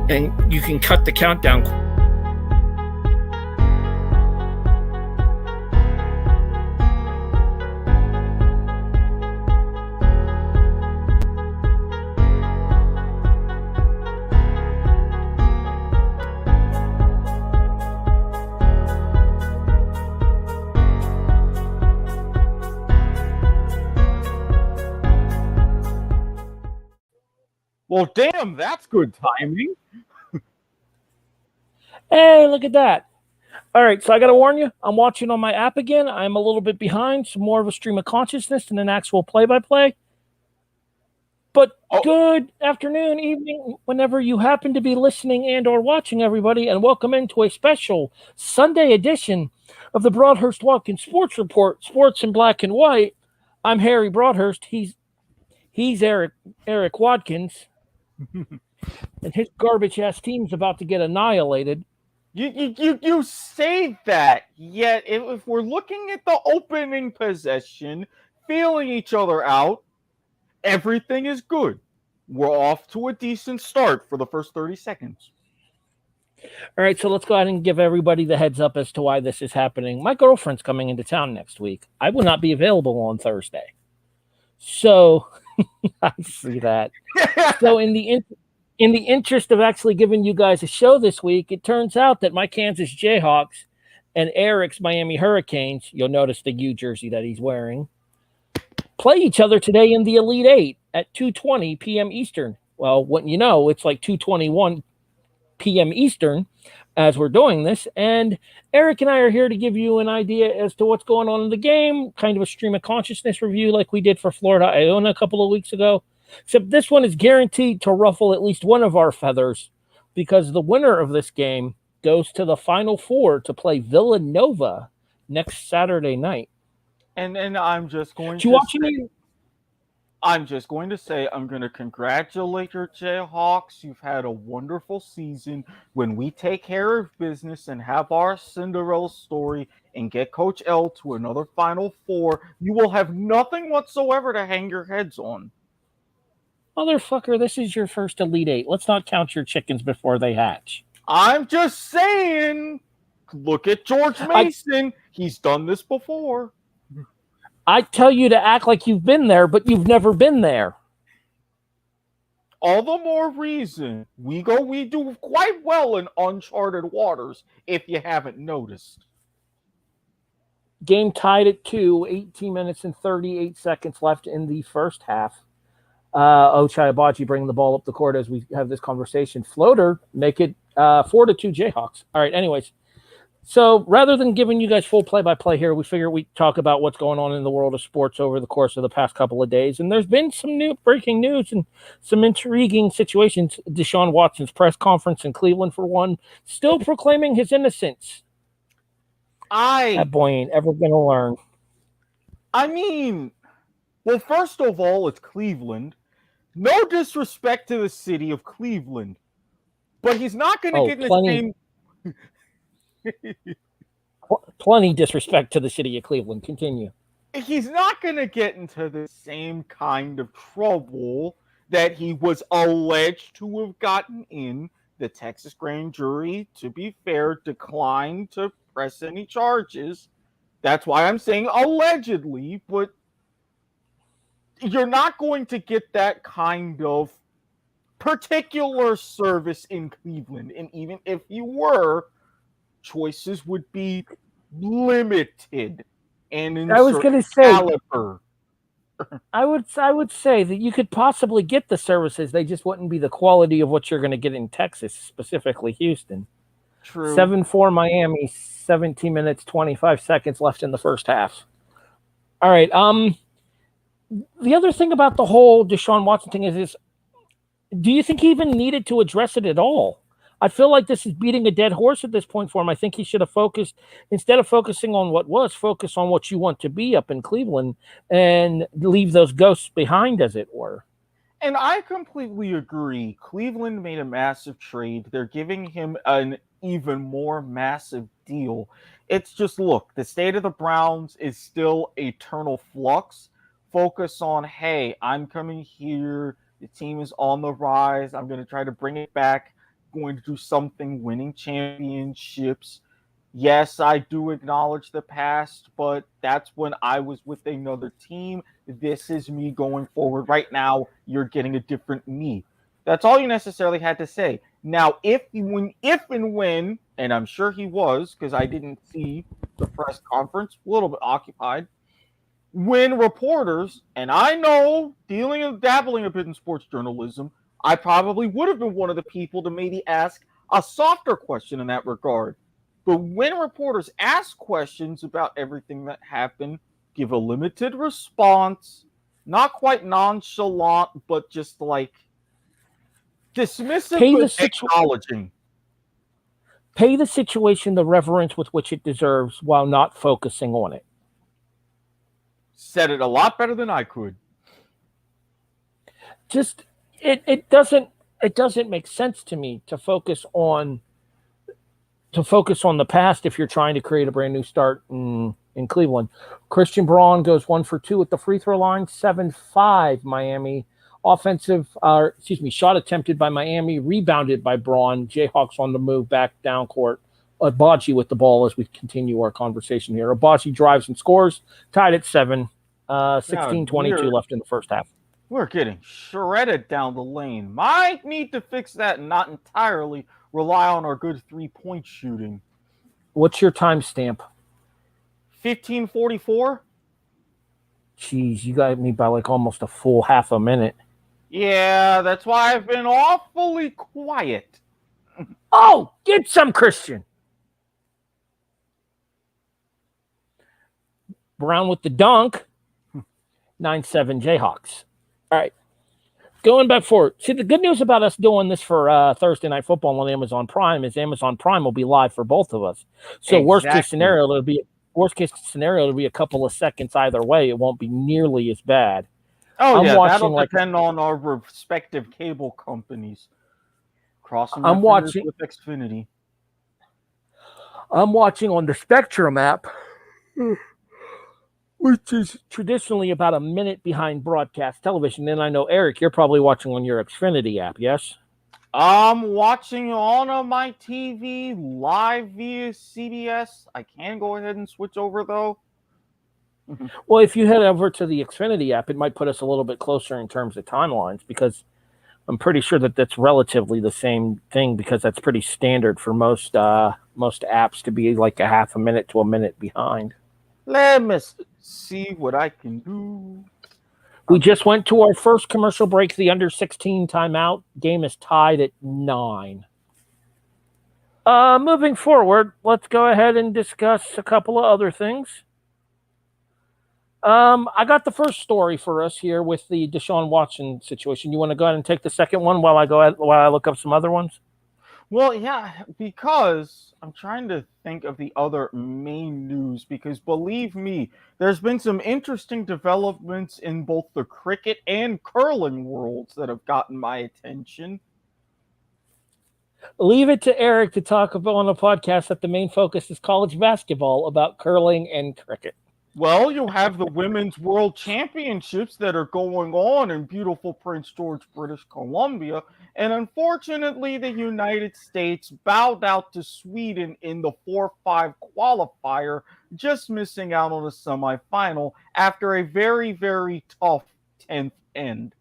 and you can cut the countdown. Well, damn, that's good timing. Hey, look at that. All right, so I got to warn you, I'm watching on my app again. I'm a little bit behind, so more of a stream of consciousness than an actual play-by-play. But good afternoon, evening, whenever you happen to be listening and or watching, everybody, and welcome into a special Sunday edition of the Broadhurst Watkins Sports Report, Sports in Black and White. I'm Harry Broadhurst. He's Erik Watkins. And his garbage-ass team's about to get annihilated. You say that, yet if we're looking at the opening possession, feeling each other out, everything is good. We're off to a decent start for the first 30 seconds. All right, so let's go ahead and give everybody the heads up as to why this is happening. My girlfriend's coming into town next week. I will not be available on Thursday. So, I see that. So in the interest of actually giving you guys a show this week, it turns out that my Kansas Jayhawks and Erik's Miami Hurricanes, you'll notice the U jersey that he's wearing, play each other today in the Elite Eight at 2:20 p.m. Eastern. Well, wouldn't you know, it's like 2:21 p.m. Eastern as we're doing this. And Erik and I are here to give you an idea as to what's going on in the game, kind of a stream of consciousness review like we did for Florida Iona a couple of weeks ago. Except this one is guaranteed to ruffle at least one of our feathers because the winner of this game goes to the Final Four to play Villanova next Saturday night. And I'm just going to say I'm going to congratulate your Jayhawks. You've had a wonderful season. When we take care of business and have our Cinderella story and get Coach L to another Final Four, you will have nothing whatsoever to hang your heads on. Motherfucker, this is your first Elite Eight. Let's not count your chickens before they hatch. I'm just saying, look at George Mason. He's done this before. I tell you to act like you've been there, but you've never been there. All the more reason we do quite well in uncharted waters, if you haven't noticed. Game tied at 2, 18 minutes and 38 seconds left in the first half. Ochai Agbaji bringing the ball up the court as we have this conversation. Floater, make it 4-2 Jayhawks. All right, anyways. So rather than giving you guys full play-by-play here, we figure we talk about what's going on in the world of sports over the course of the past couple of days. And there's been some new breaking news and some intriguing situations. Deshaun Watson's press conference in Cleveland, for one, still proclaiming his innocence. That boy ain't ever going to learn. I mean, well, first of all, it's Cleveland. No disrespect to the city of Cleveland, but he's not going to get in the same... Plenty disrespect to the city of Cleveland. Continue. He's not going to get into the same kind of trouble that he was alleged to have gotten in. The Texas grand jury, to be fair, declined to press any charges. That's why I'm saying allegedly, but you're not going to get that kind of particular service in Cleveland. And even if you were, choices would be limited. And I was going to say, I would say that you could possibly get the services. They just wouldn't be the quality of what you're going to get in Texas, specifically Houston. True. 7-4 Miami, 17 minutes, 25 seconds left in the first half. All right. The other thing about the whole Deshaun Watson thing is do you think he even needed to address it at all? I feel like this is beating a dead horse at this point for him. I think he should have focused, instead of focusing on what was, focus on what you want to be up in Cleveland and leave those ghosts behind, as it were. And I completely agree. Cleveland made a massive trade. They're giving him an even more massive deal. It's just, look, the state of the Browns is still eternal flux. Focus on, hey, I'm coming here. The team is on the rise. I'm going to try to bring it back. going to do something winning championships. Yes, I do acknowledge the past, but that's when I was with another team. This is me going forward. Right now, you're getting a different me. That's all you necessarily had to say. Now, if and when, and I'm sure he was, because I didn't see the press conference, a little bit occupied, when reporters, and I know dealing and dabbling a bit in sports journalism, I probably would have been one of the people to maybe ask a softer question in that regard. But when reporters ask questions about everything that happened, give a limited response, not quite nonchalant, but just like dismissive, but acknowledging. Pay the situation the reverence with which it deserves while not focusing on it. Said it a lot better than I could. Just it doesn't make sense to me to focus on the past if you're trying to create a brand new start in Cleveland. Christian Braun goes 1 for 2 at the free throw line, 7-5 Miami. Shot attempted by Miami, rebounded by Braun. Jayhawks on the move back down court. Abaji with the ball as we continue our conversation here. Abaji drives and scores, tied at 7, 16-22 left in the first half. We're getting shredded down the lane. Might need to fix that and not entirely rely on our good 3-point shooting. What's your timestamp? 15:44. Jeez, you got me by like almost a full half a minute. Yeah, that's why I've been awfully quiet. Oh, get some, Christian. Brown with the dunk. 9-7 Jayhawks. All right. Going back forward. See, the good news about us doing this for Thursday Night Football on Amazon Prime is Amazon Prime will be live for both of us. So worst case scenario, it'll be a couple of seconds either way. It won't be nearly as bad. Oh, that'll depend on our respective cable companies. Crossing my fingers with Xfinity. I'm watching on the Spectrum app, which is traditionally about a minute behind broadcast television. And I know, Erik, you're probably watching on your Xfinity app, yes? I'm watching on my TV live via CBS. I can go ahead and switch over, though. Well, if you head over to the Xfinity app, it might put us a little bit closer in terms of timelines, because I'm pretty sure that that's relatively the same thing, because that's pretty standard for most apps to be like a half a minute to a minute behind. Let me see what I can do. We just went to our first commercial break, the under 16 timeout. Game is tied at 9. Moving forward, let's go ahead and discuss a couple of other things. I got the first story for us here with the Deshaun Watson situation. You want to go ahead and take the second one while I look up some other ones? Well, yeah, because I'm trying to think of the other main news, because believe me, there's been some interesting developments in both the cricket and curling worlds that have gotten my attention. Leave it to Erik to talk about on a podcast that the main focus is college basketball about curling and cricket. Well, you'll have the Women's World Championships that are going on in beautiful Prince George, British Columbia. And unfortunately, the United States bowed out to Sweden in the 4-5 qualifier, just missing out on a semifinal after a very, very tough 10th end.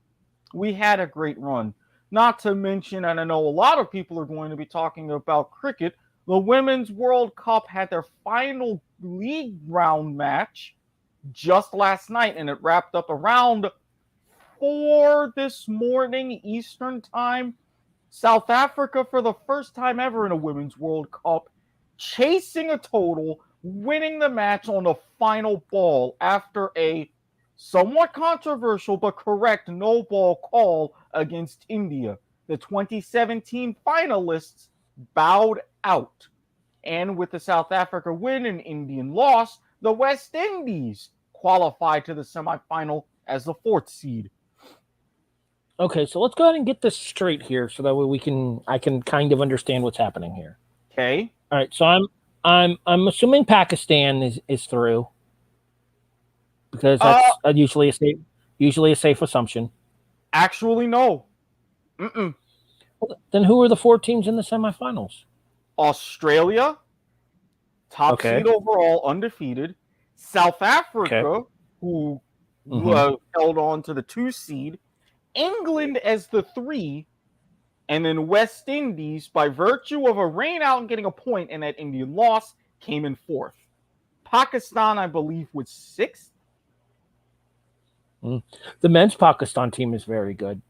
We had a great run. Not to mention, and I know a lot of people are going to be talking about cricket, the Women's World Cup had their final league round match just last night, and it wrapped up around 4 this morning Eastern time. South Africa, for the first time ever in a Women's World Cup, chasing a total, winning the match on the final ball after a somewhat controversial but correct no ball call against India. The 2017 finalists bowed out. And with the South Africa win and Indian loss, the West Indies qualified to the semifinal as the 4th seed. Okay, so let's go ahead and get this straight here, so that way I can kind of understand what's happening here. Okay. All right, so I'm assuming Pakistan is through, because that's usually a safe assumption. Actually, no. Well, Then who are the 4 teams in the semifinals? Australia, top Okay. seed overall, undefeated. South Africa, who held on to the 2 seed. England as the 3. And then West Indies, by virtue of a rain out and getting a point in that Indian loss, came in 4th. Pakistan, I believe, was 6th. The men's Pakistan team is very good.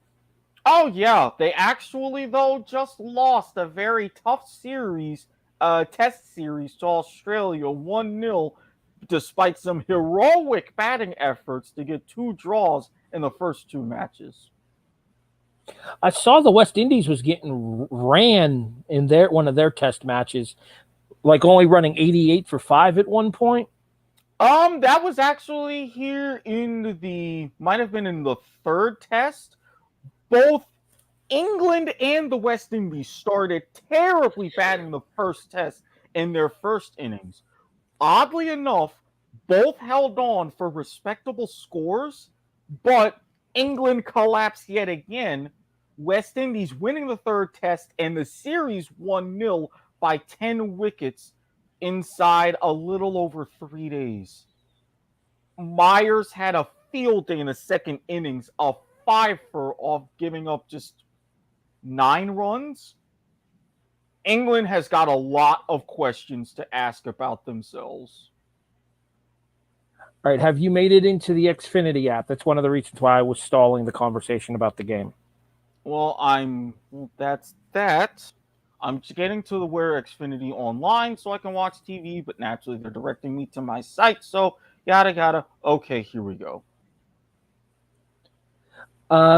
Oh, yeah. They actually, though, just lost a very tough series, test series to Australia, 1-0, despite some heroic batting efforts to get 2 draws in the first 2 matches. I saw the West Indies was getting ran in one of their test matches, like only running 88 for 5 at one point. That was actually here might have been in the 3rd test. Both England and the West Indies started terribly bad in the first test in their first innings. Oddly enough, both held on for respectable scores, but England collapsed yet again. West Indies winning the 3rd test and the series 1-0 by 10 wickets inside a little over 3 days. Myers had a field day in the 2nd innings, a 5-for off giving up just 9 runs. England has got a lot of questions to ask about themselves. All right, have you made it into the Xfinity app? That's one of the reasons why I was stalling the conversation about the game. Well, that's that. I'm just getting to the Wear Xfinity online so I can watch TV, but naturally they're directing me to my site, so yada. Okay, here we go.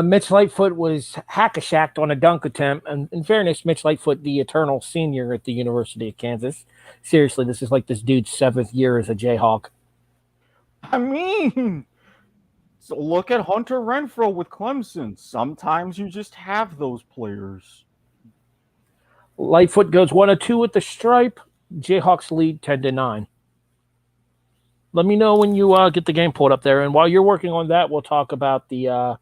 Mitch Lightfoot was hack-a-shacked on a dunk attempt. And in fairness, Mitch Lightfoot, the eternal senior at the University of Kansas. Seriously, this is like this dude's 7th year as a Jayhawk. I mean, so look at Hunter Renfrow with Clemson. Sometimes you just have those players. Lightfoot goes 1 of 2 with the stripe. Jayhawks lead 10-9. Let me know when you get the game pulled up there. And while you're working on that, we'll talk about the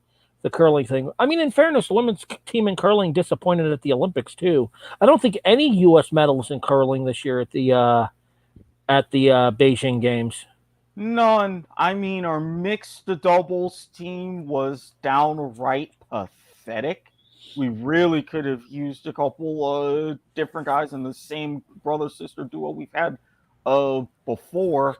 curling thing. I mean, in fairness, the women's team in curling disappointed at the Olympics too. I don't think any U.S. medals in curling this year at the Beijing Games. None. I mean, our mixed doubles team was downright pathetic. We really could have used a couple of different guys in the same brother-sister duo we've had before.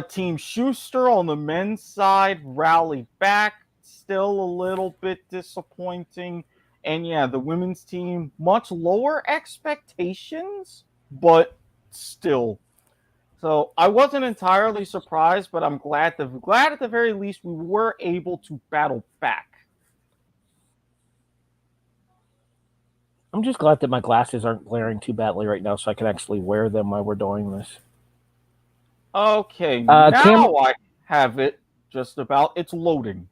Team Schuster on the men's side rallied back. Still a little bit disappointing. And yeah, the women's team, much lower expectations, but still. So I wasn't entirely surprised, but I'm glad at the very least we were able to battle back. I'm just glad that my glasses aren't glaring too badly right now so I can actually wear them while we're doing this. Okay, now I have it just about. It's loading.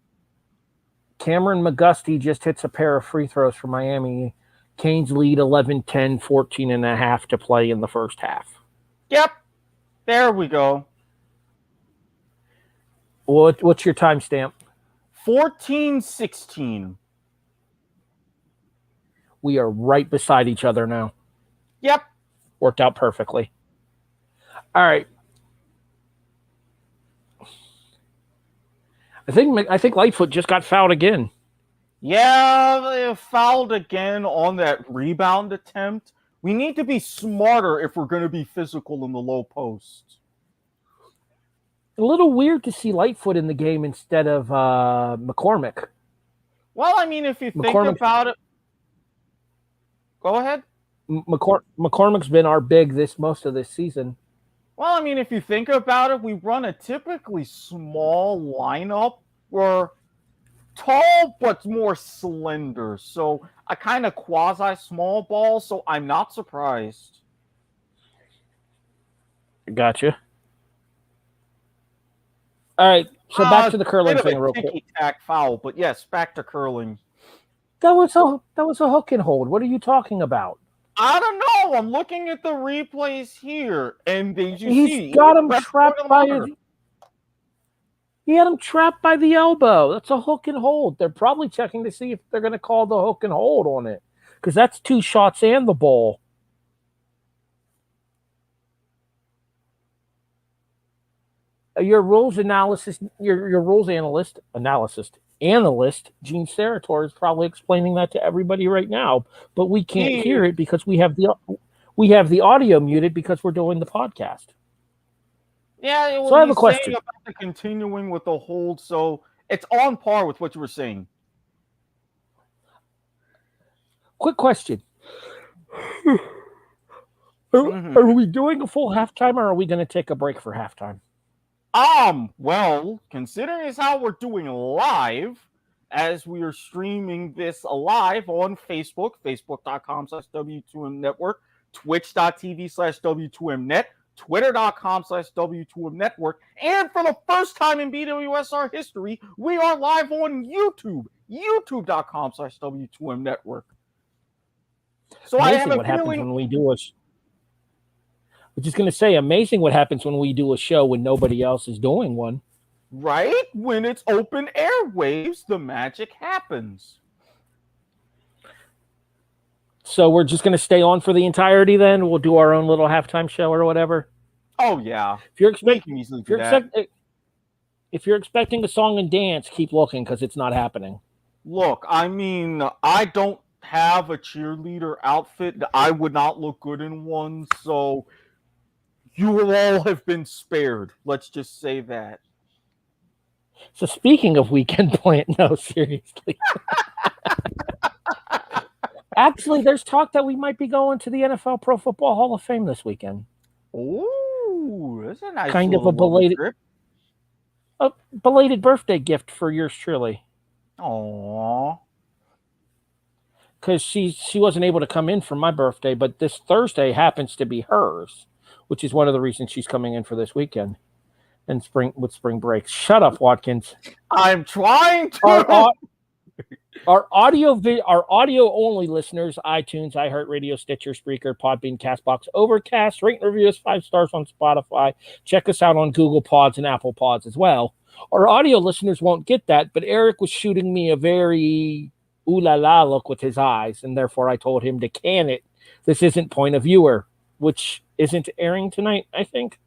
Cameron McGusty just hits a pair of free throws for Miami. Canes lead 11-10, 14.5 to play in the first half. Yep. There we go. What's your timestamp? 14:16. We are right beside each other now. Yep. Worked out perfectly. All right. I think Lightfoot just got fouled again. Yeah, they fouled again on that rebound attempt. We need to be smarter if we're going to be physical in the low post. A little weird to see Lightfoot in the game instead of McCormick. Well, I mean, if you think about it... Go ahead. McCormick's been our big most of this season. Well, I mean, if you think about it, we run a typically small lineup. We're tall but more slender, so a kind of quasi-small ball, so I'm not surprised. Gotcha. All right, so back to the curling thing real quick. Ticky-tack foul, but yes, back to curling. That was a hook and hold. What are you talking about? I don't know. I'm looking at the replays here, and He's got him trapped by his... He had him trapped by the elbow. That's a hook and hold. They're probably checking to see if they're going to call the hook and hold on it. because that's 2 shots and the bowl. Your rules analysis, your rules analyst, Gene Sarator is probably explaining that to everybody right now, but we can't hear it because we have the audio muted because we're doing the podcast. Yeah, so I have a question about the continuing with the hold, so it's on par with what you were saying. Quick question. Are we doing a full halftime, or are we going to take a break for halftime? Well, considering as how we're doing live, as we are streaming this live on Facebook, facebook.com/W2M Network, twitch.tv/W2M twitter.com/W2M Network, and for the first time in BWSR history, we are live on YouTube, youtube.com/W2M Network. So amazing I have a what feeling... happens when we do a... I'm just going to say, amazing what happens when we do a show when nobody else is doing one. Right? When it's open airwaves, the magic happens. So we're just going to stay on for the entirety then? We'll do our own little halftime show or whatever? Oh, yeah. If you're, if you're expecting a song and dance, keep looking because it's not happening. Look, I mean, I don't have a cheerleader outfit. I would not look good in one, so... You will all have been spared. Let's just say that. So speaking of weekend plan, no, seriously. Actually, there's talk that we might be going to the NFL Pro Football Hall of Fame this weekend. Ooh, that's a nice kind of a belated birthday gift for yours truly. Aww. Because she wasn't able to come in for my birthday, but this Thursday happens to be hers, which is one of the reasons she's coming in for this weekend and spring break. Shut up, Watkins. I'm trying to. Our audio only listeners, iTunes, iHeartRadio, Stitcher, Spreaker, Podbean, Castbox, Overcast, rate and review us 5 stars on Spotify. Check us out on Google Pods and Apple Pods as well. Our audio listeners won't get that, but Erik was shooting me a very ooh la la look with his eyes, and therefore I told him to can it. This isn't Point of Viewer, which isn't airing tonight, I think.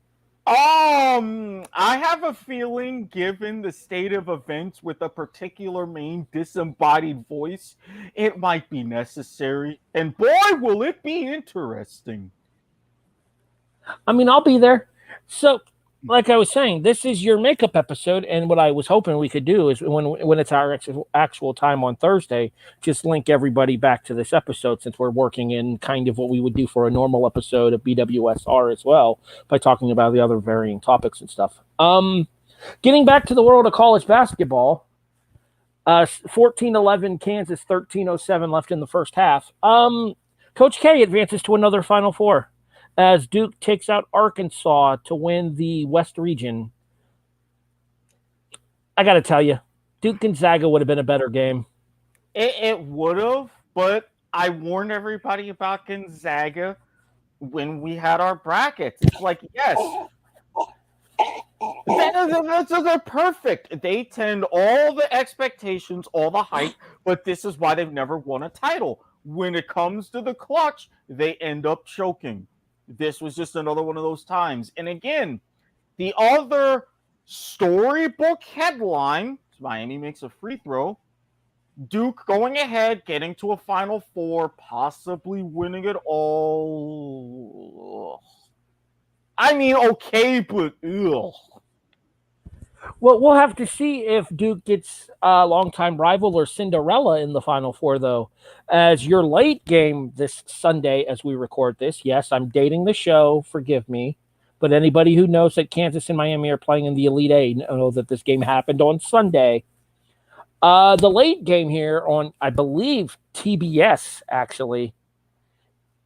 I have a feeling, given the state of events with a particular main disembodied voice, it might be necessary. And boy, will it be interesting. I mean, I'll be there. So, like I was saying, this is your makeup episode, and what I was hoping we could do is when it's our actual time on Thursday, just link everybody back to this episode, since we're working in kind of what we would do for a normal episode of BWSR as well, by talking about the other varying topics and stuff. Getting back to the world of college basketball, 14-11 Kansas, 13:07 left in the first half. Coach K advances to another Final Four as Duke takes out Arkansas to win the West region. I got to tell you, Duke-Gonzaga would have been a better game. It would have, but I warned everybody about Gonzaga when we had our brackets. It's like, yes, they're perfect. They tend all the expectations, all the hype, but this is why they've never won a title. When it comes to the clutch, they end up choking. This was just another one of those times. And again, the other storybook headline, Miami makes a free throw, Duke going ahead, getting to a Final Four, possibly winning it all. I mean, okay, but ugh. Well, we'll have to see if Duke gets a longtime rival or Cinderella in the Final Four, though. As your late game this Sunday, as we record this, yes, I'm dating the show, forgive me, but anybody who knows that Kansas and Miami are playing in the Elite Eight know that this game happened on Sunday. The late game here on, I believe, TBS, actually,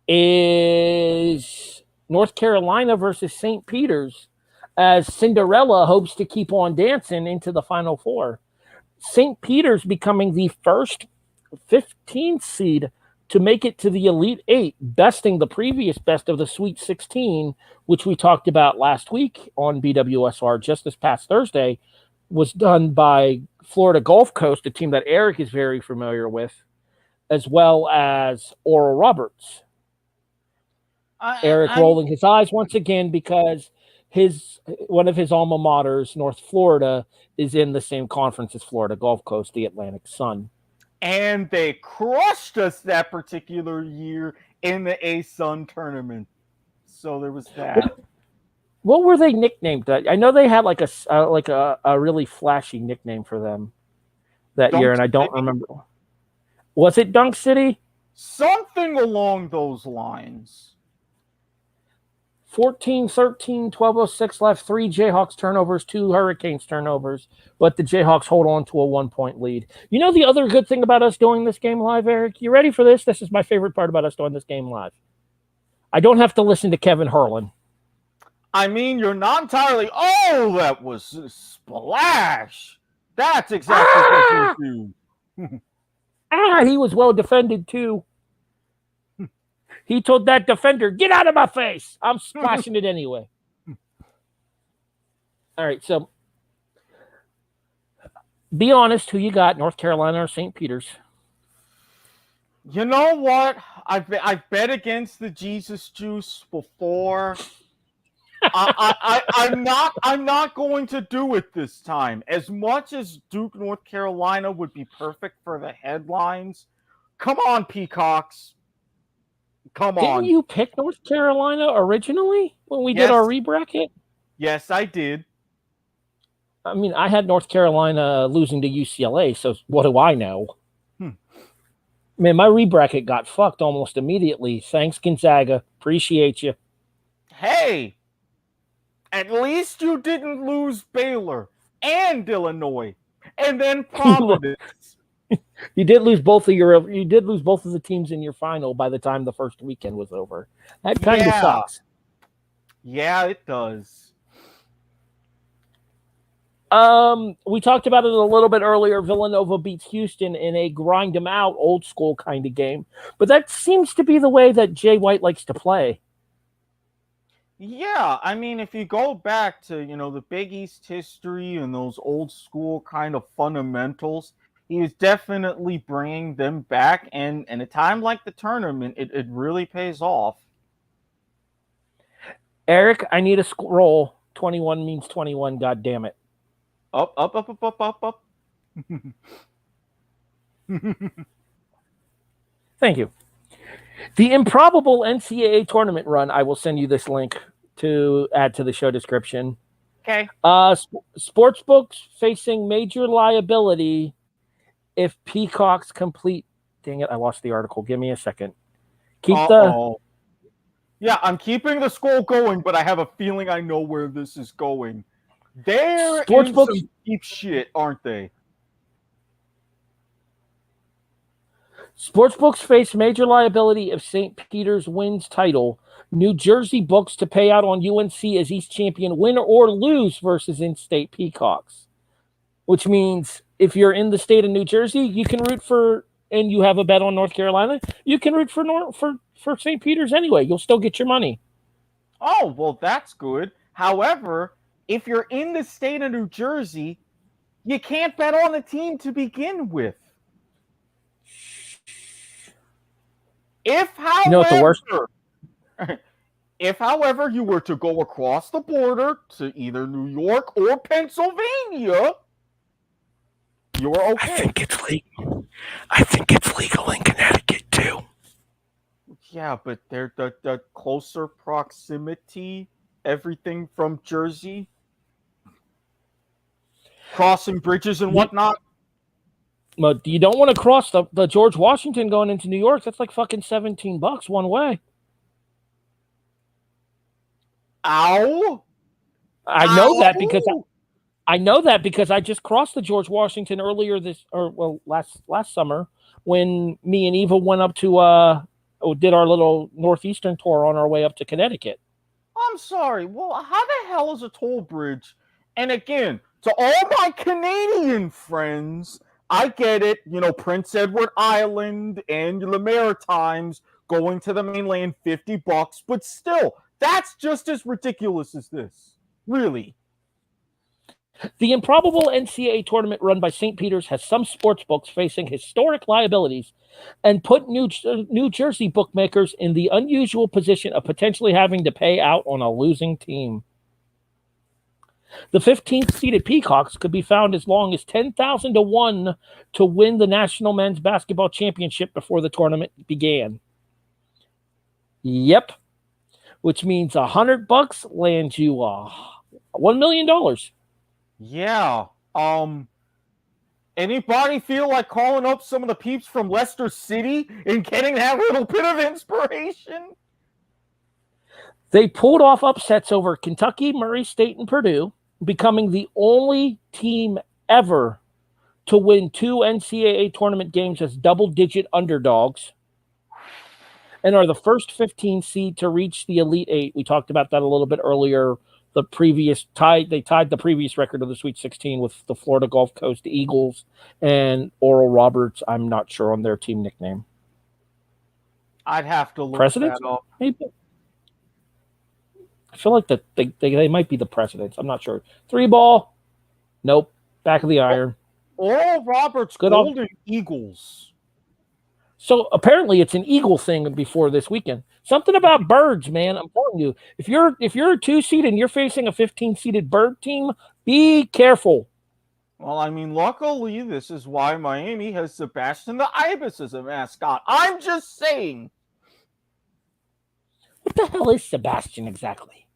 is North Carolina versus St. Peter's, as Cinderella hopes to keep on dancing into the Final Four. St. Peter's becoming the first 15th seed to make it to the Elite Eight, besting the previous best of the Sweet 16, which we talked about last week on BWSR just this past Thursday, was done by Florida Gulf Coast, a team that Erik is very familiar with. as well as Oral Roberts. Erik rolling his eyes once again because one of his alma maters, North Florida, is in the same conference as Florida Gulf Coast, the Atlantic Sun. And they crushed us that particular year in the A-Sun tournament. So there was that. What were they nicknamed? I know they had like a really flashy nickname for them that year, and I don't remember. Was it Dunk City? Something along those lines. 14-13, 12:06 left, 3 Jayhawks turnovers, 2 Hurricanes turnovers, but the Jayhawks hold on to a 1-point lead. You know the other good thing about us doing this game live, Erik? You ready for this? This is my favorite part about us doing this game live. I don't have to listen to Kevin Harlan. I mean, you're not entirely... Oh, that was a splash! That's exactly what you do. He was well defended, too. He told that defender, get out of my face. I'm splashing it anyway. All right, so be honest, who you got, North Carolina or St. Peter's? You know what? I've bet against the Jesus Juice before. I'm not going to do it this time. As much as Duke, North Carolina would be perfect for the headlines, come on, Peacocks. Come on. Didn't you pick North Carolina originally when we did our rebracket? Yes, I did. I mean, I had North Carolina losing to UCLA, so what do I know? Man, my rebracket got fucked almost immediately. Thanks, Gonzaga. Appreciate you. Hey, at least you didn't lose Baylor and Illinois, and then Providence. You did lose both of the teams in your final by the time the first weekend was over. That kind of sucks. Yeah, it does. We talked about it a little bit earlier. Villanova beats Houston in a grind them out, old school kind of game. But that seems to be the way that Jay White likes to play. Yeah, I mean, if you go back to, the Big East history and those old school kind of fundamentals, he is definitely bringing them back. And in a time like the tournament, it really pays off. Erik, I need a scroll. 21 means 21, God damn it. Up, up, up, up, up, up, up. Thank you. The improbable NCAA tournament run, I will send you this link to add to the show description. Okay. Sportsbooks facing major liability if Peacocks complete. Dang it, I lost the article. Give me a second. Yeah, I'm keeping the scroll going, but I have a feeling I know where this is going. They're in some deep shit, aren't they? Sportsbooks face major liability if St. Peter's wins title. New Jersey books to pay out on UNC as East champion, win or lose versus in-state Peacocks. Which means if you're in the state of New Jersey, you can root for, and you have a bet on North Carolina, you can root for St. Peter's anyway. You'll still get your money. Oh, well, that's good. However, if you're in the state of New Jersey, you can't bet on the team to begin with. If, however, you know what the worst? If, however, you were to go across the border to either New York or Pennsylvania, you're okay. I think it's legal in Connecticut too. Yeah, but they're the closer proximity, everything from Jersey, crossing bridges and whatnot. But you don't want to cross the George Washington going into New York. That's like fucking $17 one way. Ow! I know that because I just crossed the George Washington earlier last summer when me and Eva went up to did our little northeastern tour on our way up to Connecticut. I'm sorry. Well, how the hell is a toll bridge? And again, to all my Canadian friends, I get it. Prince Edward Island and the Maritimes going to the mainland, $50, but still, that's just as ridiculous as this. Really. The improbable NCAA tournament run by St. Peter's has some sportsbooks facing historic liabilities and put New Jersey bookmakers in the unusual position of potentially having to pay out on a losing team. The 15th seeded Peacocks could be found as long as 10,000 to 1 to win the National Men's Basketball Championship before the tournament began. Yep. Which means $100 lands you $1 million. Yeah. Anybody feel like calling up some of the peeps from Leicester City and getting that little bit of inspiration? They pulled off upsets over Kentucky, Murray State, and Purdue, becoming the only team ever to win 2 NCAA tournament games as double-digit underdogs, and are the first 15 seed to reach the Elite Eight. We talked about that a little bit earlier. They tied the previous record of the Sweet 16 with the Florida Gulf Coast Eagles and Oral Roberts. I'm not sure on their team nickname. I'd have to look Presidents? that up. Maybe. I feel like that they might be the Presidents. I'm not sure. 3-ball? Nope. Back of the iron. Oral Roberts Golden Eagles. So apparently it's an Eagle thing before this weekend. Something about birds, man. I'm telling you. If you're a 2 seed and you're facing a 15-seeded bird team, be careful. Well, I mean, luckily, this is why Miami has Sebastian the Ibis as a mascot. I'm just saying. What the hell is Sebastian exactly?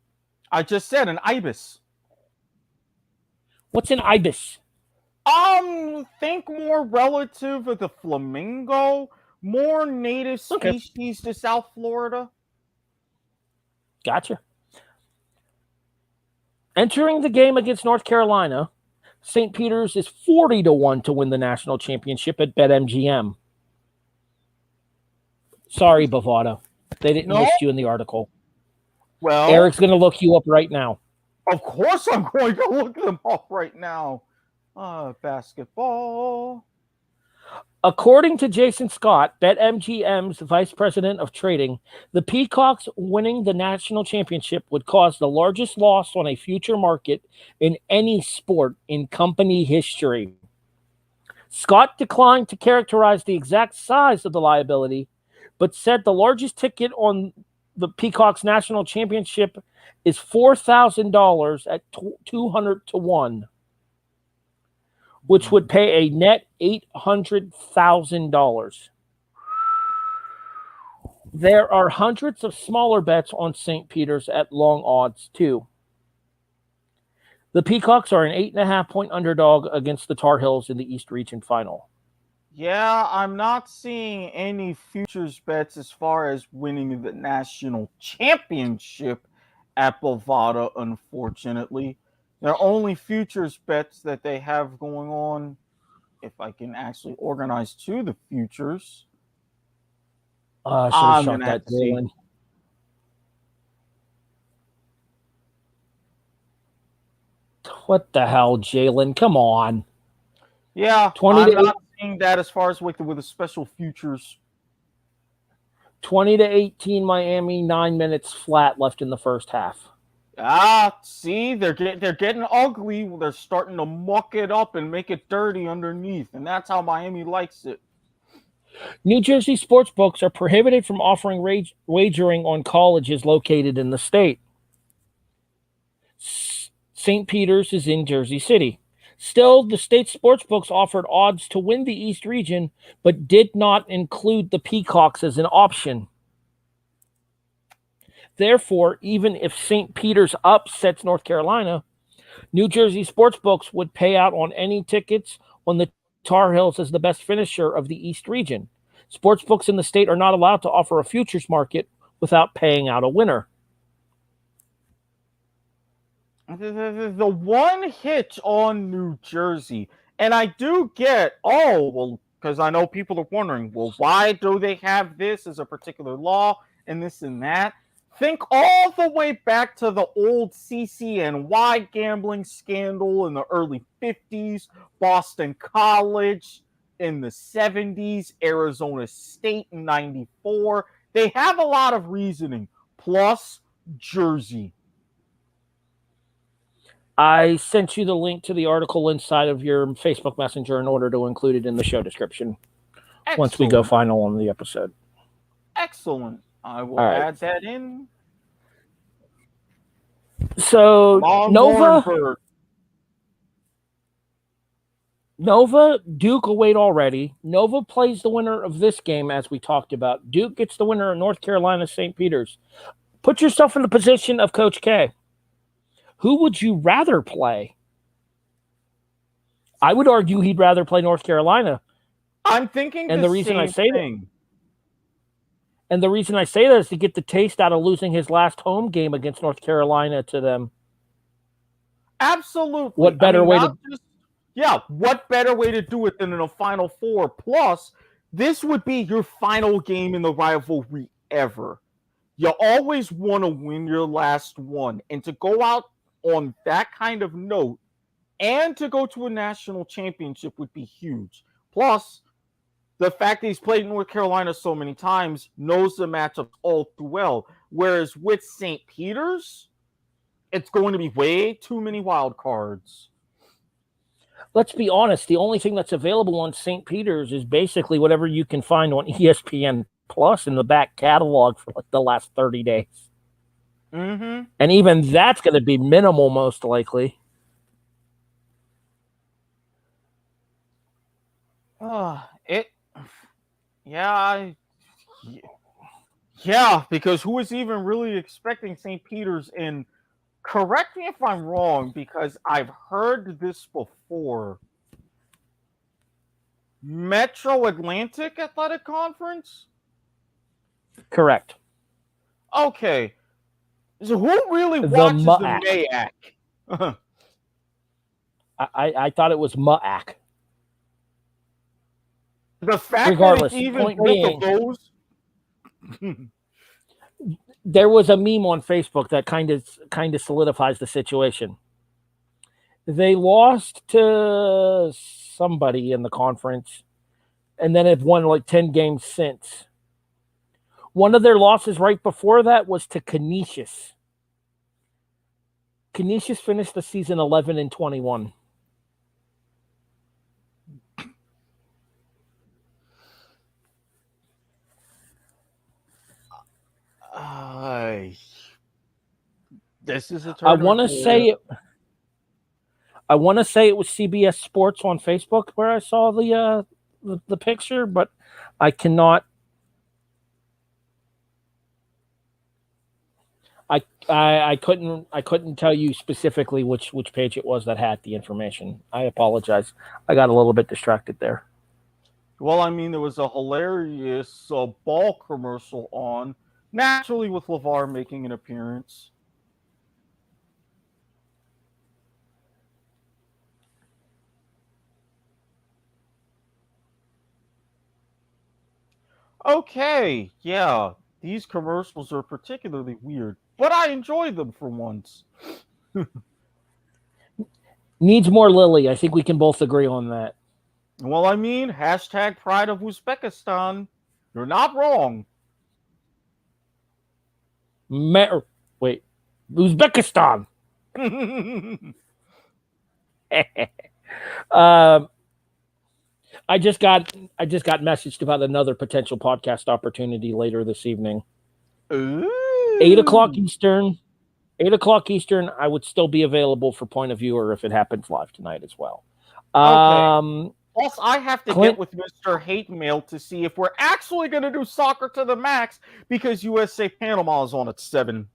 I just said an ibis. What's an ibis? Think more relative of the flamingo, more native species to South Florida. Gotcha. Entering the game against North Carolina, St. Peter's is 40 to 1 to win the national championship at BetMGM. Sorry, Bovada. They didn't list you in the article. Well, Eric's going to look you up right now. Of course I'm going to look them up right now. Basketball. According to Jason Scott, BetMGM's vice president of trading, the Peacocks winning the national championship would cause the largest loss on a future market in any sport in company history. Scott declined to characterize the exact size of the liability, but said the largest ticket on the Peacocks national championship is $4,000 at 200 to 1. Which would pay a net $800,000. There are hundreds of smaller bets on St. Peter's at long odds, too. The Peacocks are an 8.5-point underdog against the Tar Heels in the East Region Final. Yeah, I'm not seeing any futures bets as far as winning the national championship at Bovada, unfortunately. Their only futures bets that they have going on, if I can actually organize to the futures. I should have shot that Jalen. What the hell, Jalen? Come on. Yeah, 20 I'm not seeing that as far as with the special futures. 20 to 18 Miami, 9 minutes flat left in the first half. See, they're getting ugly. They're starting to muck it up and make it dirty underneath, and that's how Miami likes it. New Jersey sportsbooks are prohibited from offering wagering on colleges located in the state. St. Peter's is in Jersey City. Still, the state sportsbooks offered odds to win the East region, but did not include the Peacocks as an option. Therefore, even if St. Peter's upsets North Carolina, New Jersey sportsbooks would pay out on any tickets on the Tar Heels as the best finisher of the East region. Sportsbooks in the state are not allowed to offer a futures market without paying out a winner. The one hitch on New Jersey, and I do get, because I know people are wondering, well, why do they have this as a particular law and this and that? Think all the way back to the old CCNY gambling scandal in the early 50s, Boston College in the 70s, Arizona State in 94. They have a lot of reasoning, plus Jersey. I sent you the link to the article inside of your Facebook Messenger in order to include it in the show description once we go final on the episode. Excellent. I will add that in. So, Nova, Duke will wait already. Nova plays the winner of this game, as we talked about. Duke gets the winner of North Carolina St. Peter's. Put yourself in the position of Coach K. Who would you rather play? I would argue he'd rather play North Carolina. I'm thinking and the reason I say that, and the reason I say that is to get the taste out of losing his last home game against North Carolina to them. Absolutely. What better way to... what better way to do it than in a Final Four? Plus, this would be your final game in the rivalry ever. You always want to win your last one. And to go out on that kind of note and to go to a national championship would be huge. Plus, the fact that he's played North Carolina so many times, knows the matchups all too well. Whereas with St. Peter's, it's going to be way too many wild cards. Let's be honest, the only thing that's available on St. Peter's is basically whatever you can find on ESPN Plus in the back catalog for like the last 30 days. Mm-hmm. And even that's going to be minimal, most likely. Because who is even really expecting St. Peter's in? Correct me if I'm wrong, because I've heard this before. Metro Atlantic Athletic Conference? Correct. Okay. So who really watches the MAAC? I thought it was MAAC. The fact that it's even both of those... There was a meme on Facebook that kind of solidifies the situation. They lost to somebody in the conference, and then have won like 10 games since. One of their losses right before that was to Canisius. Canisius finished the season 11-21. This is a I want to say it was CBS Sports on Facebook where I saw the picture, but I cannot. I couldn't tell you specifically which page it was that had the information. I apologize. I got a little bit distracted there. Well, I mean, there was a hilarious ball commercial on, naturally with LeVar making an appearance. Okay, yeah, these commercials are particularly weird, but I enjoy them for once. Needs more Lily. I think we can both agree on that. Well, I mean, hashtag Pride of Uzbekistan. You're not wrong. Wait, Uzbekistan. I just got messaged about another potential podcast opportunity later this evening. Ooh. 8:00 Eastern. 8:00 Eastern. I would still be available for Point of Viewer if it happens live tonight as well. Okay. Plus, I have to get with Mr. Hate Mail to see if we're actually going to do Soccer to the Max because USA Panama is on at 7.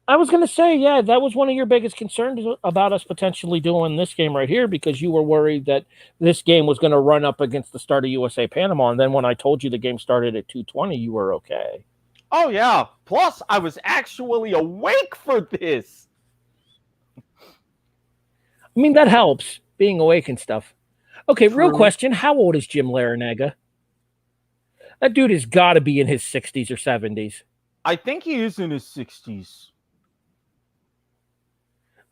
I was going to say, yeah, that was one of your biggest concerns about us potentially doing this game right here because you were worried that this game was going to run up against the start of USA Panama. And then when I told you the game started at 2:20, you were okay. Oh, yeah. Plus, I was actually awake for this. I mean, that helps, being awake and stuff. Okay, True. Real question. How old is Jim Larinaga? That dude has got to be in his 60s or 70s. I think he is in his 60s.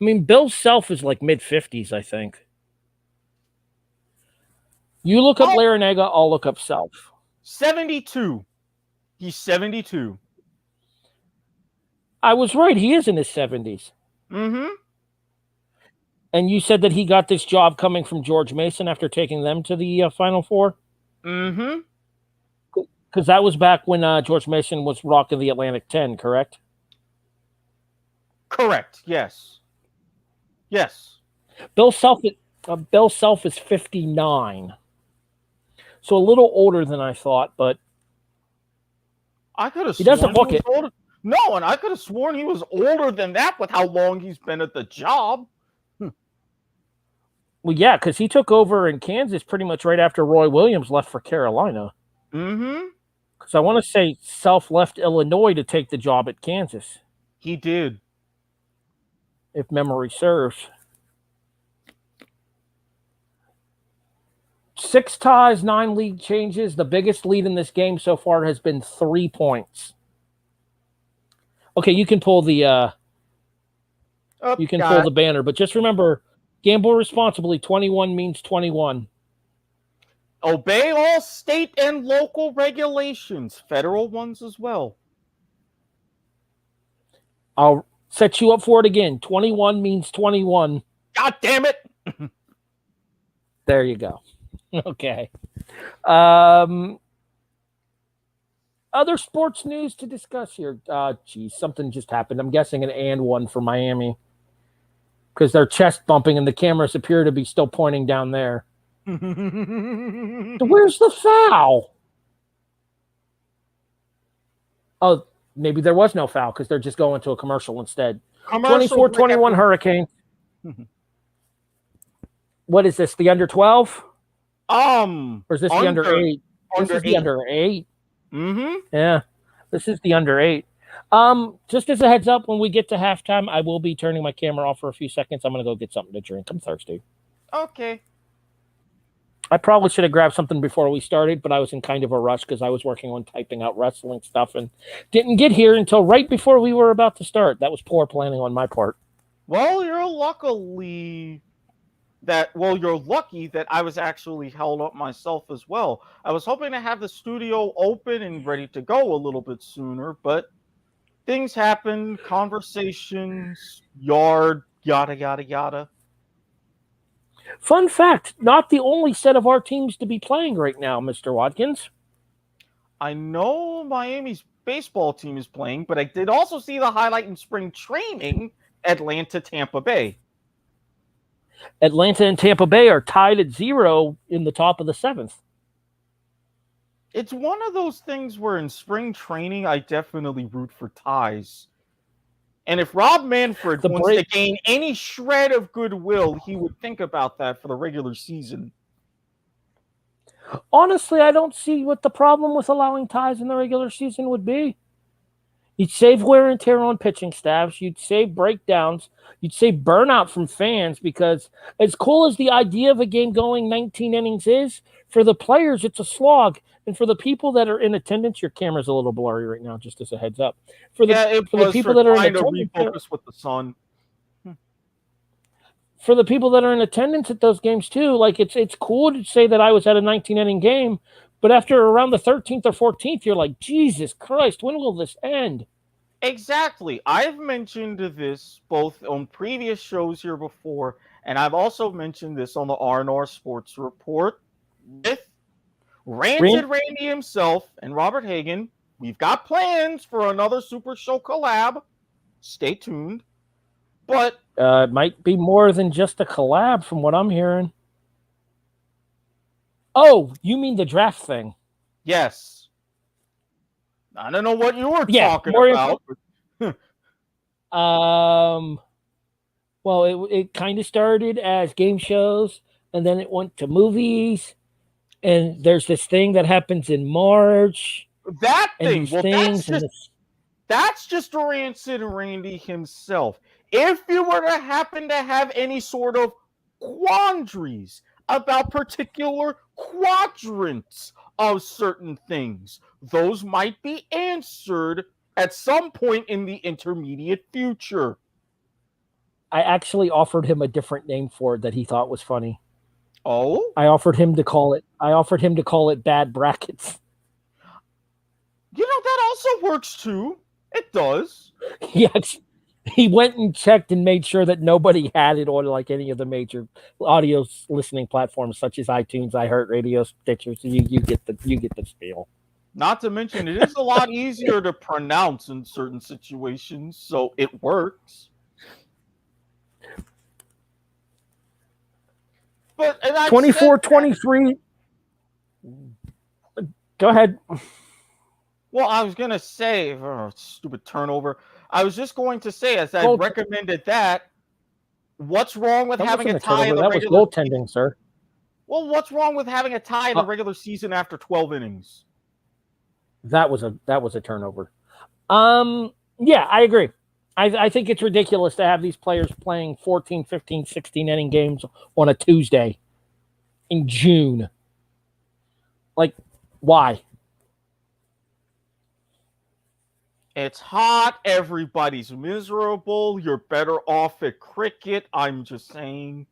I mean, Bill Self is like mid-50s, I think. You look up Larinaga, I'll look up Self. 72. He's 72. I was right. He is in his 70s. Mm-hmm. And you said that he got this job coming from George Mason after taking them to the Final Four? Mm-hmm. Because that was back when George Mason was rocking the Atlantic 10, correct? Correct. Yes. Yes. Bill Self is 59. So a little older than I thought, but I could have he doesn't sworn look he was it. older. No, and I could have sworn he was older than that with how long he's been at the job. Well, yeah, because he took over in Kansas pretty much right after Roy Williams left for Carolina. Mm-hmm. Because I want to say Self left Illinois to take the job at Kansas, He did. if memory serves. 6 ties, 9 league changes. The biggest lead in this game so far has been 3 points. Okay, you can pull the pull the banner, but just remember, gamble responsibly. 21 means 21. Obey all state and local regulations, federal ones as well. I'll set you up for it again. 21 means 21. God damn it! There you go. Okay. Other sports news to discuss here. Geez, something just happened. I'm guessing an and one for Miami because they're chest bumping and the cameras appear to be still pointing down there. So where's the foul? Oh, maybe there was no foul because they're just going to a commercial instead. 24-21 Hurricane. What is this? The under 12? Or is this the under 8? This is the under 8. Mm-hmm. Yeah. This is the under 8. Just as a heads up, when we get to halftime, I will be turning my camera off for a few seconds. I'm going to go get something to drink. I'm thirsty. Okay. I probably should have grabbed something before we started, but I was in kind of a rush because I was working on typing out wrestling stuff and didn't get here until right before we were about to start. That was poor planning on my part. Well, you're lucky that I was actually held up myself as well. I was hoping to have the studio open and ready to go a little bit sooner, but things happen, conversations, yada, yada. Fun fact, not the only set of our teams to be playing right now, Mr. Watkins. I know Miami's baseball team is playing, but I did also see the highlight in spring training, Atlanta, Tampa Bay. Atlanta and Tampa Bay are tied at 0 in the top of the 7th. It's one of those things where in spring training, I definitely root for ties. And if Rob Manfred wants to gain any shred of goodwill, he would think about that for the regular season. Honestly, I don't see what the problem with allowing ties in the regular season would be. You'd save wear and tear on pitching staffs. You'd save breakdowns. You'd save burnout from fans because as cool as the idea of a game going 19 innings is, for the players, it's a slog. And for the people that are in attendance, your camera's a little blurry right now, just as a heads up. For the people that are in attendance, refocus with the sun. For the people that are in attendance at those games too, like it's cool to say that I was at a 19-inning game, but after around the 13th or 14th, you're like, Jesus Christ, when will this end? Exactly. I've mentioned this both on previous shows here before, and I've also mentioned this on the R&R Sports Report with Randy himself and Robert Hagan. We've got plans for another Super Show collab. Stay tuned. But it might be more than just a collab from what I'm hearing. Oh, you mean the draft thing? Yes. I don't know what you were talking about. Well, it kind of started as game shows, and then it went to movies, and there's this thing that happens in March. That thing, that's just Rancid Randy himself. If you were to happen to have any sort of quandaries about particular quadrants of certain things, those might be answered at some point in the intermediate future. I actually offered him a different name for it that he thought was funny. Oh? I offered him to call it bad brackets. You know, that also works too. It does. Yes. He went and checked and made sure that nobody had it on like any of the major audio listening platforms such as iTunes, iHeartRadio, Stitcher. So you get the spiel. Not to mention, it is a lot easier to pronounce in certain situations, so it works. But 24-23. Go ahead. Well, I was going to say, stupid turnover. I was just going to say, as I recommended that, what's wrong with having a tie in the regular season? That was goaltending, sir. Well, what's wrong with having a tie in the regular season after 12 innings? That was a turnover. Yeah, I agree. I think it's ridiculous to have these players playing 14, 15, 16 inning games on a Tuesday in June. Like, why? It's hot. Everybody's miserable. You're better off at cricket. I'm just saying.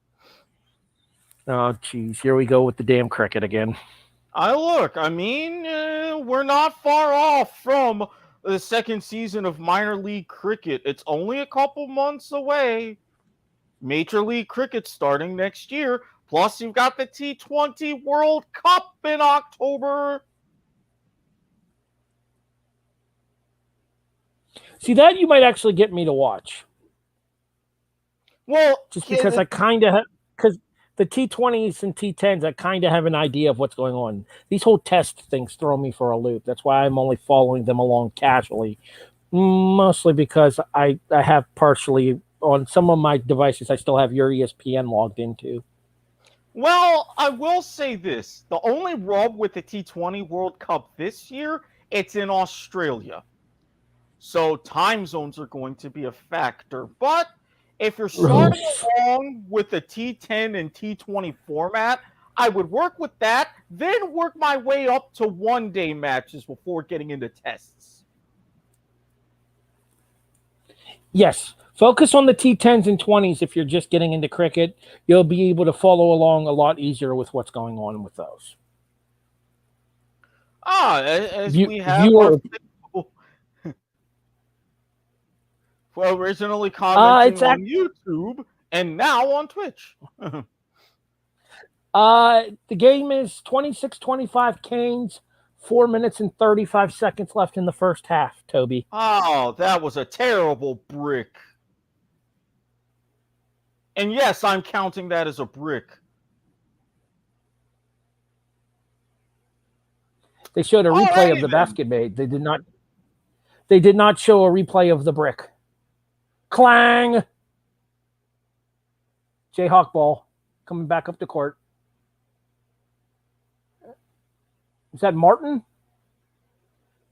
Oh, geez. Here we go with the damn cricket again. I mean, we're not far off from the second season of minor league cricket. It's only a couple months away. Major League Cricket starting next year. Plus, you've got the T20 World Cup in October. See, that you might actually get me to watch. Well, just because I kind of because the T20s and T10s, I kind of have an idea of what's going on. These whole test things throw me for a loop. That's why I'm only following them along casually, mostly because I have partially on some of my devices. I still have your ESPN logged into. Well, I will say this: the only rub with the T20 World Cup this year, it's in Australia. So time zones are going to be a factor. But if you're starting along with the T10 and T20 format, I would work with that, then work my way up to one-day matches before getting into tests. Yes. Focus on the T10s and 20s if you're just getting into cricket. You'll be able to follow along a lot easier with what's going on with those. We have originally commenting on YouTube and now on Twitch. The game is 26-25 Canes, 4 minutes and 35 seconds left in the first half, Toby. Oh, that was a terrible brick. And yes, I'm counting that as a brick. They showed a replay of the basket made. They did not show a replay of the brick. Clang! Jayhawk ball coming back up the court. Is that Martin?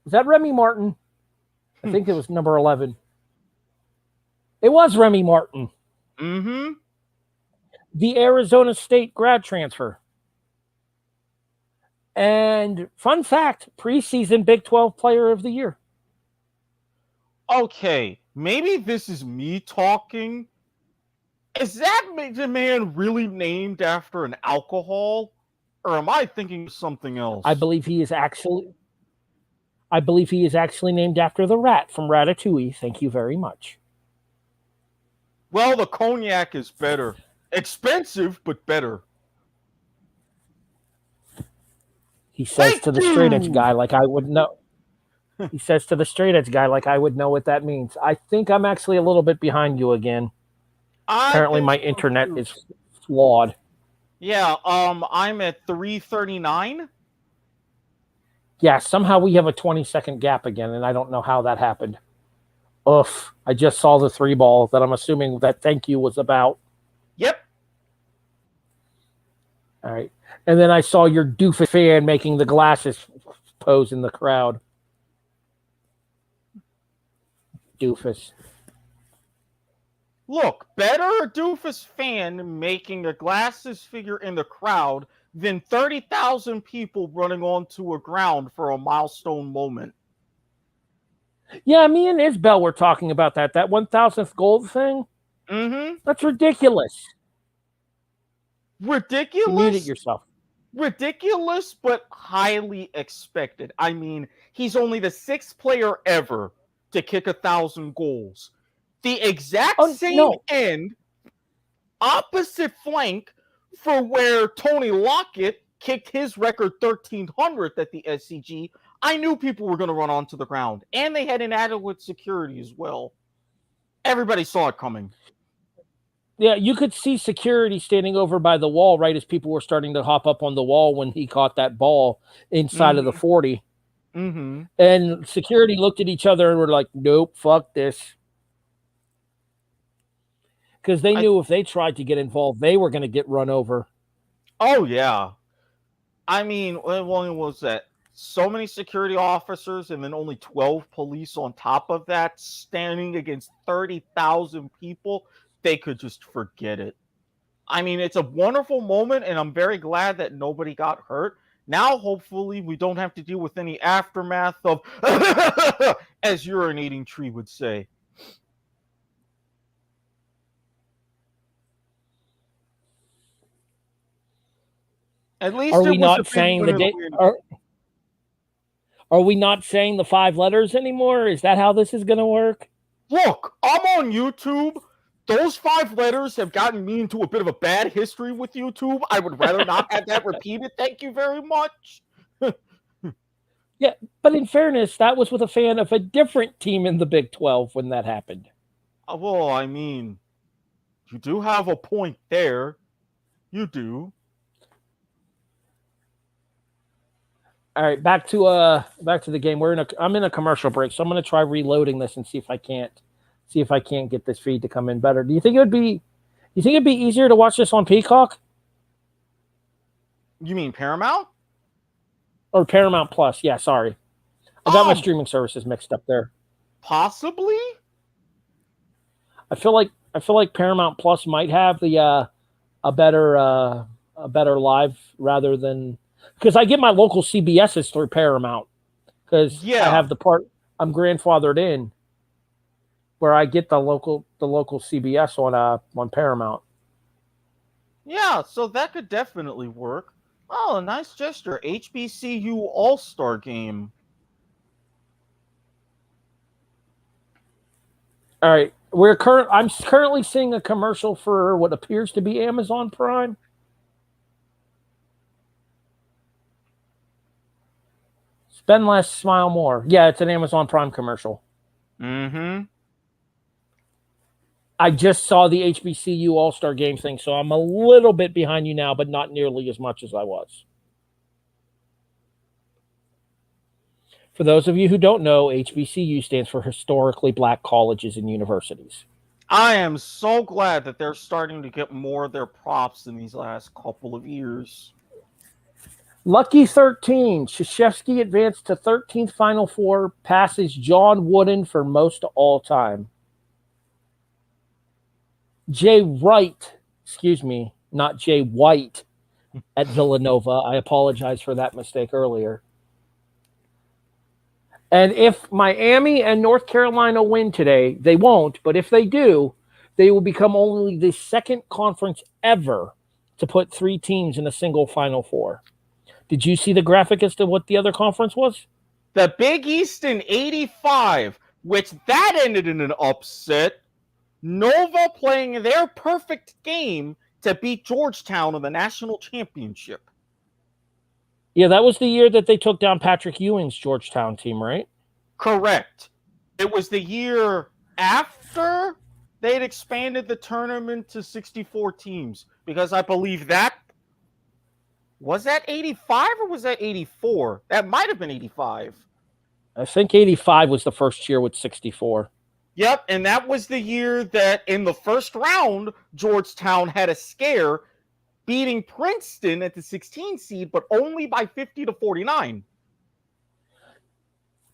Is that Remy Martin? I think it was number 11. It was Remy Martin. Mm-hmm. The Arizona State grad transfer. And fun fact, preseason Big 12 Player of the Year. Okay, maybe this is me talking. Is that man really named after an alcohol? Or am I thinking of something else? I believe he is actually named after the rat from Ratatouille. Thank you very much. Well, the cognac is better. Expensive, but better. He says to the straight edge guy like I would know. He says to the straight edge guy like I would know what that means. I think I'm actually a little bit behind you again. Apparently my internet is flawed. Yeah, I'm at 339. Yeah, somehow we have a 20-second gap again, and I don't know how that happened. Oof. I just saw the 3 ball that I'm assuming that thank you was about. Yep. All right. And then I saw your doofus fan making the glasses pose in the crowd. Doofus. Look, better doofus fan making a glasses figure in the crowd than 30,000 people running onto a ground for a milestone moment. Yeah, me and Isbell were talking about that 1,000th gold thing. Mm-hmm. That's ridiculous. Ridiculous? You muted yourself. Ridiculous, but highly expected. I mean, he's only the 6th player ever to kick 1,000 goals. the exact same no. end, opposite flank for where Tony Lockett kicked his record 1300th at the SCG. I knew people were going to run onto the ground, and they had inadequate security as well. Everybody saw it coming. Yeah, you could see security standing over by the wall right as people were starting to hop up on the wall when he caught that ball inside of the 40. Mm-hmm. And security looked at each other and were like, nope, fuck this. Because they knew if they tried to get involved, they were going to get run over. Oh, yeah. I mean, what was that? So many security officers and then only 12 police on top of that, standing against 30,000 people. They could just forget it. I mean, it's a wonderful moment, and I'm very glad that nobody got hurt. Now, hopefully, we don't have to deal with any aftermath of, as urinating tree would say. At least are we not saying Are we not saying the 5 letters anymore? Is that how this is going to work? Look, I'm on YouTube. Those 5 letters have gotten me into a bit of a bad history with YouTube. I would rather not have that repeated. Thank you very much. Yeah, but in fairness, that was with a fan of a different team in the Big 12 when that happened. Well, I mean, you do have a point there. You do. All right, back to the game. I'm in a commercial break, so I'm going to try reloading this and see if I can't get this feed to come in better. Do you think it'd be easier to watch this on Peacock? You mean Paramount? Or Paramount Plus? Yeah, sorry. I got my streaming services mixed up there. Possibly? I feel like Paramount Plus might have the a better live rather than, because I get my local CBSs through Paramount, because I have the part I'm grandfathered in where I get the local CBS on Paramount. Yeah, so that could definitely work. Oh, a nice gesture. HBCU All-Star Game. All right, I'm currently seeing a commercial for what appears to be Amazon Prime. Spend less, smile more. Yeah, it's an Amazon Prime commercial. Mm-hmm. I just saw the HBCU All-Star Game thing, so I'm a little bit behind you now, but not nearly as much as I was. For those of you who don't know, HBCU stands for Historically Black Colleges and Universities. I am so glad that they're starting to get more of their props in these last couple of years. Lucky 13. Krzyzewski advanced to 13th Final Four, passes John Wooden for most all time. Jay White at Villanova. I apologize for that mistake earlier. And if Miami and North Carolina win today, they won't, but if they do, they will become only the second conference ever to put 3 teams in a single Final Four. Did you see the graphic as to what the other conference was? The Big East in 85, which that ended in an upset. Nova playing their perfect game to beat Georgetown in the national championship. Yeah, that was the year that they took down Patrick Ewing's Georgetown team, right? Correct. It was the year after they'd expanded the tournament to 64 teams, because I believe that was that 85 or was that 84? That might have been 85. I think 85 was the first year with 64. Yep, and that was the year that in the first round, Georgetown had a scare, beating Princeton at the 16 seed, but only by 50-49.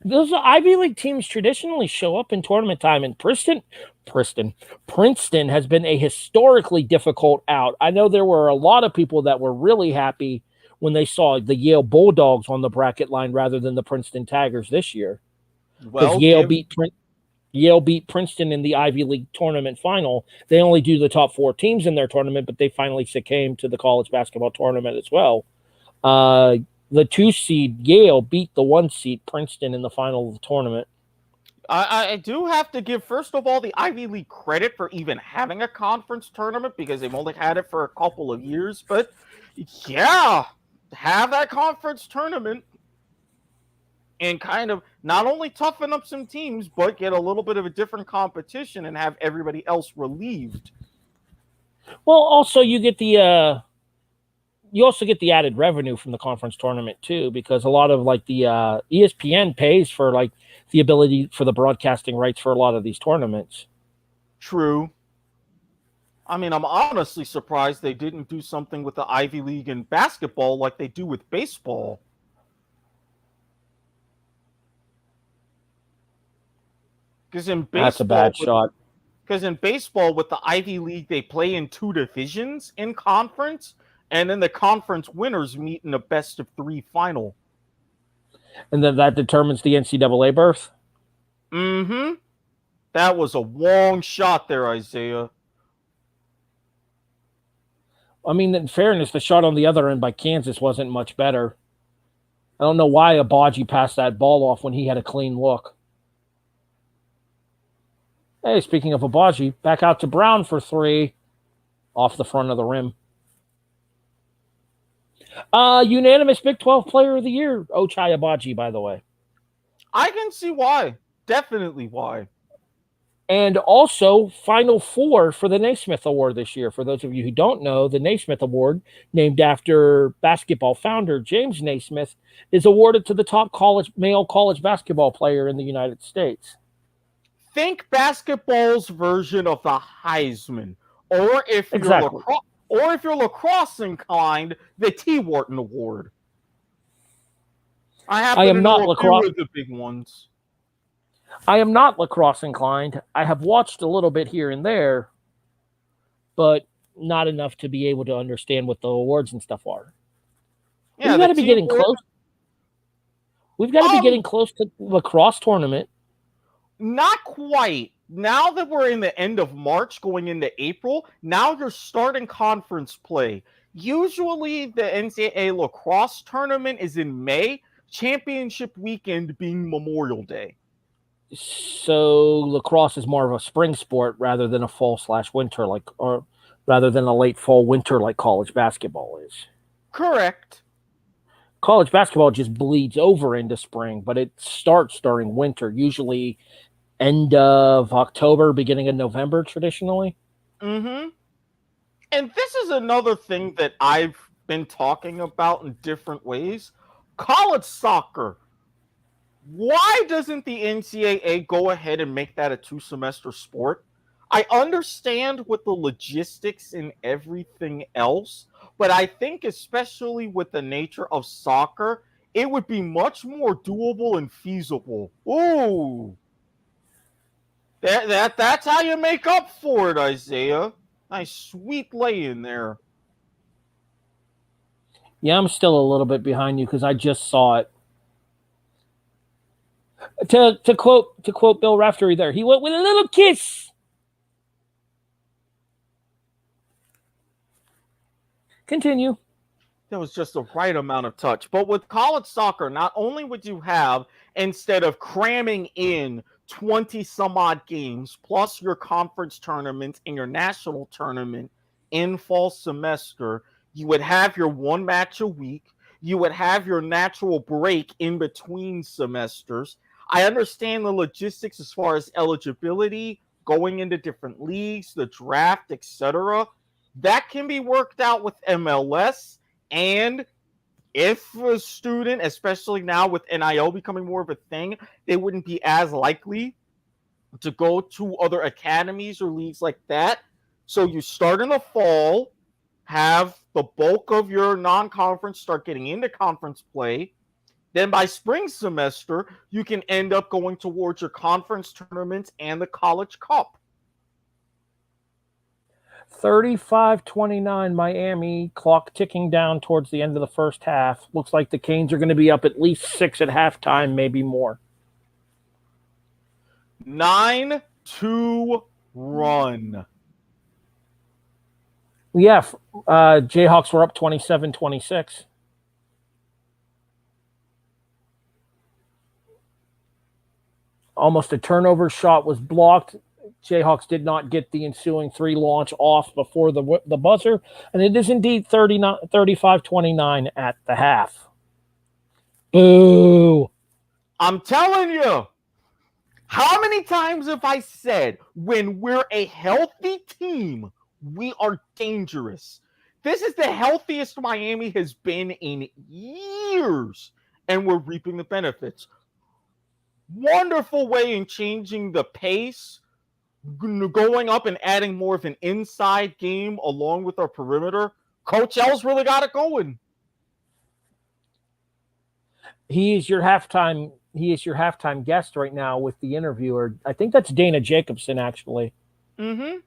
Those Ivy League teams traditionally show up in tournament time, and Princeton has been a historically difficult out. I know there were a lot of people that were really happy when they saw the Yale Bulldogs on the bracket line rather than the Princeton Tigers this year. Because Yale beat Princeton in the Ivy League tournament final. They only do the top 4 teams in their tournament, but they finally came to the college basketball tournament as well. The 2 seed Yale beat the 1 seed Princeton in the final of the tournament. I do have to give, first of all, the Ivy League credit for even having a conference tournament because they've only had it for a couple of years. But yeah, have that conference tournament and kind of not only toughen up some teams, but get a little bit of a different competition and have everybody else relieved. Well, also you get the you also get the added revenue from the conference tournament too, because a lot of like the ESPN pays for like the ability for the broadcasting rights for a lot of these tournaments. True. I mean, I'm honestly surprised they didn't do something with the Ivy League in basketball like they do with baseball. Because in baseball, That's a bad shot. Because in baseball, with the Ivy League, they play in 2 divisions in conference, and then the conference winners meet in a best-of-3 final. And then that determines the NCAA berth? Mm-hmm. That was a long shot there, Isaiah. I mean, in fairness, the shot on the other end by Kansas wasn't much better. I don't know why Abaji passed that ball off when he had a clean look. Hey, speaking of Abaji, back out to Brown for 3 off the front of the rim. Unanimous Big 12 Player of the Year, Ochai Abaji, by the way. I can see why. Definitely why. And also Final Four for the Naismith Award this year. For those of you who don't know, the Naismith Award, named after basketball founder James Naismith, is awarded to the top male college basketball player in the United States. Think basketball's version of the Heisman, or if you're lacrosse inclined, the T. Wharton Award. I am not lacrosse. The big ones. I am not lacrosse inclined. I have watched a little bit here and there, but not enough to be able to understand what the awards and stuff are. Yeah, we've got to be getting close. We've got to be getting close to the lacrosse tournament. Not quite. Now that we're in the end of March, going into April, now you're starting conference play. Usually the NCAA lacrosse tournament is in May, championship weekend being Memorial Day. So lacrosse is more of a spring sport rather than a fall/winter, or rather than a late fall winter like college basketball is. Correct. College basketball just bleeds over into spring, but it starts during winter, usually end of October, beginning of November, traditionally. Mm-hmm. And this is another thing that I've been talking about in different ways. College soccer. Why doesn't the NCAA go ahead and make that a 2-semester sport? I understand with the logistics and everything else, but I think especially with the nature of soccer, it would be much more doable and feasible. Ooh. That's how you make up for it, Isaiah. Nice sweet lay in there. Yeah, I'm still a little bit behind you because I just saw it. To quote Bill Raftery there, he went with a little kiss. Continue. That was just the right amount of touch. But with college soccer, not only would you have, instead of cramming in 20 some odd games, plus your conference tournament and your national tournament in fall semester, you would have your 1 match a week. You would have your natural break in between semesters. I understand the logistics as far as eligibility, going into different leagues, the draft, etc. That can be worked out with MLS. And if a student, especially now with NIL becoming more of a thing, they wouldn't be as likely to go to other academies or leagues like that. So you start in the fall, have the bulk of your non-conference start getting into conference play. Then by spring semester, you can end up going towards your conference tournaments and the College Cup. 35-29 Miami, clock ticking down towards the end of the first half. Looks like the Canes are going to be up at least 6 at halftime, maybe more. 9-2 run. Yeah, Jayhawks were up 27-26. Almost a turnover shot was blocked. Jayhawks did not get the ensuing 3 launch off before the buzzer, and it is indeed 35-29 at the half. Boo! I'm telling you, how many times have I said when we're a healthy team, we are dangerous? This is the healthiest Miami has been in years, and we're reaping the benefits. Wonderful way in changing the pace, going up and adding more of an inside game along with our perimeter. Coach L's really got it going. He is your halftime guest right now with the interviewer. I think that's Dana Jacobson, actually. Mm-hmm.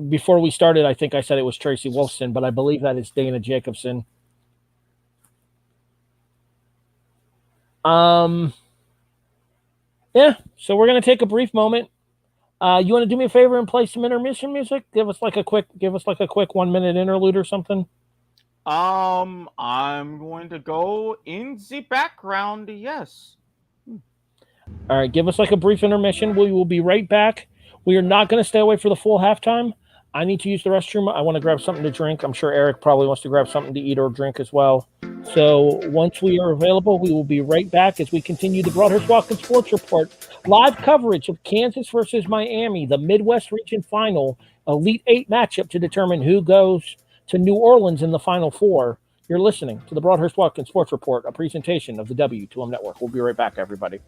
Before we started, I think I said it was Tracy Wolfson, but I believe that is Dana Jacobson. Yeah, so we're going to take a brief moment. You want to do me a favor and play some intermission music? Give us like a quick 1-minute interlude or something. I'm going to go in the background, yes. All right, give us like a brief intermission. We will be right back. We are not going to stay away for the full halftime. I need to use the restroom. I want to grab something to drink. I'm sure Erik probably wants to grab something to eat or drink as well. So once we are available, we will be right back as we continue the Broadhurst Watkins Sports Report. Live coverage of Kansas versus Miami, the Midwest Region Final, Elite 8 matchup to determine who goes to New Orleans in the Final Four. You're listening to the Broadhurst Watkins Sports Report, a presentation of the W2M Network. We'll be right back, everybody.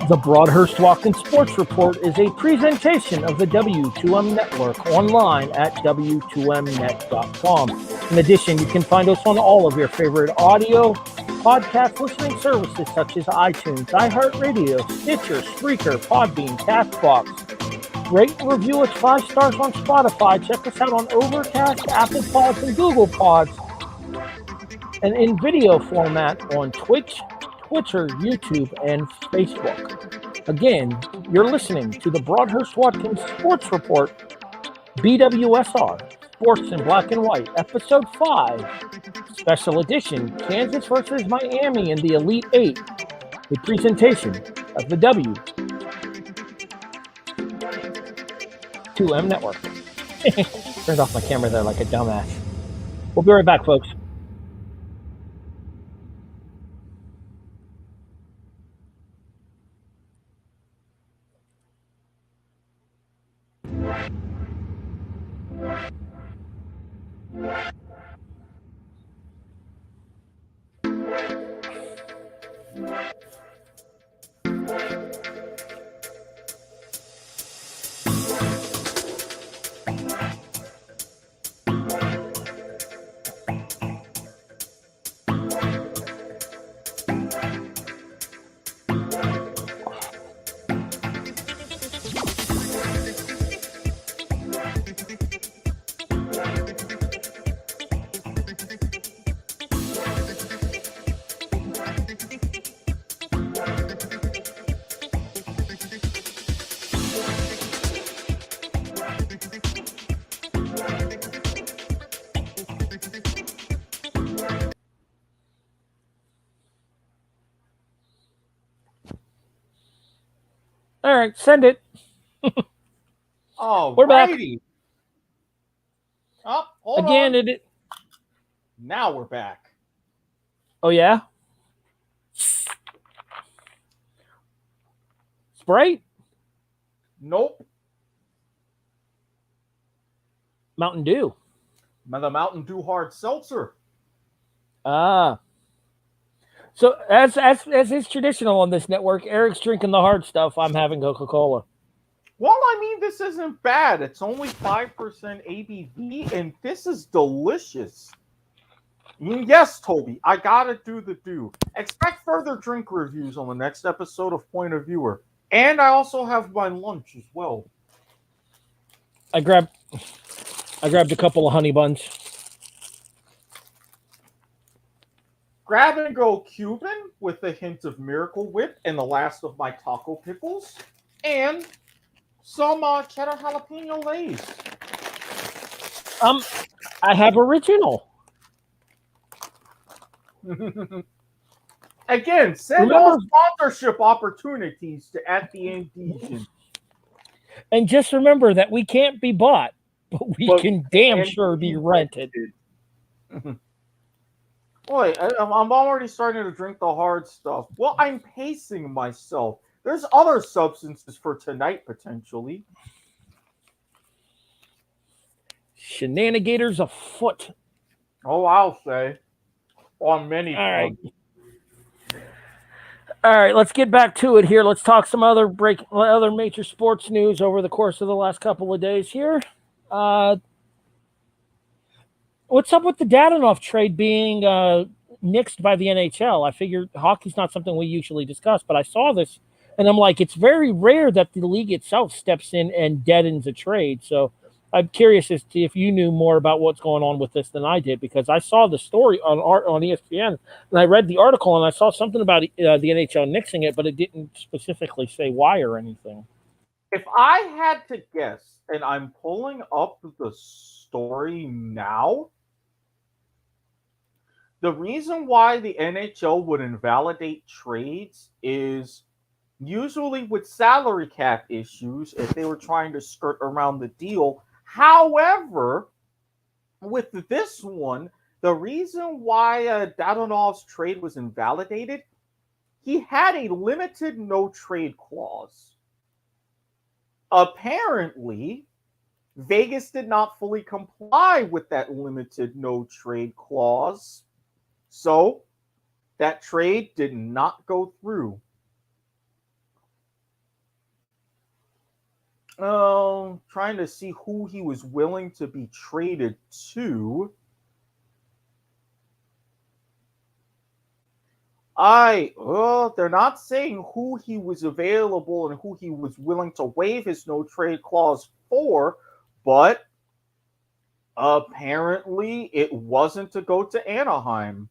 The Broadhurst Watkins Sports Report is a presentation of the W2M Network online at W2Mnet.com. In addition, you can find us on all of your favorite audio podcast listening services such as iTunes, iHeartRadio, Stitcher, Spreaker, Podbean, Castbox. Rate and review us 5 stars on Spotify. Check us out on Overcast, Apple Pods, and Google Pods. And in video format on Twitch, Twitter, YouTube, and Facebook. Again, you're listening to the Broadhurst Watkins Sports Report, BWSR, Sports in Black and White, Episode 5, Special Edition, Kansas versus Miami in the Elite 8, a presentation of the W2M network. Turned off my camera there like a dumbass. We'll be right back, folks. All right, send it. Oh, We're back. Oh, hold Again, on. it. Now we're back. Oh yeah. Sprite? Nope. Mountain Dew. The Mountain Dew Hard Seltzer. Ah. So as is traditional on this network, Eric's drinking the hard stuff. I'm having Coca-Cola. Well, I mean, this isn't bad. It's only 5% ABV, and this is delicious. Yes, Toby, I gotta do the do. Expect further drink reviews on the next episode of Point of Viewer. And I also have my lunch as well. I grabbed a couple of honey buns. Grab and go Cuban with a hint of Miracle Whip and the last of my taco pickles. And some cheddar jalapeno Lays. I have original. Again, send all sponsorship opportunities to at the Indecision. And just remember that we can't be bought, but we can damn sure be rented. Boy, I'm already starting to drink the hard stuff. Well, I'm pacing myself. There's other substances for tonight, potentially. Shenanigans afoot. Oh, I'll say. On many fronts. All right, let's get back to it here. Let's talk some other major sports news over the course of the last couple of days here. What's up with the Dadonov trade being nixed by the NHL? I figured hockey's not something we usually discuss, but I saw this, and I'm like, it's very rare that the league itself steps in and deadens a trade. So I'm curious as to if you knew more about what's going on with this than I did, because I saw the story on ESPN, and I read the article, and I saw something about the NHL nixing it, but it didn't specifically say why or anything. If I had to guess, and I'm pulling up the story now, the reason why the NHL would invalidate trades is usually with salary cap issues if they were trying to skirt around the deal. However, with this one, the reason why Dadonov's trade was invalidated, he had a limited no-trade clause. Apparently, Vegas did not fully comply with that limited no-trade clause. So, that trade did not go through. Trying to see who he was willing to be traded to. They're not saying who he was available and who he was willing to waive his no-trade clause for, but apparently it wasn't to go to Anaheim.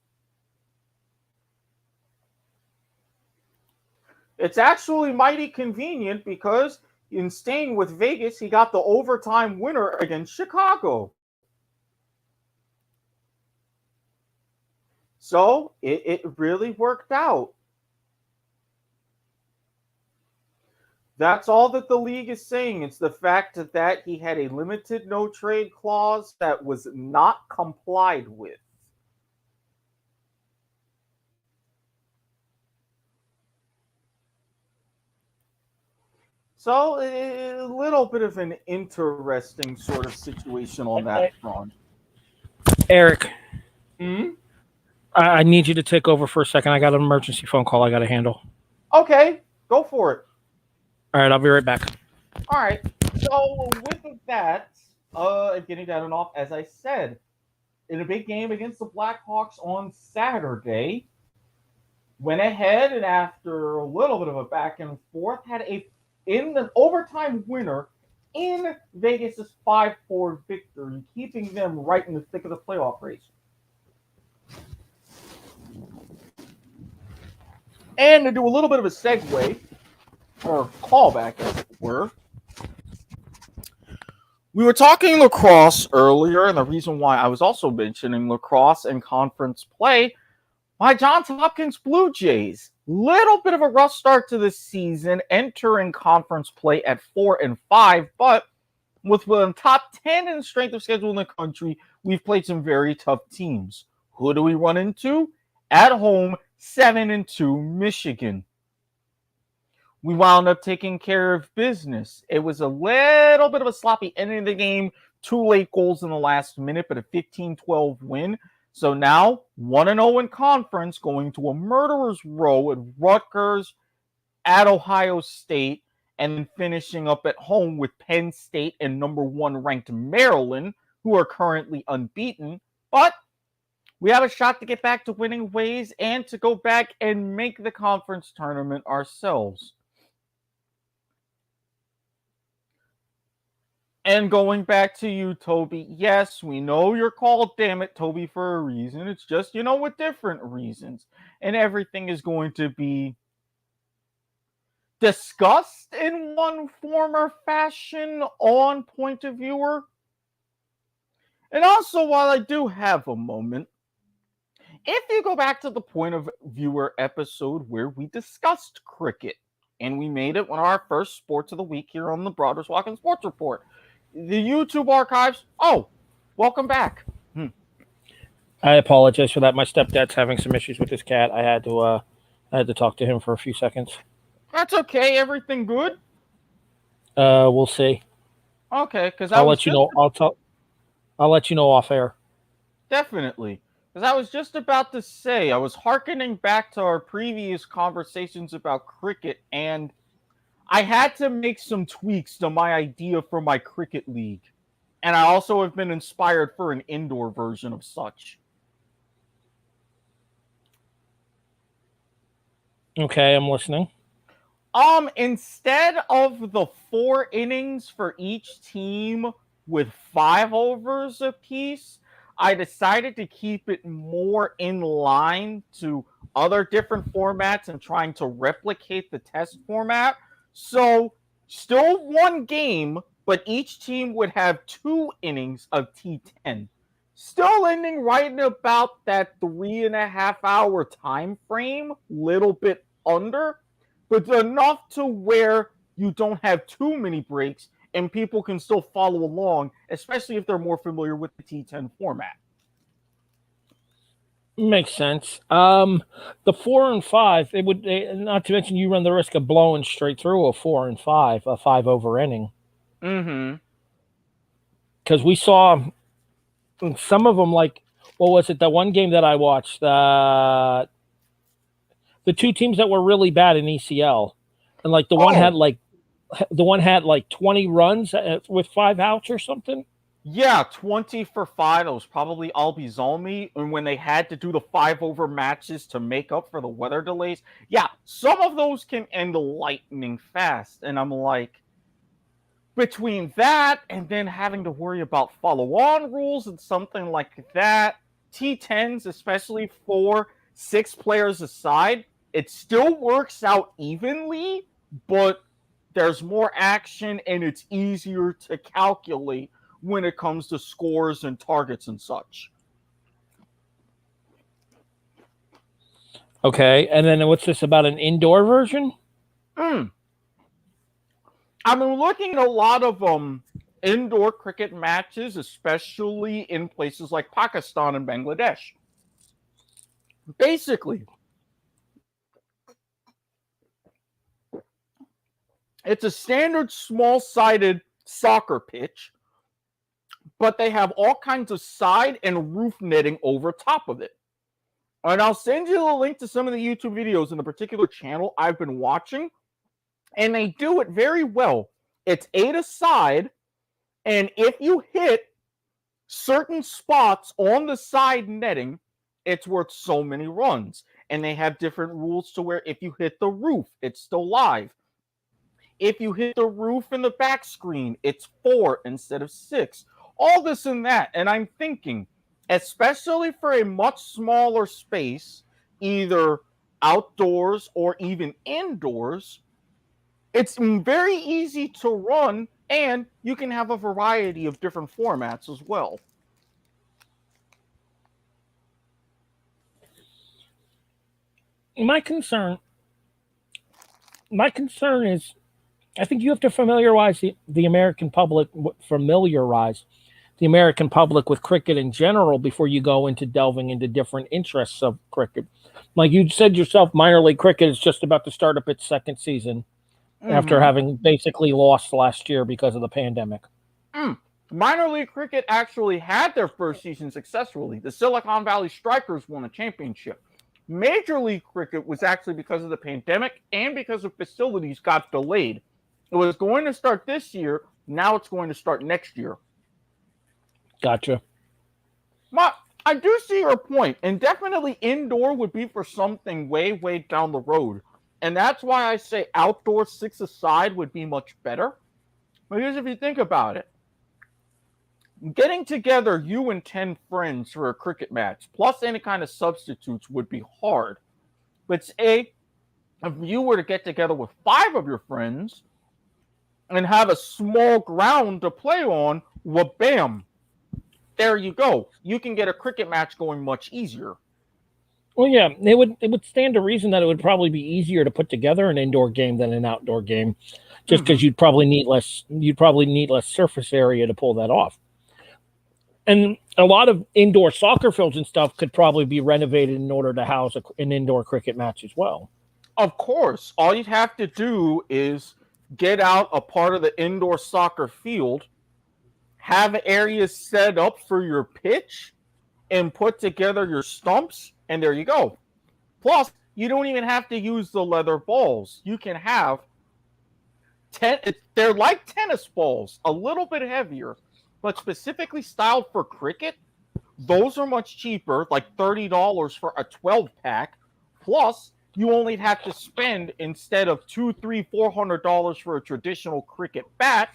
It's actually mighty convenient because in staying with Vegas, he got the overtime winner against Chicago. So it really worked out. That's all that the league is saying. It's the fact that he had a limited no trade clause that was not complied with. So a little bit of an interesting sort of situation on that front. Erik, Hmm? I need you to take over for a second. I got an emergency phone call I got to handle. Okay, go for it. All right, I'll be right back. All right. So with that, getting that off, as I said, in a big game against the Blackhawks on Saturday, went ahead and after a little bit of a back and forth, had in the overtime winner in Vegas' 5-4 victory, keeping them right in the thick of the playoff race. And to do a little bit of a segue, or callback as it were, we were talking lacrosse earlier, and the reason why I was also mentioning lacrosse and conference play, my Johns Hopkins Blue Jays, little bit of a rough start to this season, entering conference play at 4-5, but with the top 10 in strength of schedule in the country, we've played some very tough teams. Who do we run into? At home, 7-2 Michigan. We wound up taking care of business. It was a little bit of a sloppy ending of the game. 2 late goals in the last minute, but a 15-12 win. So now 1-0 in conference, going to a murderer's row at Rutgers, at Ohio State, and then finishing up at home with Penn State and number 1 ranked Maryland, who are currently unbeaten. But we have a shot to get back to winning ways and to go back and make the conference tournament ourselves. And going back to you, Toby, yes, we know you're called Damn It, Toby, for a reason. It's just, with different reasons. And everything is going to be discussed in one form or fashion on Point of Viewer. And also, while I do have a moment, if you go back to the Point of Viewer episode where we discussed cricket, and we made it one of our first sports of the week here on the Brothers Walking Sports Report, the YouTube archives, welcome back. I apologize for that. My stepdad's having some issues with his cat. I had to talk to him for a few seconds. That's okay. Everything good? We'll see. Okay, because I'll let you know. I'll let you know off air. Definitely. Because I was just about to say, I was hearkening back to our previous conversations about cricket, and I had to make some tweaks to my idea for my cricket league. And I also have been inspired for an indoor version of such. Okay, I'm listening. Instead of the 4 innings for each team with 5 overs apiece, I decided to keep it more in line to other different formats and trying to replicate the test format. So, still 1 game, but each team would have 2 innings of T10. Still ending right in about that 3.5-hour time frame, little bit under, but enough to where you don't have too many breaks and people can still follow along, especially if they're more familiar with the T10 format. Makes sense. The 4 and 5, it would not to mention you run the risk of blowing straight through a 4 and 5, a 5 over inning. Mm-hmm. Because we saw some of them, like, what was it? The one game that I watched, the 2 teams that were really bad in ECL, and like the one had like 20 runs with 5 outs or something. Yeah, 20 for 5. It was probably Albizalmi. And when they had to do the 5 over matches to make up for the weather delays, yeah, some of those can end lightning fast. And I'm like, between that and then having to worry about follow-on rules and something like that, T10s, especially for 6 players aside, it still works out evenly, but there's more action and it's easier to calculate when it comes to scores and targets and such. Okay, and then what's this about, an indoor version? I've been looking at a lot of indoor cricket matches, especially in places like Pakistan and Bangladesh. Basically, it's a standard small-sided soccer pitch, but they have all kinds of side and roof netting over top of it. And I'll send you a link to some of the YouTube videos in the particular channel I've been watching, and they do it very well. It's 8 aside, and if you hit certain spots on the side netting, it's worth so many runs. And they have different rules to where if you hit the roof, it's still live. If you hit the roof and the back screen, it's 4 instead of 6. All this and that. And I'm thinking, especially for a much smaller space, either outdoors or even indoors, it's very easy to run, and you can have a variety of different formats as well. My concern is, I think you have to familiarize the American public with cricket in general before you go into delving into different interests of cricket. Like you said yourself, minor league cricket is just about to start up its second season after having basically lost last year because of the pandemic. Minor league cricket actually had their first season successfully. The Silicon Valley Strikers won a championship. Major league cricket was actually because of the pandemic and because of facilities got delayed. It was going to start this year. Now it's going to start next year. Gotcha. I do see your point, and definitely indoor would be for something way, way down the road. And that's why I say outdoor 6 aside would be much better. Because if you think about it, getting together you and 10 friends for a cricket match, plus any kind of substitutes, would be hard. But say, if you were to get together with 5 of your friends and have a small ground to play on, well, bam, there you go. You can get a cricket match going much easier. Well, yeah, it would stand to reason that it would probably be easier to put together an indoor game than an outdoor game, just because you'd probably need less surface area to pull that off. And a lot of indoor soccer fields and stuff could probably be renovated in order to house an indoor cricket match as well. Of course, all you'd have to do is get out a part of the indoor soccer field, have areas set up for your pitch, and put together your stumps, and there you go. Plus, you don't even have to use the leather balls. You can have they're like tennis balls, a little bit heavier, but specifically styled for cricket. Those are much cheaper, like $30 for a 12-pack. Plus, you only have to spend, instead of $200, $300, $400 for a traditional cricket bat,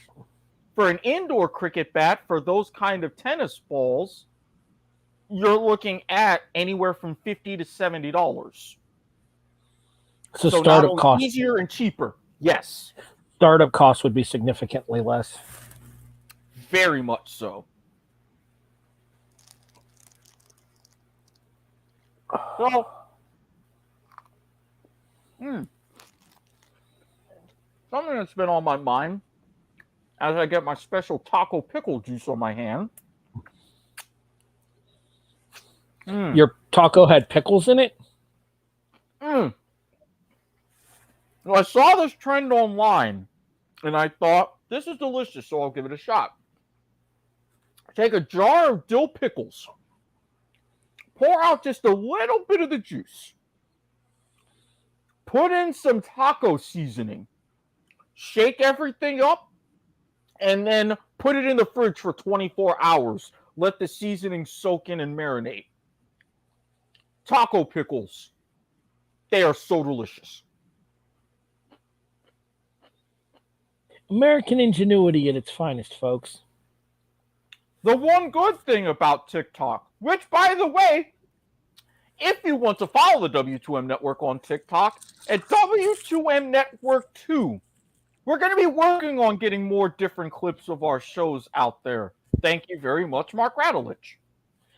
for an indoor cricket bat for those kind of tennis balls, you're looking at anywhere from $50 to $70. So not startup only cost easier and cheaper. Yes. Startup costs would be significantly less. Very much so. Well, something that's been on my mind as I get my special taco pickle juice on my hand. Your taco had pickles in it? Well, I saw this trend online, and I thought, this is delicious, so I'll give it a shot. Take a jar of dill pickles. Pour out just a little bit of the juice. Put in some taco seasoning. Shake everything up, and then put it in the fridge for 24 hours. Let the seasoning soak in and marinate. Taco pickles. They are so delicious. American ingenuity at its finest, folks. The one good thing about TikTok, which, by the way, if you want to follow the W2M Network on TikTok, at W2M Network 2, we're going to be working on getting more different clips of our shows out there. Thank you very much, Mark Radulich.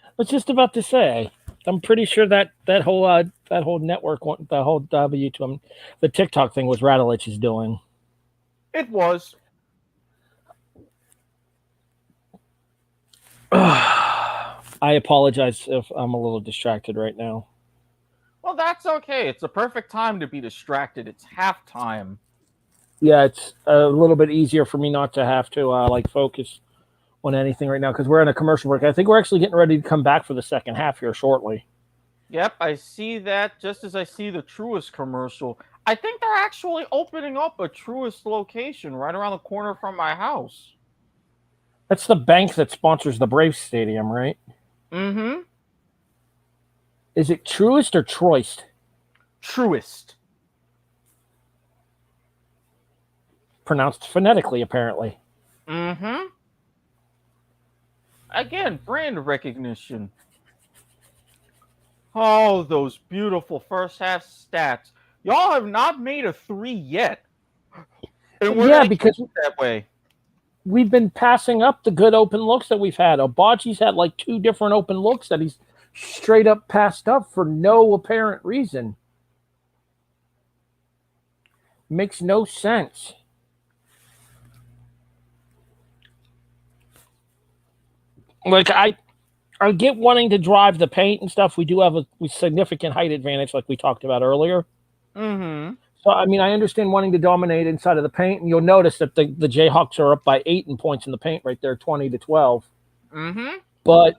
I was just about to say, I'm pretty sure that whole network, the whole W2M, the TikTok thing was Radulich's doing. It was. I apologize if I'm a little distracted right now. Well, that's okay. It's a perfect time to be distracted. It's halftime. Yeah, it's a little bit easier for me not to have to focus on anything right now because we're in a commercial break. I think we're actually getting ready to come back for the second half here shortly. Yep, I see that just as I see the Truist commercial. I think they're actually opening up a Truist location right around the corner from my house. That's the bank that sponsors the Braves Stadium, right? Mm-hmm. Is it Truist or Troist? Truist. Pronounced phonetically, apparently. Mm-hmm. Again, brand recognition. Oh, those beautiful first half stats. Y'all have not made a 3 yet. And we're Yeah, gonna because keep it that way. we've been passing up the good open looks that we've had. Obaji's had like 2 different open looks that he's straight up passed up for no apparent reason. Makes no sense. Like I get wanting to drive the paint and stuff. We do have a significant height advantage, like we talked about earlier. Mm-hmm. So I mean, I understand wanting to dominate inside of the paint, and you'll notice that the Jayhawks are up by 8 in points in the paint right there, 20-12. Mm-hmm. But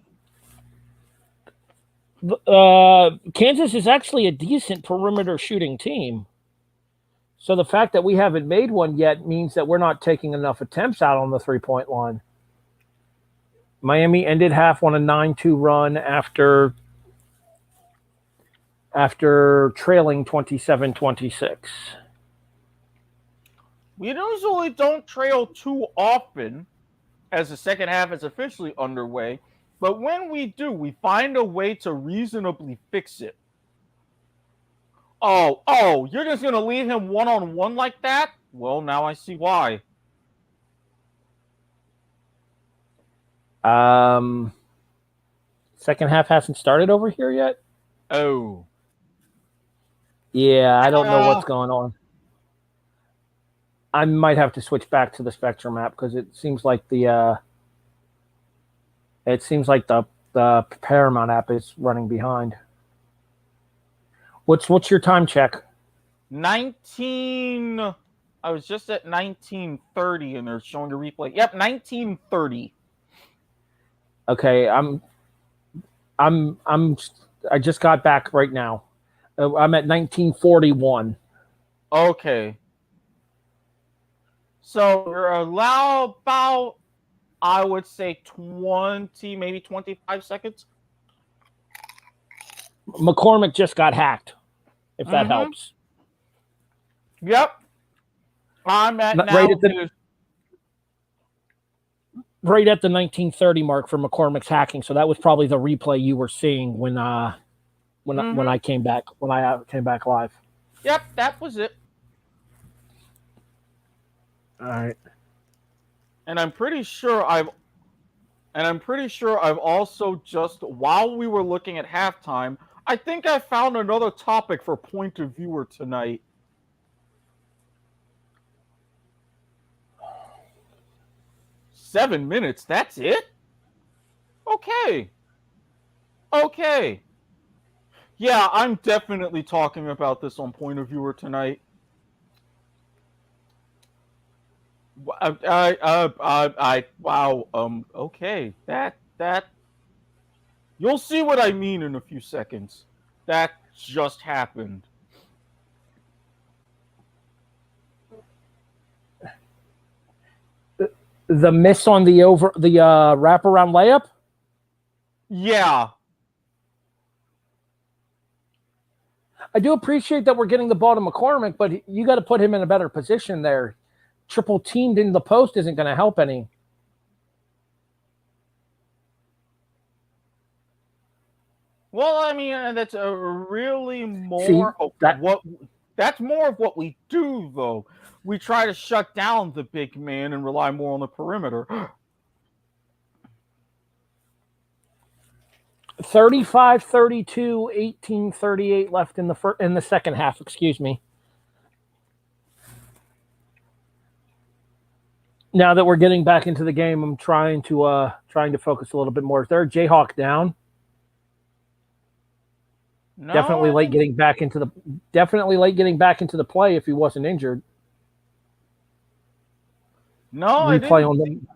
Kansas is actually a decent perimeter shooting team. So the fact that we haven't made one yet means that we're not taking enough attempts out on the 3-point line. Miami ended half on a 9-2 run after trailing 27-26. We usually don't trail too often as the second half is officially underway, but when we do, we find a way to reasonably fix it. Oh, you're just going to leave him one-on-one like that? Well, now I see why. Second half hasn't started over here yet. Oh. Yeah, I don't know what's going on. I might have to switch back to the Spectrum app because it seems like the Paramount app is running behind. What's your time check? 19. I was just at 19:30 and they're showing a replay. Yep, 19:30. Okay, I just got back right now. I'm at 1941. Okay. So you're allowed about, I would say 20, maybe 25 seconds. McCormick just got hacked, if that helps. Yep. I'm at now. Right at the 1930 mark for McCormick's hacking. So that was probably the replay you were seeing when I came back live. Yep, that was it. All right. And I'm pretty sure I've also just, while we were looking at halftime, I think I found another topic for Point of Viewer tonight. "7 minutes, that's it? Okay. Yeah, I'm definitely talking about this on Point of Viewer tonight. Wow. Okay. That. You'll see what I mean in a few seconds. That just happened. The miss on the wraparound layup? Yeah. I do appreciate that we're getting the ball to McCormick, but you got to put him in a better position there. Triple teamed in the post isn't going to help any. Well, I mean, that's really more that's more of what we do, though. We try to shut down the big man and rely more on the perimeter. 35-32, 18-38 left in the second half. Excuse me. Now that we're getting back into the game, I'm trying to focus a little bit more. Is there a Jayhawk down? No, Definitely late getting back into the play if he wasn't injured. No, Replay on them.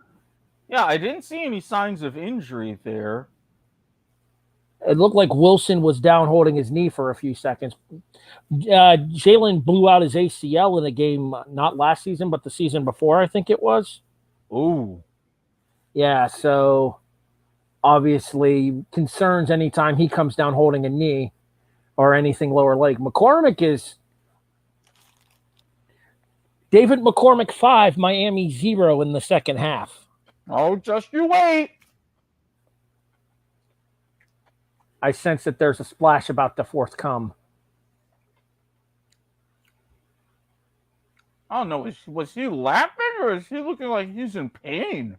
Yeah, I didn't see any signs of injury there. It looked like Wilson was down holding his knee for a few seconds. Jalen blew out his ACL in a game not last season, but the season before, I think it was. Ooh. Yeah, so obviously concerns anytime he comes down holding a knee or anything lower leg. McCormick is David McCormick 5, Miami 0 in the second half. Oh, just you wait. I sense that there's a splash about to forthcome. I don't know. Was he laughing or is he looking like he's in pain?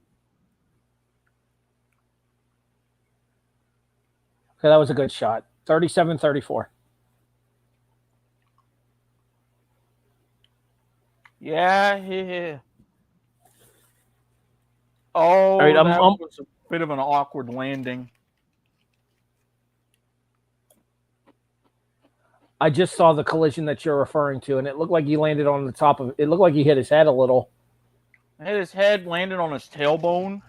Okay, that was a good shot. 37-34. Yeah. Oh, right, that was a bit of an awkward landing. I just saw the collision that you're referring to, and it looked like he landed on the top of it. It looked like he hit his head a little. Hit his head, landed on his tailbone.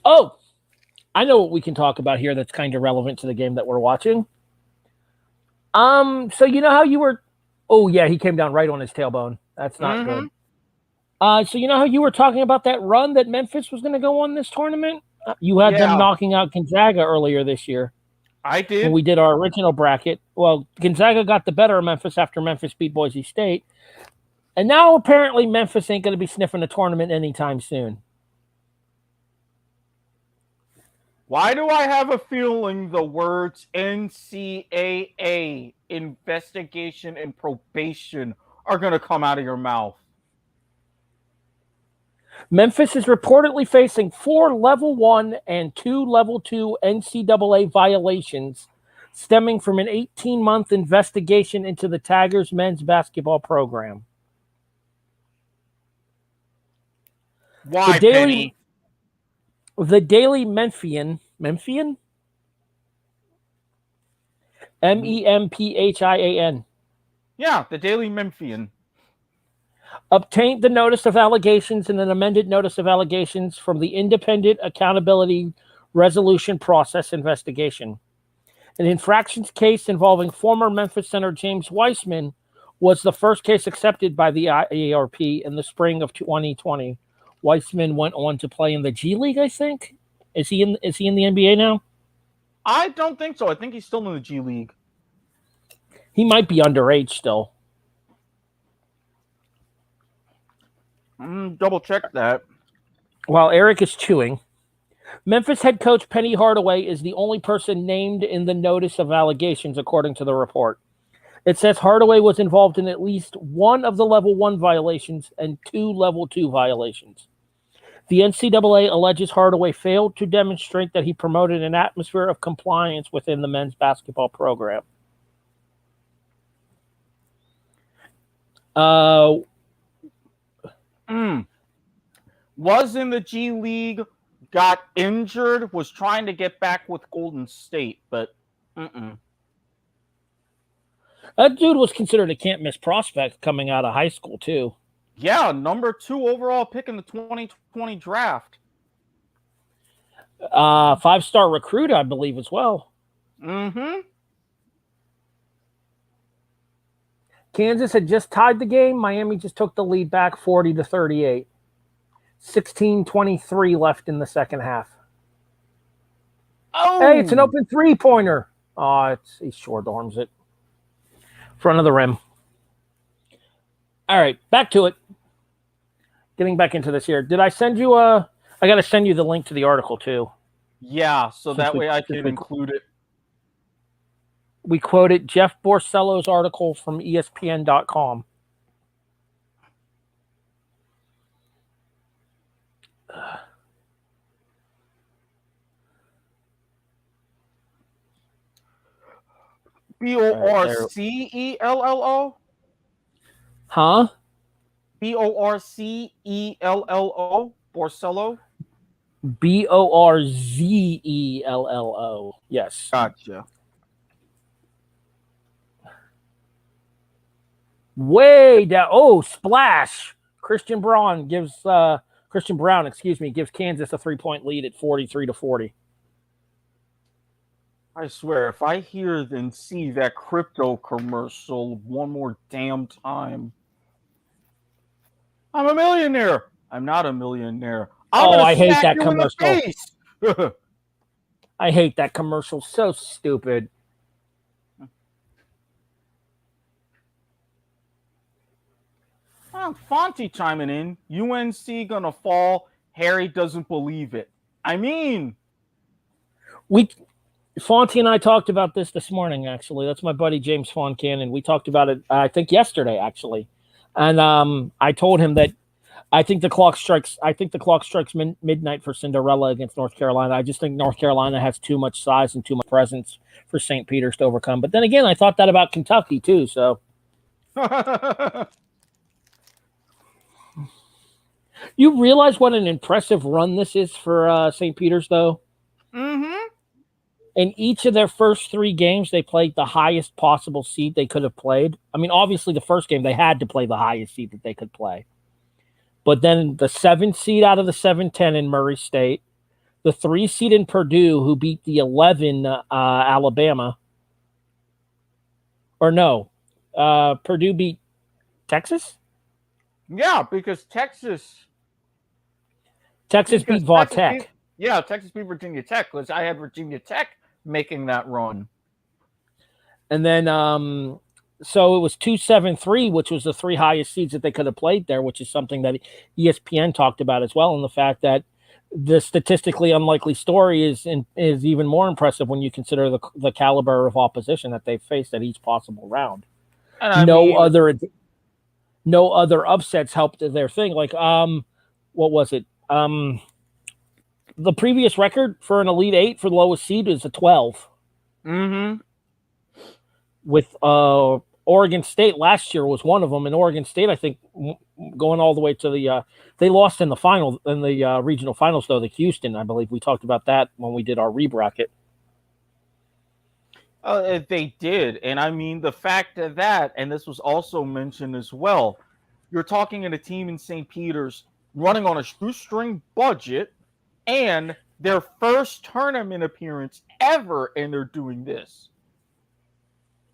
Oh, I know what we can talk about here that's kind of relevant to the game that we're watching. So you know how you were... Oh, yeah, he came down right on his tailbone. That's not good. So you know how you were talking about that run that Memphis was going to go on this tournament? You had them knocking out Gonzaga earlier this year. I did. When we did our original bracket. Well, Gonzaga got the better of Memphis after Memphis beat Boise State. And now apparently Memphis ain't going to be sniffing a tournament anytime soon. Why do I have a feeling the words NCAA, investigation and probation, are going to come out of your mouth? Memphis is reportedly facing 4 Level 1 and 2 Level 2 NCAA violations stemming from an 18-month investigation into the Tigers men's basketball program. Why, Penny? The Daily Memphian? Memphian? Memphian. Yeah, the Daily Memphian. Obtained the notice of allegations and an amended notice of allegations from the Independent Accountability Resolution Process investigation. An infractions case involving former Memphis center James Weissman was the first case accepted by the IARP in the spring of 2020. Weissman went on to play in the G League, I think. Is he in the NBA now? I don't think so. I think he's still in the G League. He might be underage still. Double check that. While Erik is chewing, Memphis head coach Penny Hardaway is the only person named in the notice of allegations, according to the report. It says Hardaway was involved in at least one of the Level 1 violations and 2 Level 2 violations. The NCAA alleges Hardaway failed to demonstrate that he promoted an atmosphere of compliance within the men's basketball program. Was in the G League, got injured, was trying to get back with Golden State, but That dude was considered a can't-miss prospect coming out of high school, too. Yeah, number 2 overall pick in the 2020 draft. 5-star recruit, I believe, as well. Kansas had just tied the game. Miami just took the lead back 40-38. 16:23 left in the second half. Oh! Hey, it's an open three-pointer. Oh, he short arms it. Front of the rim. All right, back to it. Getting back into this here. Did I send you I got to send you the link to the article, too. Yeah, so that way I can include it. We quoted Jeff Borzello's article from ESPN.com. Borcello? Huh? Borcello? Borcello? Borzello. Yes. Gotcha. Way down. Oh, splash! Christian Brown gives Kansas a 3-point lead at 43-40. I swear, if I hear and see that crypto commercial one more damn time, I'm a millionaire. I'm not a millionaire. I'm gonna I hate smack that you commercial. in the face. I hate that commercial. So stupid. Fonte chiming in. UNC gonna fall. Harry doesn't believe it. I mean, Fonte and I talked about this morning, actually. That's my buddy James Foncannon. We talked about it, I think, yesterday, actually. And I told him that I think the clock strikes midnight for Cinderella against North Carolina. I just think North Carolina has too much size and too much presence for St. Peter's to overcome. But then again, I thought that about Kentucky, too. So you realize what an impressive run this is for St. Peter's, though? Mm-hmm. In each of their first 3 games, they played the highest possible seed they could have played. I mean, obviously, the first game, they had to play the highest seed that they could play. But then the 7th seed out of the 7-10 in Murray State, the 3 seed in Purdue, who beat the 11 Alabama. Or no, Purdue beat Texas? Yeah, because Texas beat Va Tech. Texas beat Virginia Tech, because I had Virginia Tech making that run. And then, so it was 2-7-3, which was the 3 highest seeds that they could have played there, which is something that ESPN talked about as well. And the fact that the statistically unlikely story is even more impressive when you consider the caliber of opposition that they've faced at each possible round. And no other upsets helped their thing. Like, what was it? The previous record for an Elite 8 for the lowest seed is a 12. Mm-hmm. With Oregon State last year was one of them, and Oregon State, I think, going all the way to the they lost in the regional finals, though, to Houston. I believe we talked about that when we did our rebracket. They did, and I mean the fact that, and this was also mentioned as well, you're talking in a team in St. Peter's running on a shoestring budget, and their first tournament appearance ever, and they're doing this.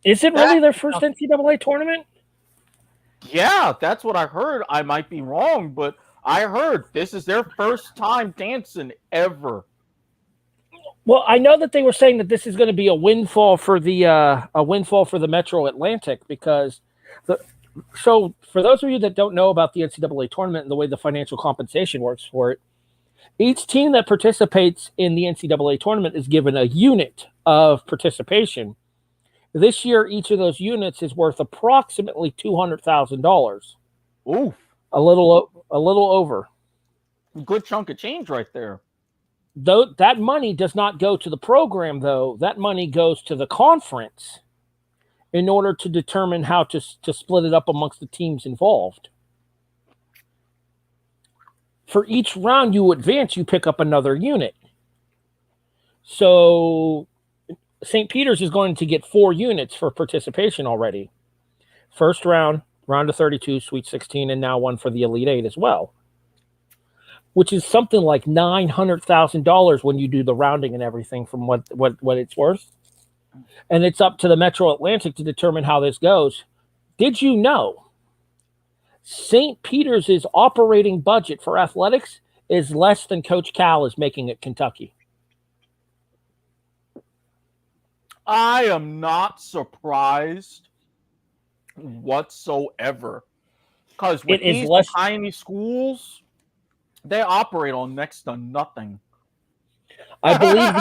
Is it really their first NCAA tournament? Yeah, that's what I heard. I might be wrong, but I heard this is their first time dancing ever. Well, I know that they were saying that this is going to be a windfall for the Metro Atlantic, because so for those of you that don't know about the NCAA tournament and the way the financial compensation works for it, each team that participates in the NCAA tournament is given a unit of participation. This year, each of those units is worth approximately $200,000. Oof. A little over. Good chunk of change right there. Though that money does not go to the program, though. That money goes to the conference in order to determine how to split it up amongst the teams involved. For each round you advance, you pick up another unit. So St. Peter's is going to get 4 units for participation already. First round of 32, Sweet 16, and now one for the Elite 8 as well, which is something like $900,000 when you do the rounding and everything from what it's worth. And it's up to the Metro Atlantic to determine how this goes. Did you know St. Peter's operating budget for athletics is less than Coach Cal is making at Kentucky? I am not surprised whatsoever, because with these tiny schools, they operate on next to nothing. I believe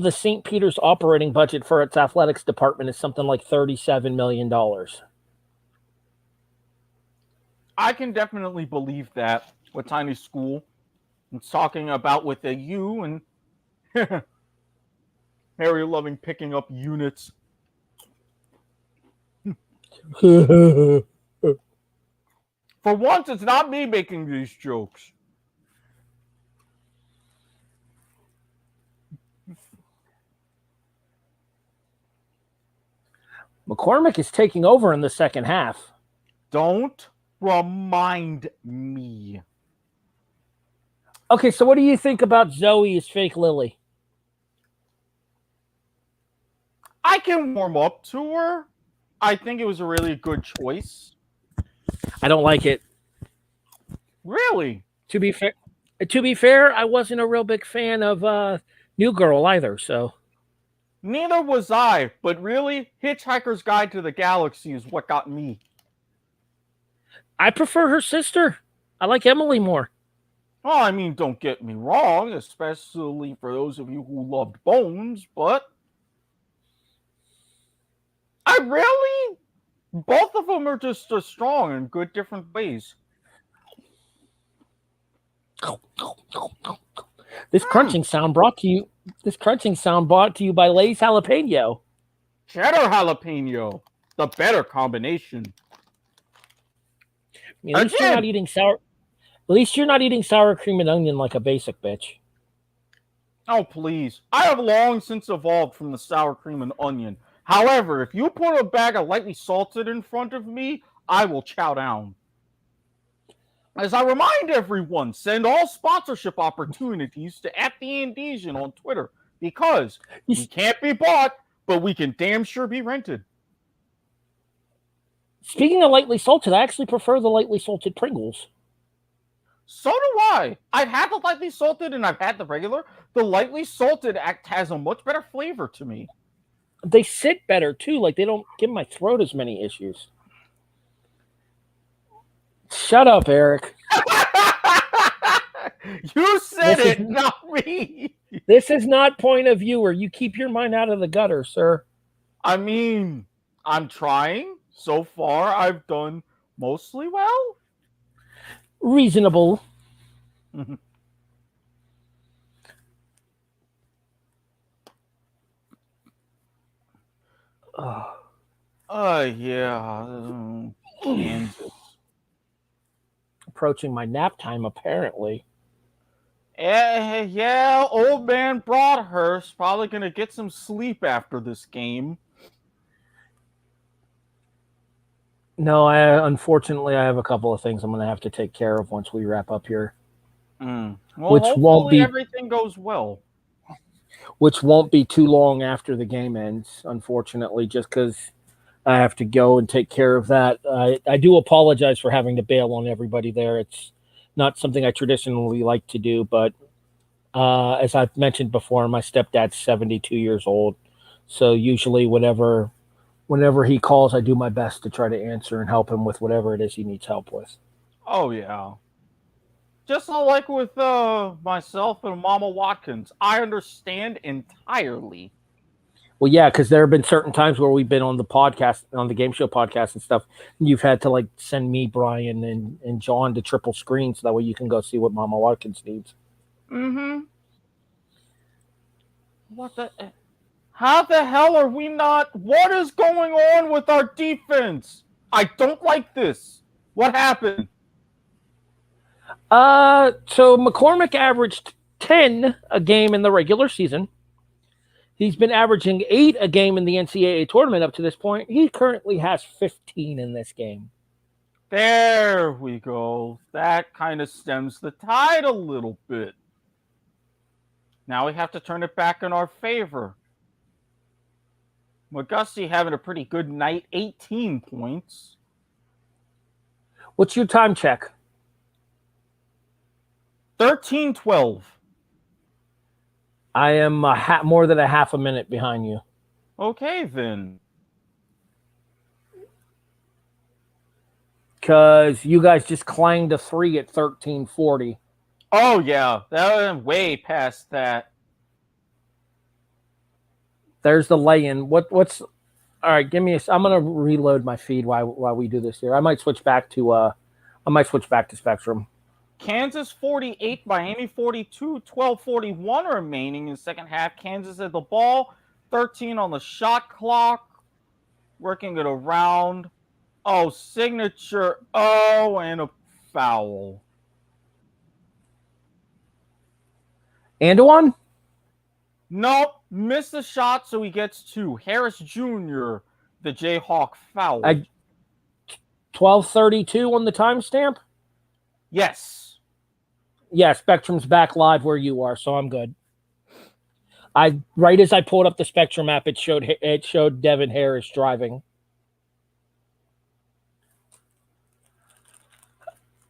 the St. Peter's operating budget for its athletics department is something like $37 million. I can definitely believe that with tiny school. It's talking about with the U and Harry loving picking up units. Oh, For once, it's not me making these jokes. McCormick is taking over in the second half. Don't remind me. Okay, so what do you think about Zoe as fake Lily? I can warm up to her. I think it was a really good choice. I don't like it. Really? To be fair, I wasn't a real big fan of New Girl either. So Neither was I, but really, Hitchhiker's Guide to the Galaxy is what got me. I prefer her sister. I like Emily more. Well, I mean, don't get me wrong, especially for those of you who loved Bones, but both of them are just as strong in good different ways. This crunching sound brought to you by Lay's Jalapeno. Cheddar jalapeno, the better combination. I mean, at least you're not eating sour. At least you're not eating sour cream and onion like a basic bitch. Oh, please. I have long since evolved from the sour cream and onion. However, if you put a bag of lightly salted in front of me, I will chow down. As I remind everyone, send all sponsorship opportunities to @TheAndesian on Twitter, because we can't be bought, but we can damn sure be rented. Speaking of lightly salted, I actually prefer the lightly salted Pringles. So do I. I've had the lightly salted and I've had the regular. The lightly salted has a much better flavor to me. They sit better too. Like, they don't give my throat as many issues. Shut up, Erik. You said it, not me. This is not point of viewer. You keep your mind out of the gutter, sir. I mean, I'm trying. So far, I've done mostly well. Reasonable. Yeah. Kansas. Approaching my nap time, apparently. Yeah, old man Broadhurst probably going to get some sleep after this game. No, unfortunately, I have a couple of things I'm going to have to take care of once we wrap up here. Well, which won't be everything goes well. Which won't be too long after the game ends, unfortunately, just because I have to go and take care of that. I do apologize for having to bail on everybody there. It's not something I traditionally like to do, but as I've mentioned before, my stepdad's 72 years old, so usually whenever he calls, I do my best to try to answer and help him with whatever it is he needs help with. Oh, yeah. Just like with myself and Mama Watkins, I understand entirely. Well, yeah, because there have been certain times where we've been on the podcast, on the game show podcast and stuff, and you've had to send me, Brian, and John to triple screen so that way you can go see what Mama Watkins needs. Mm-hmm. How the hell are we not? What is going on with our defense? I don't like this. What happened? So McCormick averaged 10 a game in the regular season. He's been averaging 8 a game in the Ncaa tournament up to this point. He currently has 15 in this game. There we go. That kind of stems the tide a little bit. Now we have to turn it back in our favor. McGusty having a pretty good night, 18 points. What's your time check? 13-12. I am more than a half a minute behind you. Okay, then. Because you guys just clanged a 3 at 13:40. Oh, yeah. That went way past that. There's the lay-in. What's... All right, give me I'm going to reload my feed while we do this here. I might switch back to Spectrum. Kansas 48, Miami 42, 12:41 remaining in the second half. Kansas had the ball. 13 on the shot clock. Working it around. Oh, signature. Oh, and a foul. Anduan? Nope. Missed the shot, so he gets 2. Harris Jr., the Jayhawk foul. 12:32 on the timestamp? Yes. Yeah, Spectrum's back live where you are, so I'm good. Right as I pulled up the Spectrum app, it showed Devin Harris driving.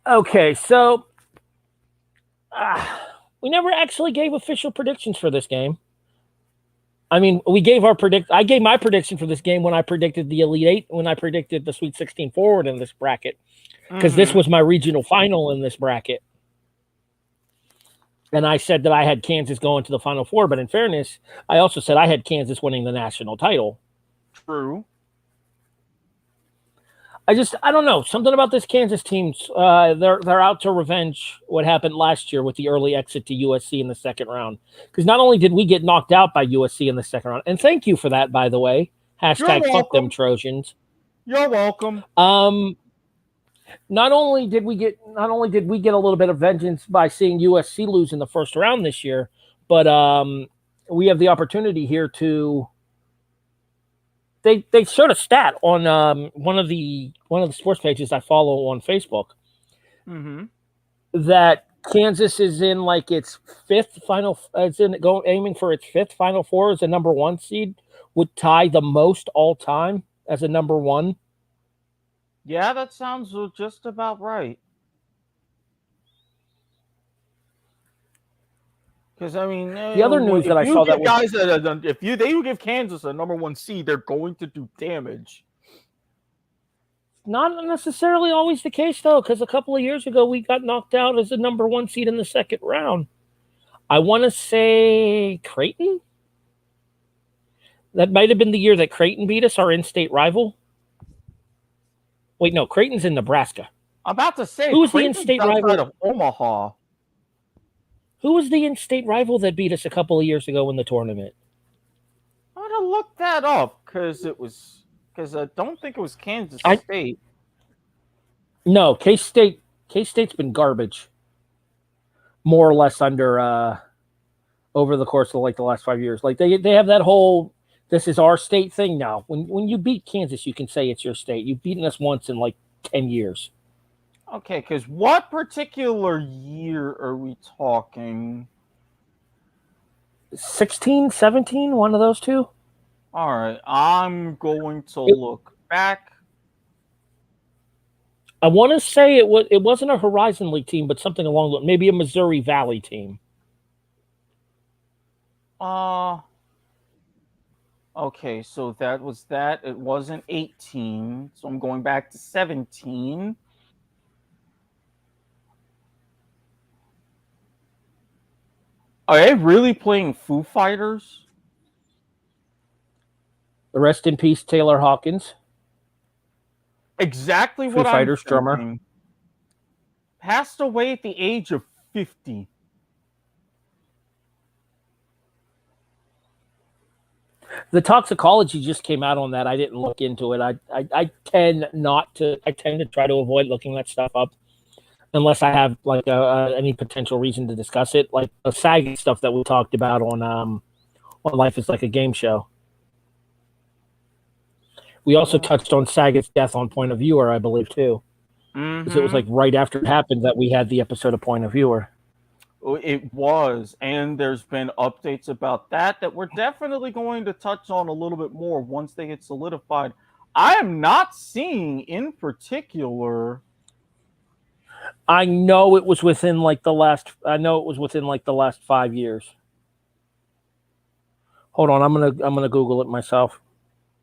Okay, so we never actually gave official predictions for this game. I mean, we gave I gave my prediction for this game when I predicted the Elite Eight, when I predicted the Sweet 16 forward in this bracket, because this was my regional final in this bracket. And I said that I had Kansas going to the Final Four, but in fairness, I also said I had Kansas winning the national title. True. I don't know. Something about this Kansas team, they're out to revenge what happened last year with the early exit to USC in the second round. Because not only did we get knocked out by USC in the second round, and thank you for that, by the way. Hashtag fuck them Trojans. You're welcome. Not only did we get a little bit of vengeance by seeing USC lose in the first round this year, but we have the opportunity here to. They showed a stat on one of the sports pages I follow on Facebook that Kansas is in like its fifth final. It's aiming for its fifth Final Four as a number 1 seed, would tie the most all time as a number 1. Yeah, that sounds just about right. Because I mean, the other news that I saw that guys if they give Kansas a number 1 seed, they're going to do damage. Not necessarily always the case though, because a couple of years ago we got knocked out as a number 1 seed in the second round. I want to say Creighton. That might have been the year that Creighton beat us, our in-state rival. Wait, no, Creighton's in Nebraska. I'm about to say, who was the in-state rival of Omaha? Who was the in-state rival that beat us a couple of years ago in the tournament? I'm gonna look that up because I don't think it was Kansas State. No, K-State's been garbage, more or less under over the course of like the last 5 years. Like they have that whole "this is our state" thing now. When you beat Kansas, you can say it's your state. You've beaten us once in like 10 years. Okay, because what particular year are we talking? 16, 17, one of those two? All right, I'm going to look back. I want to say it wasn't a Horizon League team, but something along the maybe a Missouri Valley team. Okay, so that was that. It wasn't 18, so I'm going back to 17. Are they really playing Foo Fighters? Rest in peace, Taylor Hawkins. Exactly Foo what Fighters I'm drummer. thinking. Passed away at the age of 50. The toxicology just came out on that. I didn't look into it. I tend to try to avoid looking that stuff up unless I have like any potential reason to discuss it, like the sagging stuff that we talked about on Life is Like a Game Show. We also touched on Saget's death on Point of Viewer, I believe, too. Because it was like right after it happened that we had the episode of Point of Viewer. It was, and there's been updates about that we're definitely going to touch on a little bit more once they get solidified. I am not seeing in particular. I know it was within like the last 5 years. Hold on, I'm gonna Google it myself.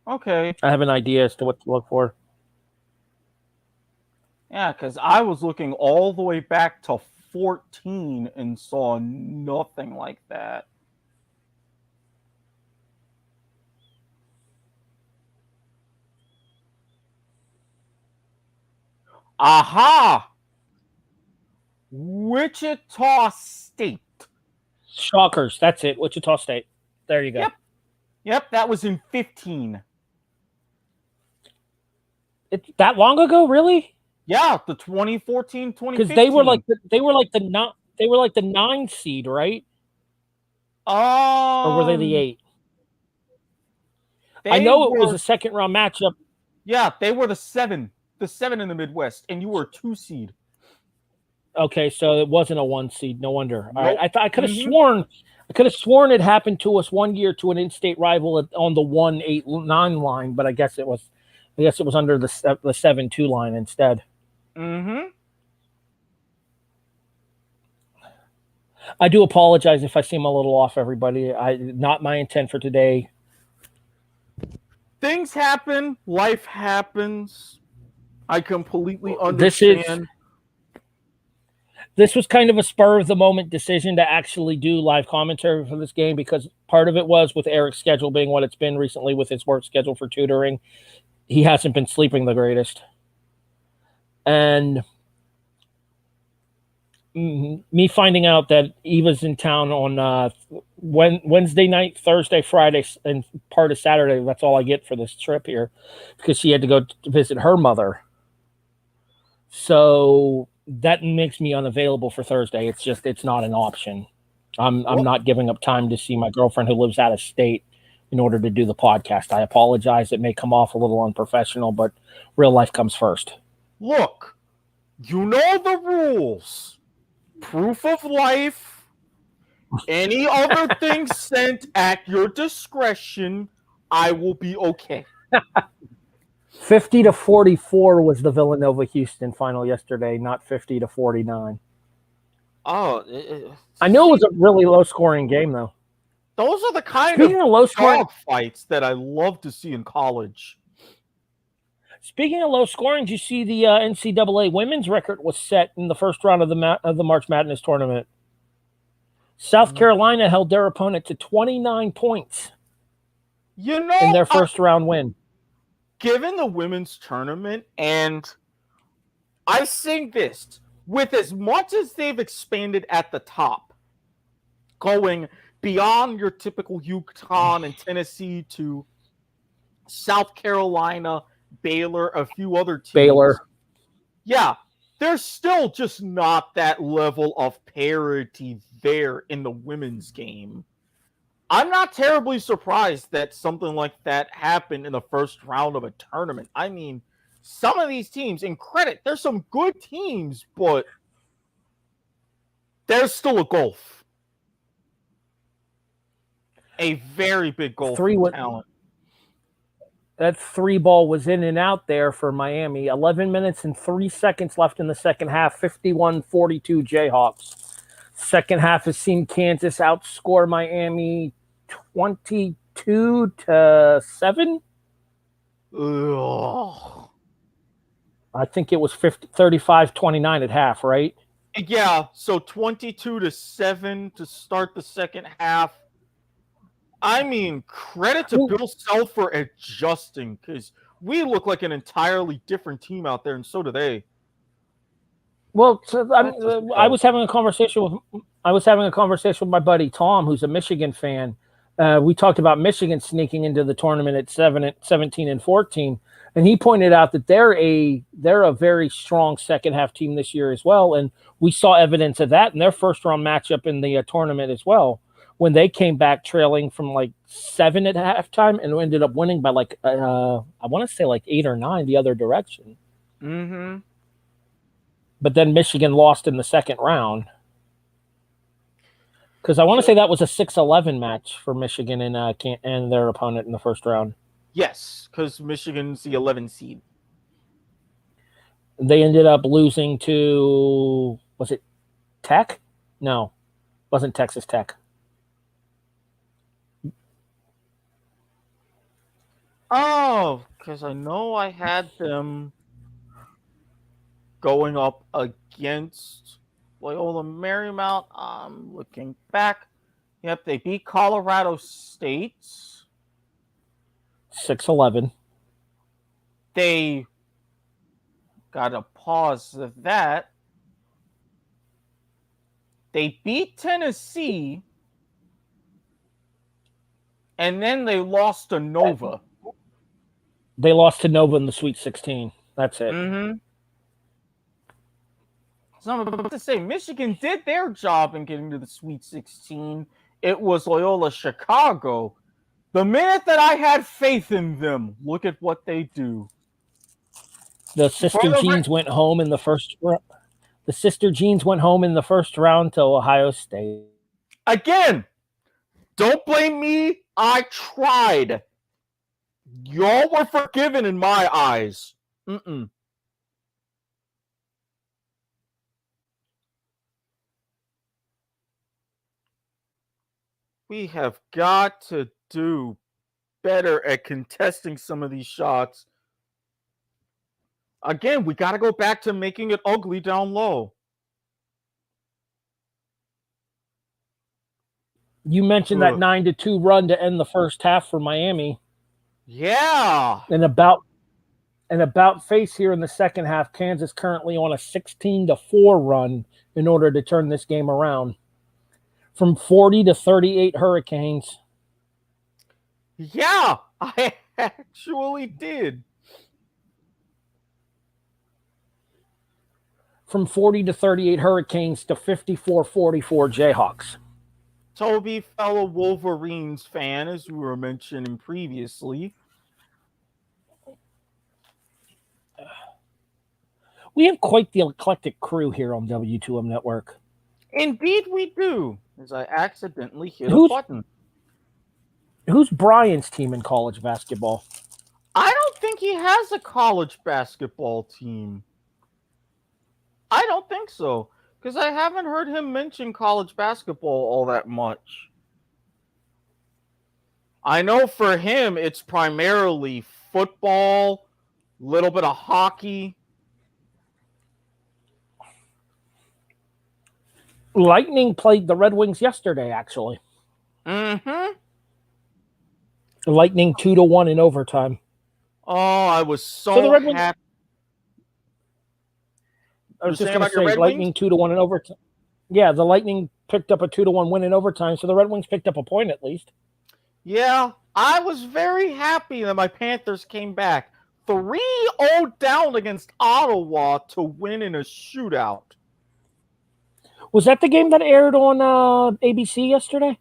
Okay. I have an idea as to what to look for. Yeah, because I was looking all the way back to 14 and saw nothing like that. Aha! Wichita State. Shockers. That's it. Wichita State. There you go. Yep, that was in 15. It's that long ago, really? Yeah, the 2014, 2015. Because they were like the 9 seed, right? Or were they the 8? I know it was a second round matchup. Yeah, they were the 7 in the Midwest, and you were a 2 seed. Okay, so it wasn't a 1 seed. No wonder. All right, I could have Mm-hmm. sworn it happened to us one year to an in-state rival on the 1-8-9 line, but I guess it was under the 7-2 line instead. Mm-hmm. I do apologize if I seem a little off, everybody. Not my intent for today. Things happen. Life happens. I completely understand. This was kind of a spur of the moment decision to actually do live commentary for this game, because part of it was with Erik's schedule being what it's been recently with his work schedule for tutoring. He hasn't been sleeping the greatest. And me finding out that Eva's in town on Wednesday night, Thursday, Friday, and part of Saturday, that's all I get for this trip here, because she had to go to visit her mother. So that makes me unavailable for Thursday. It's not an option. I'm not giving up time to see my girlfriend who lives out of state in order to do the podcast. I apologize. It may come off a little unprofessional, but real life comes first. Look, you know the rules. Proof of life. Any other thing sent at your discretion, I will be okay. 50-44 was the Villanova-Houston final yesterday, not 50-49. Oh, I know it was a really low-scoring game, though. Those are the kind of low-scoring fights that I love to see in college. Speaking of low scoring, did you see the NCAA women's record was set in the first round of the March Madness tournament? South Carolina held their opponent to 29 points. In their first round win. Given the women's tournament, and I think this, with as much as they've expanded at the top, going beyond your typical UConn and Tennessee to South Carolina, Baylor, a few other teams. Baylor. Yeah, there's still just not that level of parity there in the women's game. I'm not terribly surprised that something like that happened in the first round of a tournament. I mean, some of these teams, in credit, there's some good teams, but there's still a gulf. A very big gulf of talent. That 3-ball was in and out there for Miami. 11 minutes and 3 seconds left in the second half. 51-42 Jayhawks. Second half has seen Kansas outscore Miami 22-7. Ugh. I think it was 35-29 at half, right? Yeah, so 22-7 to start the second half. I mean, credit to Bill Self for adjusting, because we look like an entirely different team out there, and so do they. Well, so I was having a conversation with my buddy Tom, who's a Michigan fan. We talked about Michigan sneaking into the tournament at 17-14, and he pointed out that they're a very strong second half team this year as well, and we saw evidence of that in their first round matchup in the tournament as well, when they came back trailing from like 7 at halftime and ended up winning by like I want to say like 8 or 9 the other direction. Mm-hmm. But then Michigan lost in the second round. Because I want to say that was a 6-11 match for Michigan and their opponent in the first round. Yes, because Michigan's the 11 seed. They ended up losing to, was it Tech? No, wasn't Texas Tech. Oh, because I know I had them going up against Loyola Marymount. I'm looking back. Yep, they beat Colorado State. 6-11. They got to pause that. They beat Tennessee. and then they lost to Nova. They lost to Nova in the Sweet 16. That's it. Mm-hmm. So I'm about to say, Michigan did their job in getting to the Sweet 16. It was Loyola Chicago. The minute that I had faith in them, look at what they do. The Sister Jeans went home in the first round. The Sister Jeans went home in the first round to Ohio State. Again, don't blame me. I tried. Y'all were forgiven in my eyes. We have got to do better at contesting some of these shots. Again, we got to go back to making it ugly down low. You mentioned that 9-2 run to end the first half for Miami. Yeah. And about face here in the second half, Kansas currently on a 16-4 run in order to turn this game around. From 40 to 38 Hurricanes. Yeah, I actually did. From 40 to 38 Hurricanes to 54-44 Jayhawks. Toby, fellow Wolverines fan, as we were mentioning previously. We have quite the eclectic crew here on W2M Network. Indeed we do, as I accidentally hit a button. Who's Brian's team in college basketball? I don't think he has a college basketball team. I don't think so, because I haven't heard him mention college basketball all that much. I know for him, it's primarily football, a little bit of hockey. Lightning played the Red Wings yesterday, actually. Mm-hmm. The Lightning 2-1 in overtime. Oh, I was so happy. I was just going to say, Lightning 2-1 in overtime. Yeah, the Lightning picked up a 2-1 win in overtime, so the Red Wings picked up a point at least. Yeah, I was very happy that my Panthers came back 3-0 down against Ottawa to win in a shootout. Was that the game that aired on ABC yesterday?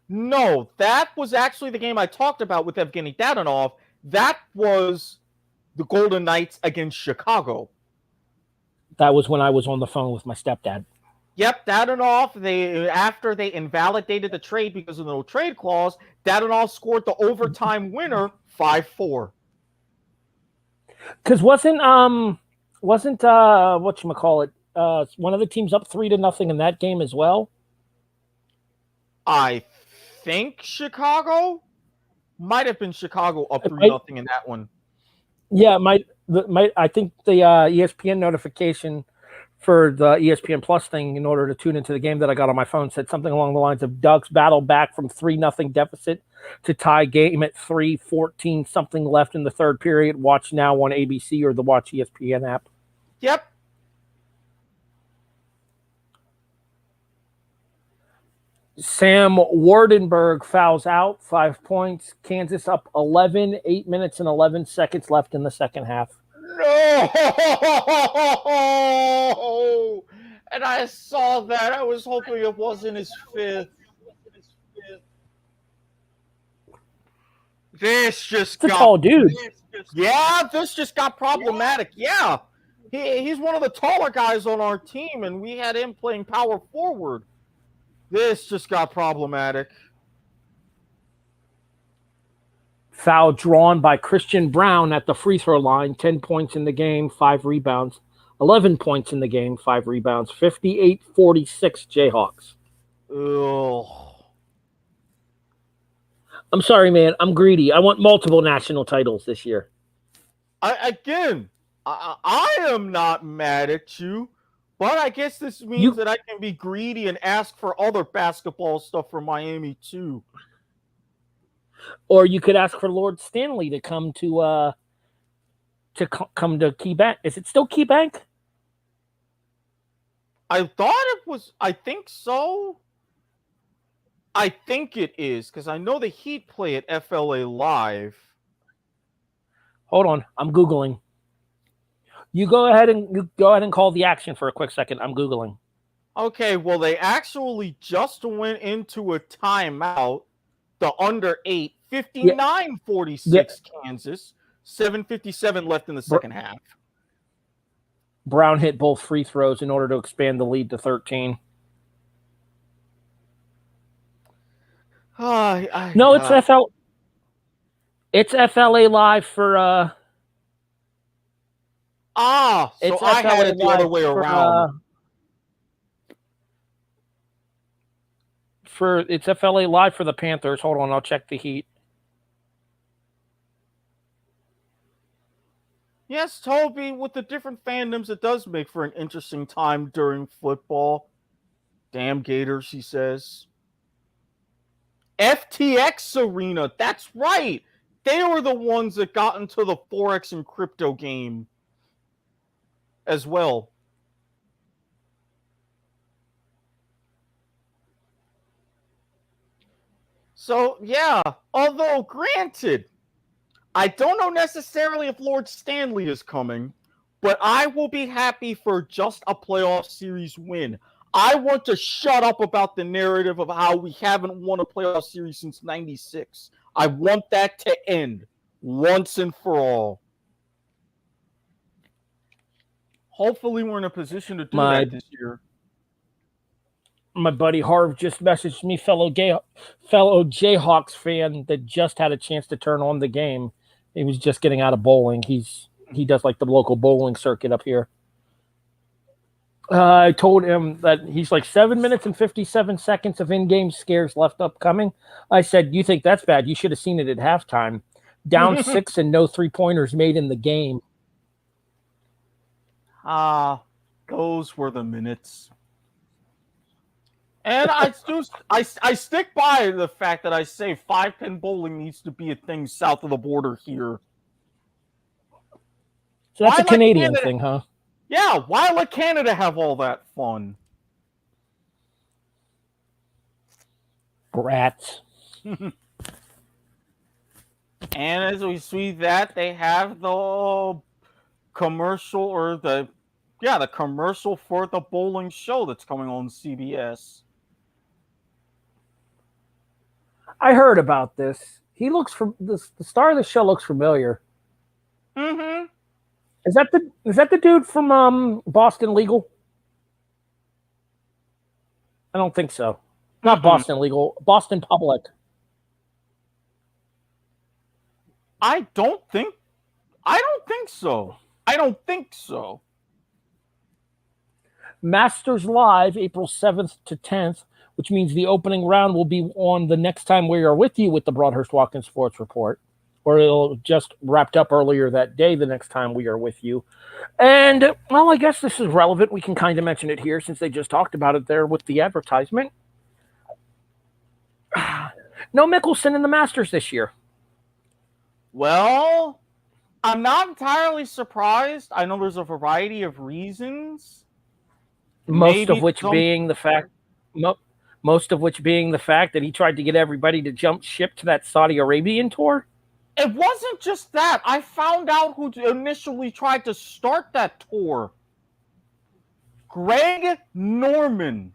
No, that was actually the game I talked about with Evgeny Dadonov. That was the Golden Knights against Chicago. That was when I was on the phone with my stepdad. Yep, Dadonov, after they invalidated the trade because of the no trade clause, Dadonov scored the overtime winner 5-4. Because wasn't whatchamacallit, one of the teams up 3-0 in that game as well? I think Chicago might have been Chicago up 3-0 in that one. Yeah, I think the ESPN notification for the ESPN Plus thing in order to tune into the game that I got on my phone said something along the lines of Ducks battle back from 3-0 deficit to tie game at 3:14 something left in the third period. Watch now on ABC or the Watch ESPN app. Yep. Sam Wardenberg fouls out, 5 points. Kansas up 11, 8 minutes and 11 seconds left in the second half. No! And I saw that. I was hoping it wasn't his fifth. This just got... tall dude. Yeah, this just got problematic. Yeah. He's one of the taller guys on our team, and we had him playing power forward. This just got problematic. Foul drawn by Christian Brown at the free throw line. 10 points in the game, 5 rebounds. 11 points in the game, 5 rebounds. 58-46 Jayhawks. Ugh. I'm sorry, man. I'm greedy. I want multiple national titles this year. I am not mad at you, but I guess this means that I can be greedy and ask for other basketball stuff for Miami too. Or you could ask for Lord Stanley to come to Key Bank. Is it still Key Bank? I thought it was. I think so. I think it is, because I know the Heat play at FLA Live. Hold on, I'm Googling. You go ahead and call the action for a quick second. I'm Googling. Okay, well, they actually just went into a timeout. The under 8, 59-46 Kansas, 7:57 left in the second half. Brown hit both free throws in order to expand the lead to 13. No, it's It's FLA Live for so it's I FLA had it the other way around. It's FLA Live for the Panthers. Hold on, I'll check the Heat. Yes, Toby, with the different fandoms, it does make for an interesting time during football. Damn Gators, he says. FTX Arena, that's right. They were the ones that got into the Forex and crypto game as well. So, yeah, although granted, I don't know necessarily if Lord Stanley is coming, but I will be happy for just a playoff series win. I want to shut up about the narrative of how we haven't won a playoff series since '96. I want that to end once and for all. Hopefully we're in a position to do that this year. My buddy Harv just messaged me, fellow Jayhawks fan that just had a chance to turn on the game. He was just getting out of bowling. He does like the local bowling circuit up here. I told him that he's like 7 minutes and 57 seconds of in-game scares left upcoming. I said, you think that's bad? You should have seen it at halftime. Down 6 and no 3-pointers made in the game. Those were the minutes. And I stick by the fact that I say 5-pin bowling needs to be a thing south of the border here. So that's a Canadian thing, huh? Yeah, why let Canada have all that fun? Brats. And as we see that, they have the commercial or the commercial for the bowling show that's coming on CBS. I heard about this. He looks from the star of the show looks familiar. Mm-hmm. Is that the dude from Boston Legal? I don't think so. Not Boston Legal. Boston Public. I don't think so. I don't think so. Masters Live, April 7th to 10th, which means the opening round will be on the next time we are with you with the Broadhurst Watkins Sports Report. Or it'll just wrapped up earlier that day the next time we are with you. And, well, I guess this is relevant. We can kind of mention it here since they just talked about it there with the advertisement. No Mickelson in the Masters this year. Well, I'm not entirely surprised. I know there's a variety of reasons. Most of which being the fact that he tried to get everybody to jump ship to that Saudi Arabian tour. It wasn't just that. I found out who initially tried to start that tour. Greg Norman.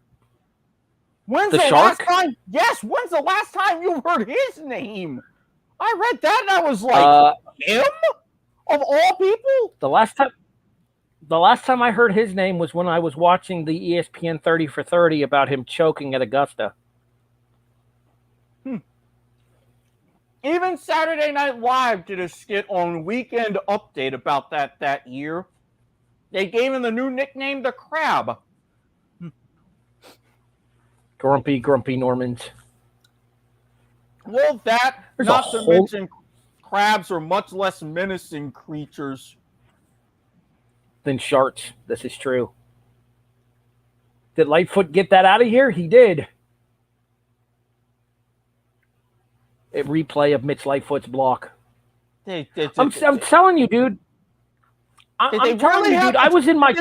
When's the last time? Yes, when's the last time you heard his name? I read that and I was like, him? Of all people? The last time I heard his name was when I was watching the ESPN 30 for 30 about him choking at Augusta. Even Saturday Night Live did a skit on Weekend Update about that year. They gave him the new nickname, the Crab. Grumpy Normans. Well, not to mention crabs are much less menacing creatures than sharks. This is true. Did Lightfoot get that out of here? He did. A replay of Mitch Lightfoot's block. I'm telling you, dude. I'm telling you, dude. I was in my.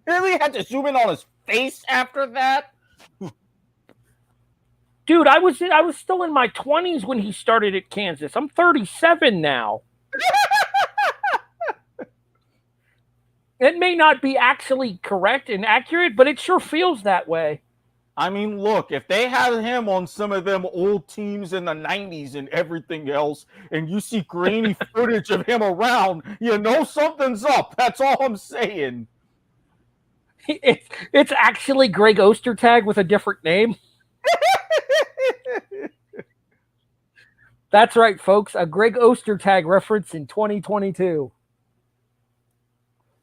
Really had to zoom in on his face after that. Dude, I was still in my 20s when he started at Kansas. I'm 37 now. It may not be actually correct and accurate, but it sure feels that way. I mean, look, if they had him on some of them old teams in the 90s and everything else, and you see grainy footage of him around, you know something's up. That's all I'm saying. It's actually Greg Ostertag with a different name. That's right, folks. A Greg Ostertag reference in 2022.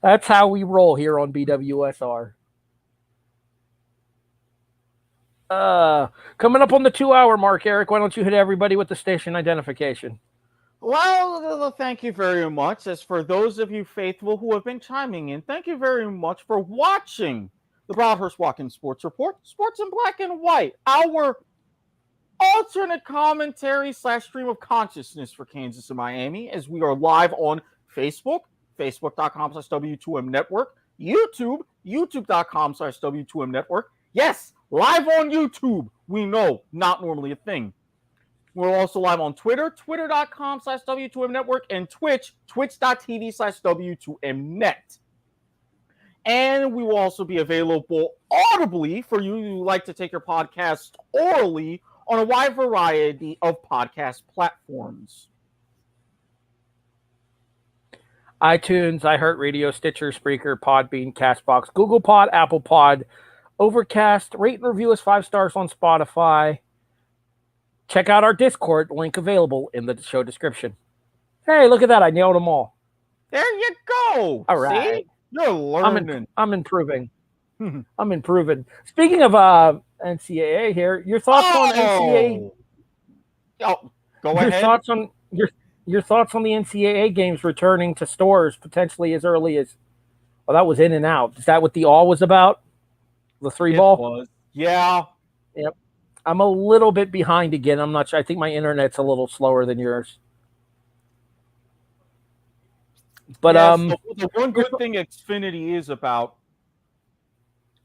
That's how we roll here on BWSR. Coming up on the 2-hour mark, Erik, why don't you hit everybody with the station identification? Well, thank you very much. As for those of you faithful who have been chiming in, thank you very much for watching the Broadhurst Watkins Sports Report, Sports in Black and White, our alternate commentary / stream of consciousness for Kansas and Miami, as we are live on Facebook, facebook.com/W2M Network, YouTube, youtube.com/W2M Network. Yes, live on YouTube. We know, not normally a thing. We're also live on Twitter, twitter.com/W2M Network, and Twitch, twitch.tv/W2M Net. And we will also be available audibly for you who like to take your podcast orally on a wide variety of podcast platforms. iTunes, iHeartRadio, Stitcher, Spreaker, Podbean, Castbox, Google Pod, Apple Pod, Overcast. Rate and review us 5 stars on Spotify. Check out our Discord, link available in the show description. Hey, look at that. I nailed them all. There you go. All right. See? You're learning. I'm improving. I'm improving. Speaking of NCAA here, your thoughts on NCAA? Oh, go ahead. Your thoughts on the NCAA games returning to stores potentially as early as, well, that was in and out. Is that what the all was about? The 3-ball? It was. Yeah. Yep. I'm a little bit behind again. I'm not sure. I think my internet's a little slower than yours. But so the one good thing Xfinity is about.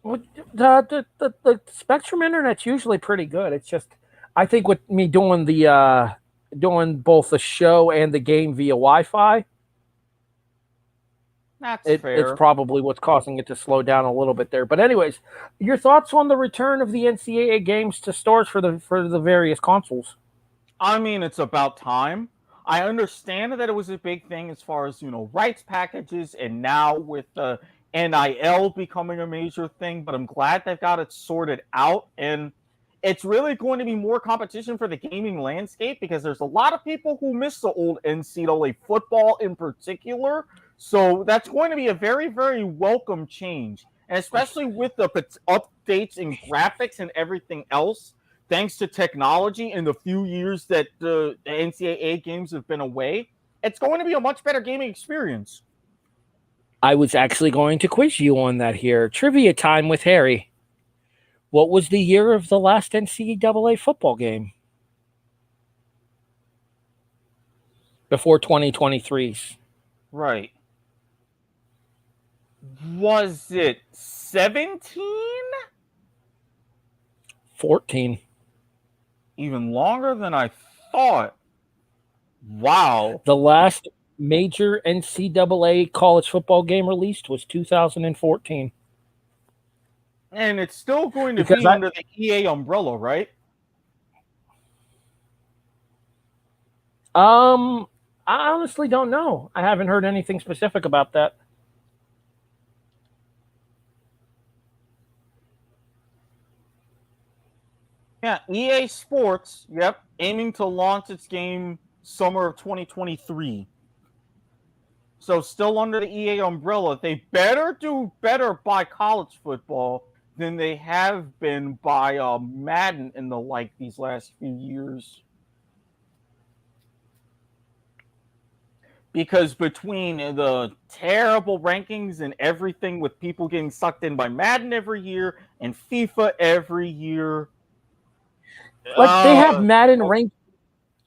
The Spectrum internet's usually pretty good. It's just, I think with me doing the doing both the show and the game via Wi-Fi, That's fair. It's probably what's causing it to slow down a little bit there. But anyways, your thoughts on the return of the NCAA games to stores for the various consoles? I mean, it's about time. I understand that it was a big thing as far as, rights packages, and now with the NIL becoming a major thing, but I'm glad they've got it sorted out, and it's really going to be more competition for the gaming landscape because there's a lot of people who miss the old NCAA football in particular. So that's going to be a very, very welcome change. And especially with the updates in graphics and everything else, thanks to technology in the few years that the NCAA games have been away, it's going to be a much better gaming experience. I was actually going to quiz you on that here. Trivia time with Harry. What was the year of the last NCAA football game? Before 2023's. Right. Was it 17? 14. Even longer than I thought. Wow. The last major NCAA college football game released was 2014. And it's still going to be under the EA umbrella, right? I honestly don't know. I haven't heard anything specific about that. Yeah, EA Sports, aiming to launch its game summer of 2023. So still under the EA umbrella. They better do better by college football than they have been by Madden in these last few years. Because between the terrible rankings and everything with people getting sucked in by Madden every year and FIFA every year. Like they have Madden rank.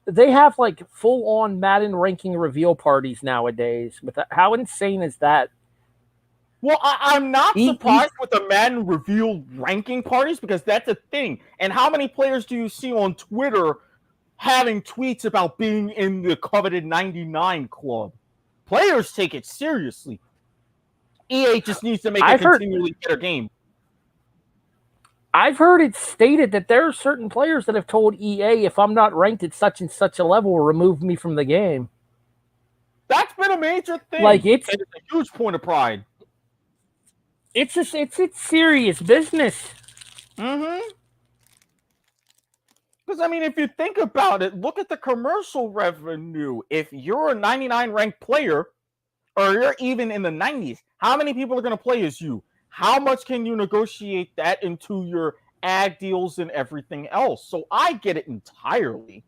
They have full-on Madden ranking reveal parties nowadays. How insane is that? Well, I'm not surprised with the Madden reveal ranking parties because that's a thing. And how many players do you see on Twitter having tweets about being in the coveted 99 club? Players take it seriously. EA just needs to make a continually better game. I've heard it stated that there are certain players that have told EA, if I'm not ranked at such and such a level, remove me from the game. That's been a major thing. Like it's a huge point of pride. It's serious business. Mm-hmm. Because, I mean, if you think about it, look at the commercial revenue. If you're a 99 ranked player, or you're even in the 90s, how many people are going to play as you? How much can you negotiate that into your ad deals and everything else? So I get it entirely.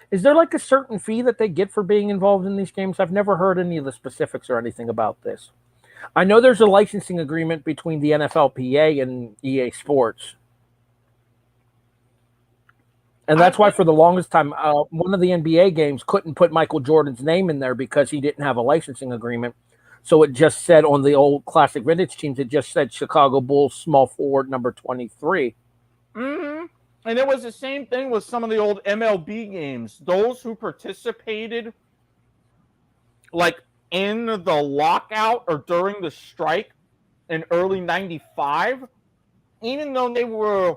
Is there like a certain fee that they get for being involved in these games? I've never heard any of the specifics or anything about this. I know there's a licensing agreement between the NFLPA and EA Sports. And that's why for the longest time, one of the NBA games couldn't put Michael Jordan's name in there because he didn't have a licensing agreement. So it just said on the old classic vintage teams, it just said Chicago Bulls small forward number 23. Mm-hmm. And it was the same thing with some of the old MLB games. Those who participated, like in the lockout or during the strike in early 95, even though they were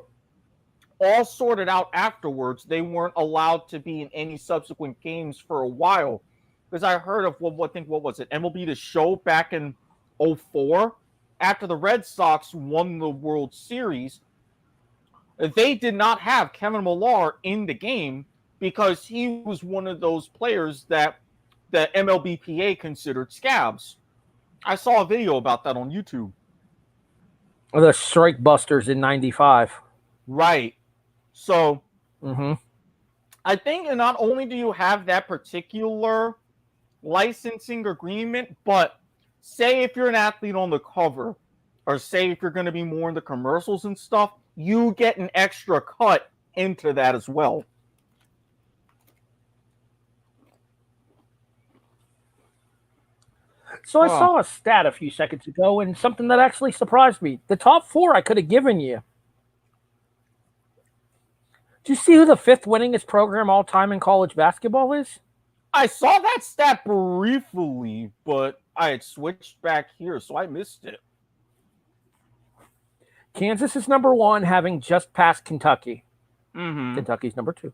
all sorted out afterwards, they weren't allowed to be in any subsequent games for a while. Because I heard of what was it? MLB The Show back in 2004, after the Red Sox won the World Series. They did not have Kevin Millar in the game because he was one of those players that the MLBPA considered scabs. I saw a video about that on YouTube. The Strike Busters in 95. Right. So mm-hmm. I think not only do you have that particular licensing agreement, but say if you're an athlete on the cover, or say if you're going to be more in the commercials and stuff, you get an extra cut into that as well. So I saw a stat a few seconds ago, and something that actually surprised me. The top 4 I could have given you. Do you see who the 5th winningest program all time in college basketball is? I saw that stat briefly, but I had switched back here, so I missed it. Kansas is number 1, having just passed Kentucky. Mm-hmm. Kentucky's number 2.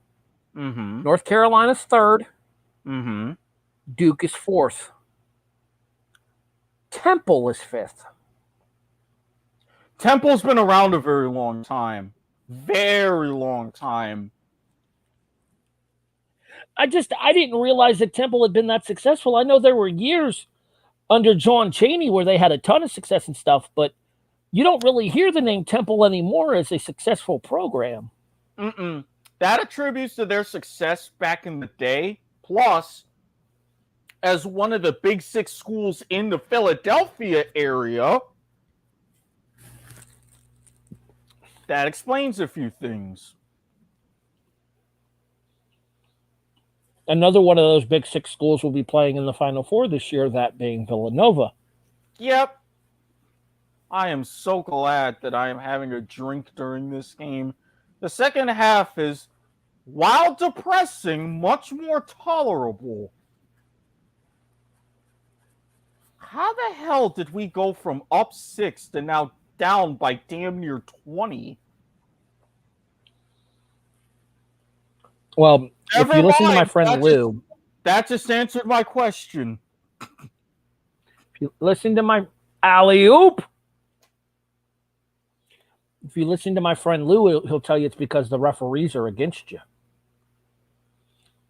Mm-hmm. North Carolina's 3rd. Mm-hmm. Duke is 4th. Temple is 5th. Temple's been around a very long time. Very long time. I didn't realize that Temple had been that successful. I know there were years under John Chaney where they had a ton of success and stuff, but you don't really hear the name Temple anymore as a successful program. Mm-mm. That attributes to their success back in the day. Plus, as one of the Big Six schools in the Philadelphia area, that explains a few things. Another one of those Big Six schools will be playing in the Final Four this year, that being Villanova. Yep. I am so glad that I am having a drink during this game. The second half is, while depressing, much more tolerable. How the hell did we go from up 6 to now down by damn near 20? Well, if you listen to my friend Lou... That just answered my question. If you listen to my... Alley-oop! If you listen to my friend Lou, he'll tell you it's because the referees are against you.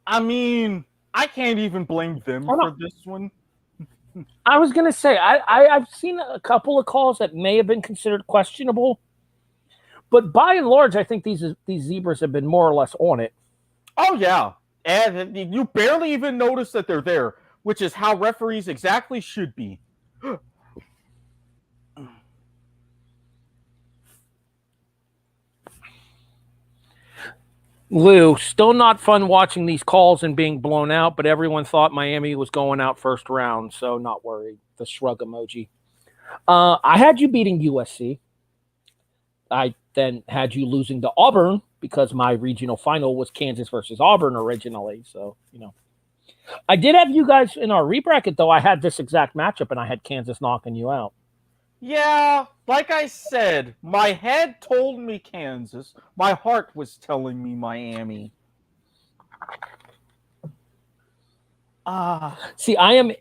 I mean, I can't even blame them for this one. I was going to say, I've seen a couple of calls that may have been considered questionable, but by and large, I think these zebras have been more or less on it. Oh, yeah. And you barely even notice that they're there, which is how referees exactly should be. Lou, still not fun watching these calls and being blown out, but everyone thought Miami was going out first round, so not worried. The shrug emoji. I had you beating USC. I then had you losing to Auburn because my regional final was Kansas versus Auburn originally. So, I did have you guys in our rebracket, though. I had this exact matchup, and I had Kansas knocking you out. Yeah, like I said, my head told me Kansas. My heart was telling me Miami. See, I'm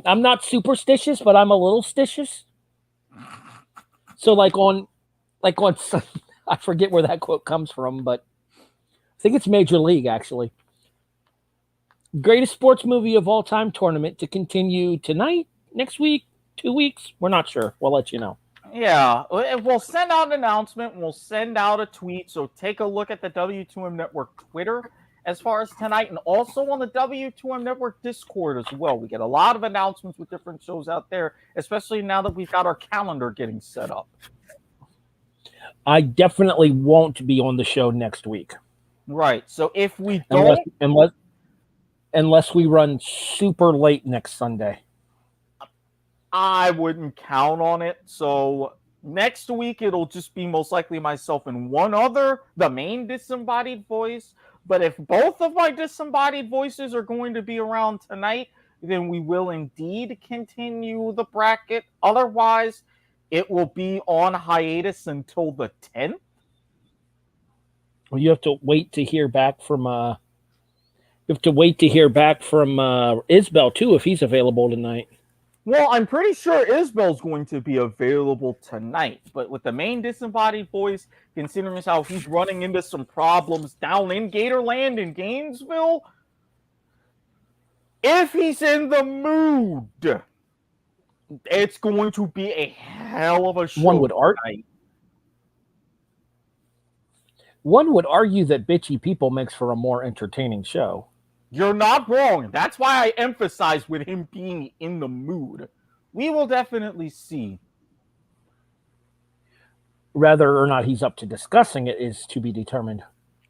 not superstitious, but I'm a little stitious. So like on I forget where that quote comes from, but I think it's Major League actually. Greatest sports movie of all time tournament to continue tonight, next week, 2 weeks. We're not sure. We'll let you know. Yeah, we'll send out an announcement. We'll send out a tweet. So take a look at the W2M Network Twitter as far as tonight, and also on the W2M Network Discord as well. We get a lot of announcements with different shows out there, especially now that we've got our calendar getting set up. I definitely won't be on the show next week. Right. So if we don't, unless we run super late next Sunday, I wouldn't count on it. So next week it'll just be most likely myself and one other, the main disembodied voice. But if both of my disembodied voices are going to be around tonight, then we will indeed continue the bracket. Otherwise, it will be on hiatus until the 10th. Well, you have to wait to hear back from Isbell too if he's available tonight. Well, I'm pretty sure Isbell's going to be available tonight, but with the main disembodied voice, considering how he's running into some problems down in Gatorland in Gainesville, if he's in the mood, it's going to be a hell of a show. One would argue that bitchy people makes for a more entertaining show. You're not wrong. That's why I emphasize with him being in the mood. We will definitely see. Whether or not he's up to discussing it is to be determined.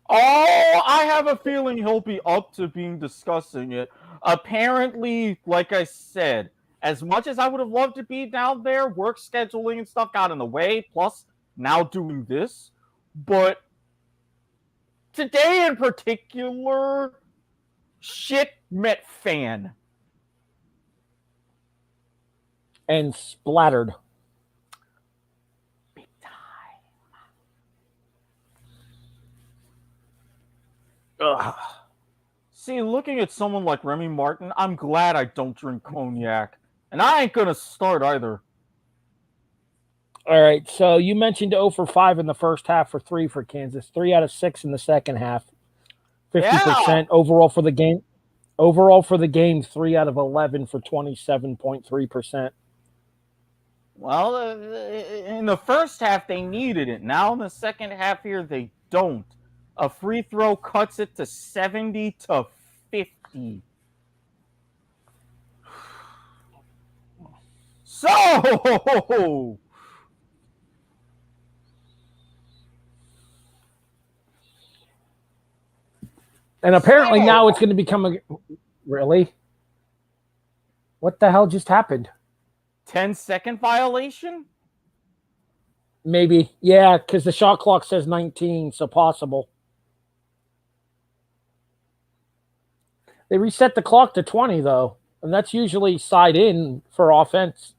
Oh, I have a feeling he'll be up to discussing it. Apparently, like I said, as much as I would have loved to be down there, work scheduling and stuff got in the way, plus now doing this. But today in particular, shit met fan. And splattered. Big time. Ugh. See, looking at someone like Remy Martin, I'm glad I don't drink cognac. And I ain't going to start either. All right, so you mentioned 0 for 5 in the first half for 3 for Kansas, 3 out of 6 in the second half, 50% overall for the game. Overall for the game, 3 out of 11 for 27.3%. Well, in the first half, they needed it. Now in the second half here, they don't. A free throw cuts it to 70-50. So, and apparently now it's going to become a... Really? What the hell just happened? 10-second violation? Maybe. Yeah, because the shot clock says 19, so possible. They reset the clock to 20, though, and that's usually side in for offense.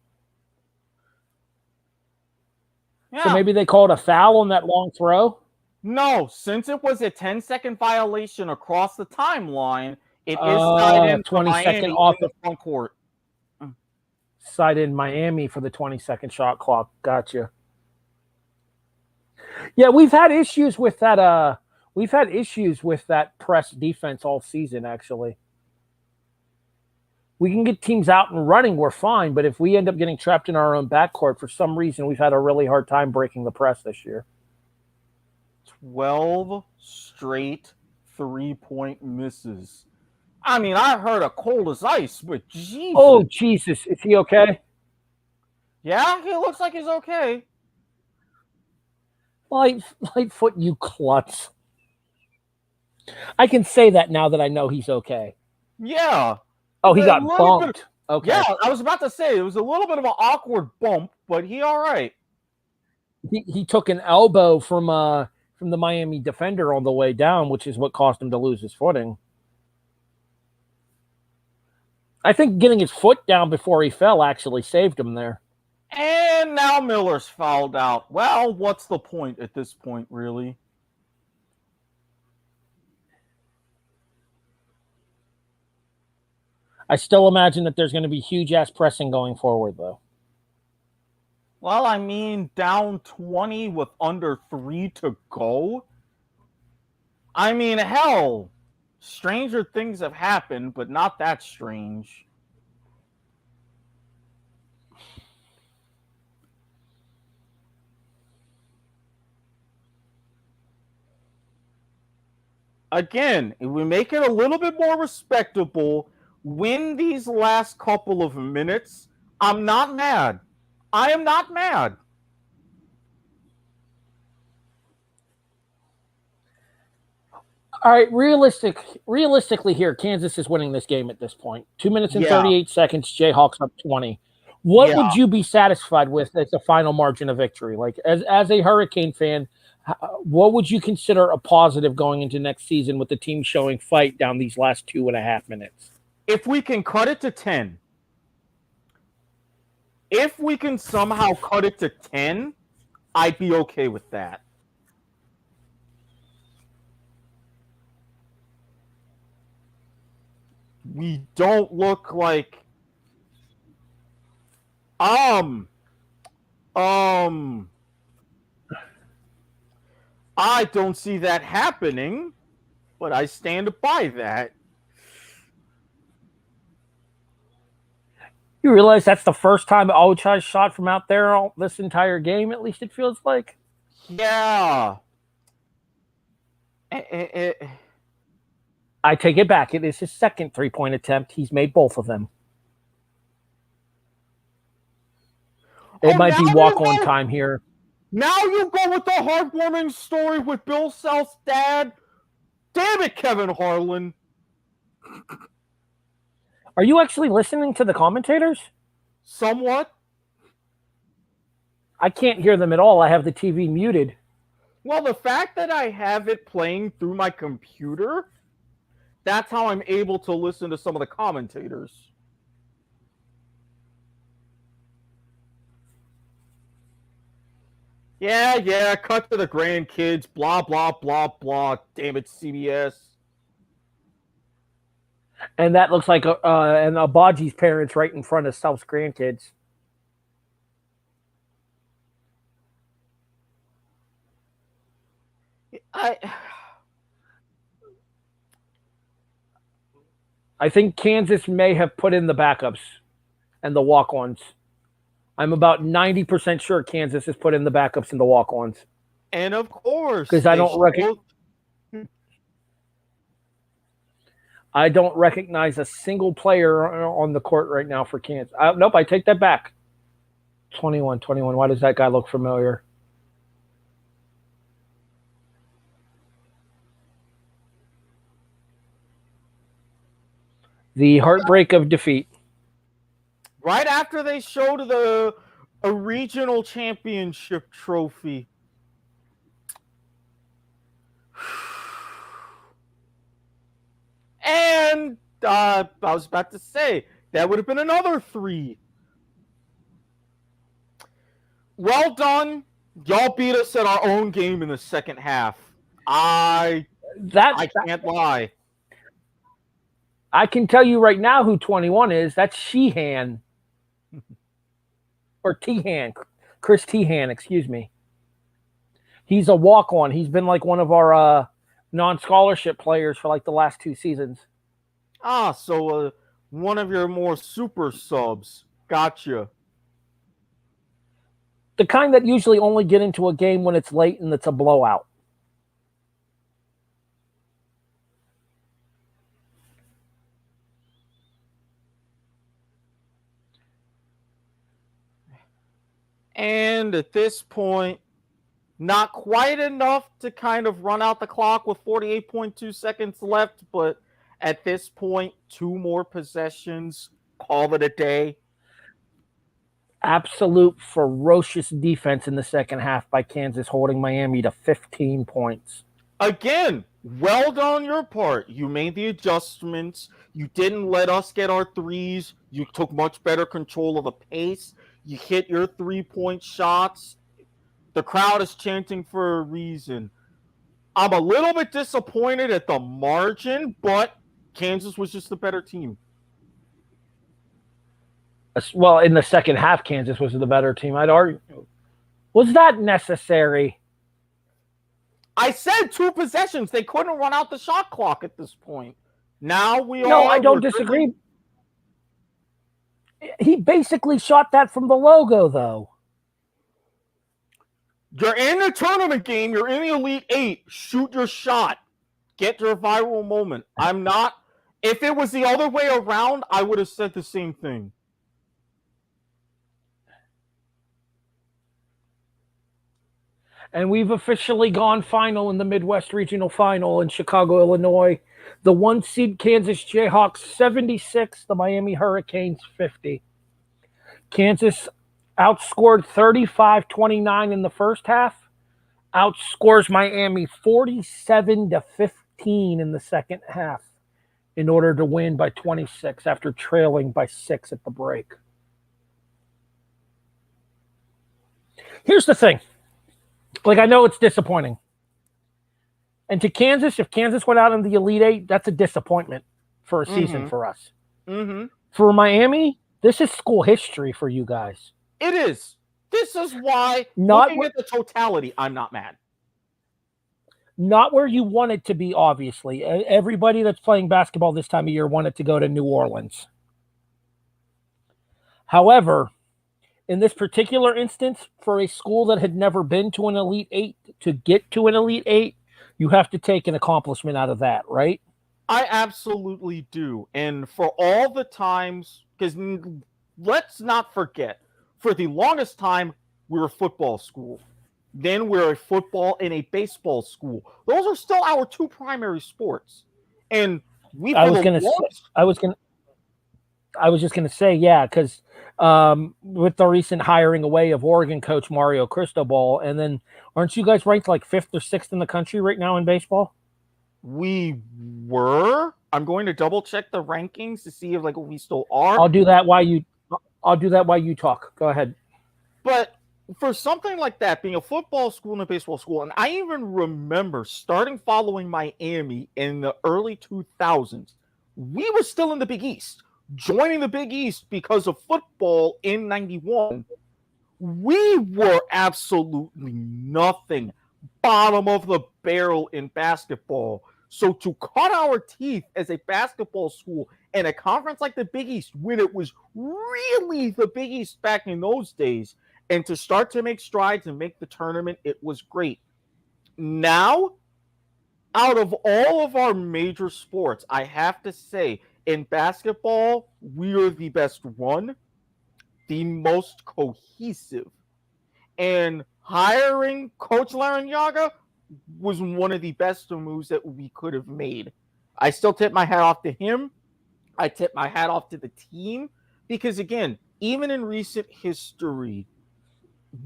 Yeah. So maybe they called a foul on that long throw? No, since it was a 10-second violation across the timeline, it is side in for Miami off in the front court. Side in Miami for the 20-second shot clock. Gotcha. Yeah, we've had issues with that. We've had issues with that press defense all season, actually. We can get teams out and running, we're fine. But if we end up getting trapped in our own backcourt, for some reason, we've had a really hard time breaking the press this year. 12 straight 3-point misses. I mean, I heard a cold as ice, but Jesus. Oh, Jesus. Is he okay? Yeah, he looks like he's okay. Lightfoot, you klutz. I can say that now that I know he's okay. Yeah. Oh, he A got little bit- bumped. Okay. Yeah, I was about to say it was a little bit of an awkward bump, but he all right. He took an elbow from the Miami defender on the way down, which is what caused him to lose his footing. I think getting his foot down before he fell actually saved him there. And now Miller's fouled out. Well, what's the point at this point, really? I still imagine that there's going to be huge ass pressing going forward, though. Well, I mean, down 20 with under 3 to go. I mean, hell, stranger things have happened, but not that strange. Again, if we make it a little bit more respectable, win these last couple of minutes, I'm not mad. I am not mad. All right, realistically here, Kansas is winning this game at this point. 2 minutes and 38 seconds, Jayhawks up 20. What would you be satisfied with as a final margin of victory? Like as a Hurricane fan, what would you consider a positive going into next season with the team showing fight down these last 2.5 minutes? If we can cut it to 10, if we can somehow cut it to 10, I'd be okay with that. We don't look like I don't see that happening, but I stand by that. You realize that's the first time Ochai's shot from out there this entire game, at least it feels like? Yeah. I take it back. It is his second 3-point attempt. He's made both of them. It might be walk-on time here. Now you go with the heartwarming story with Bill Self's dad. Damn it, Kevin Harlan. Are you actually listening to the commentators? Somewhat. I can't hear them at all. I have the TV muted. Well, the fact that I have it playing through my computer, that's how I'm able to listen to some of the commentators. Yeah, cut to the grandkids, blah, blah, blah, blah. Damn it, CBS. And that looks like and Abaji's parents right in front of Self's grandkids. I think Kansas may have put in the backups and the walk-ons. I'm about 90% sure Kansas has put in the backups and the walk-ons. And of course, because I don't recognize a single player on the court right now for Kansas. Nope, I take that back. 21. Why does that guy look familiar? The heartbreak of defeat. Right after they showed a regional championship trophy. And I was about to say, that would have been another 3. Well done. Y'all beat us at our own game in the second half. I can't lie. I can tell you right now who 21 is. That's Sheehan. Or Tehan. Chris Tehan, excuse me. He's a walk-on. He's been like one of our non-scholarship players for like the last 2 seasons. So one of your more super subs. Gotcha. The kind that usually only get into a game when it's late and it's a blowout. And at this point, Not quite enough to kind of run out the clock with 48.2 seconds left, but at this point, 2 more possessions, call it a day. Absolute ferocious defense in the second half by Kansas, holding Miami to 15 points. Again, well done your part. You made the adjustments. You didn't let us get our threes. You took much better control of the pace. You hit your 3-point shots. The crowd is chanting for a reason. I'm a little bit disappointed at the margin, but Kansas was just a better team. Well, in the second half, Kansas was the better team. I'd argue. Was that necessary? I said 2 possessions. They couldn't run out the shot clock at this point. Now No, I don't disagree. He basically shot that from the logo, though. You're in a tournament game. You're in the Elite Eight. Shoot your shot. Get your viral moment. I'm not. If it was the other way around, I would have said the same thing. And we've officially gone final in the Midwest Regional Final in Chicago, Illinois. The 1 seed Kansas Jayhawks 76, the Miami Hurricanes 50. Kansas outscored 35-29 in the first half, outscores Miami 47-15 in the second half in order to win by 26 after trailing by 6 at the break. Here's the thing. Like, I know it's disappointing. And to Kansas, if Kansas went out in the Elite Eight, that's a disappointment for a season for us. Mm-hmm. For Miami, this is school history for you guys. It is. This is why, looking at the totality, I'm not mad. Not where you want it to be, obviously. Everybody that's playing basketball this time of year wanted to go to New Orleans. However, in this particular instance, for a school that had never been to an Elite Eight, to get to an Elite Eight, you have to take an accomplishment out of that, right? I absolutely do. And for all the times, because let's not forget, for the longest time, we were a football school. Then we're a football and a baseball school. Those are still our 2 primary sports. And I was just going to say, yeah, because with the recent hiring away of Oregon coach Mario Cristobal, and then aren't you guys ranked like 5th or 6th in the country right now in baseball? We were. I'm going to double check the rankings to see if we still are. I'll do that while you talk. Go ahead. But for something like that, being a football school and a baseball school, and I even remember starting following Miami in the early 2000s, we were still in the Big East. Joining the Big East because of football in 91, we were absolutely nothing. Bottom of the barrel in basketball. So to cut our teeth as a basketball school in a conference like the Big East, when it was really the Big East back in those days, and to start to make strides and make the tournament, it was great. Now, out of all of our major sports, I have to say, in basketball, we are the best run, the most cohesive. And hiring Coach Larrañaga was one of the best moves that we could have made. I still tip my hat off to him. I tip my hat off to the team. Because, again, even in recent history,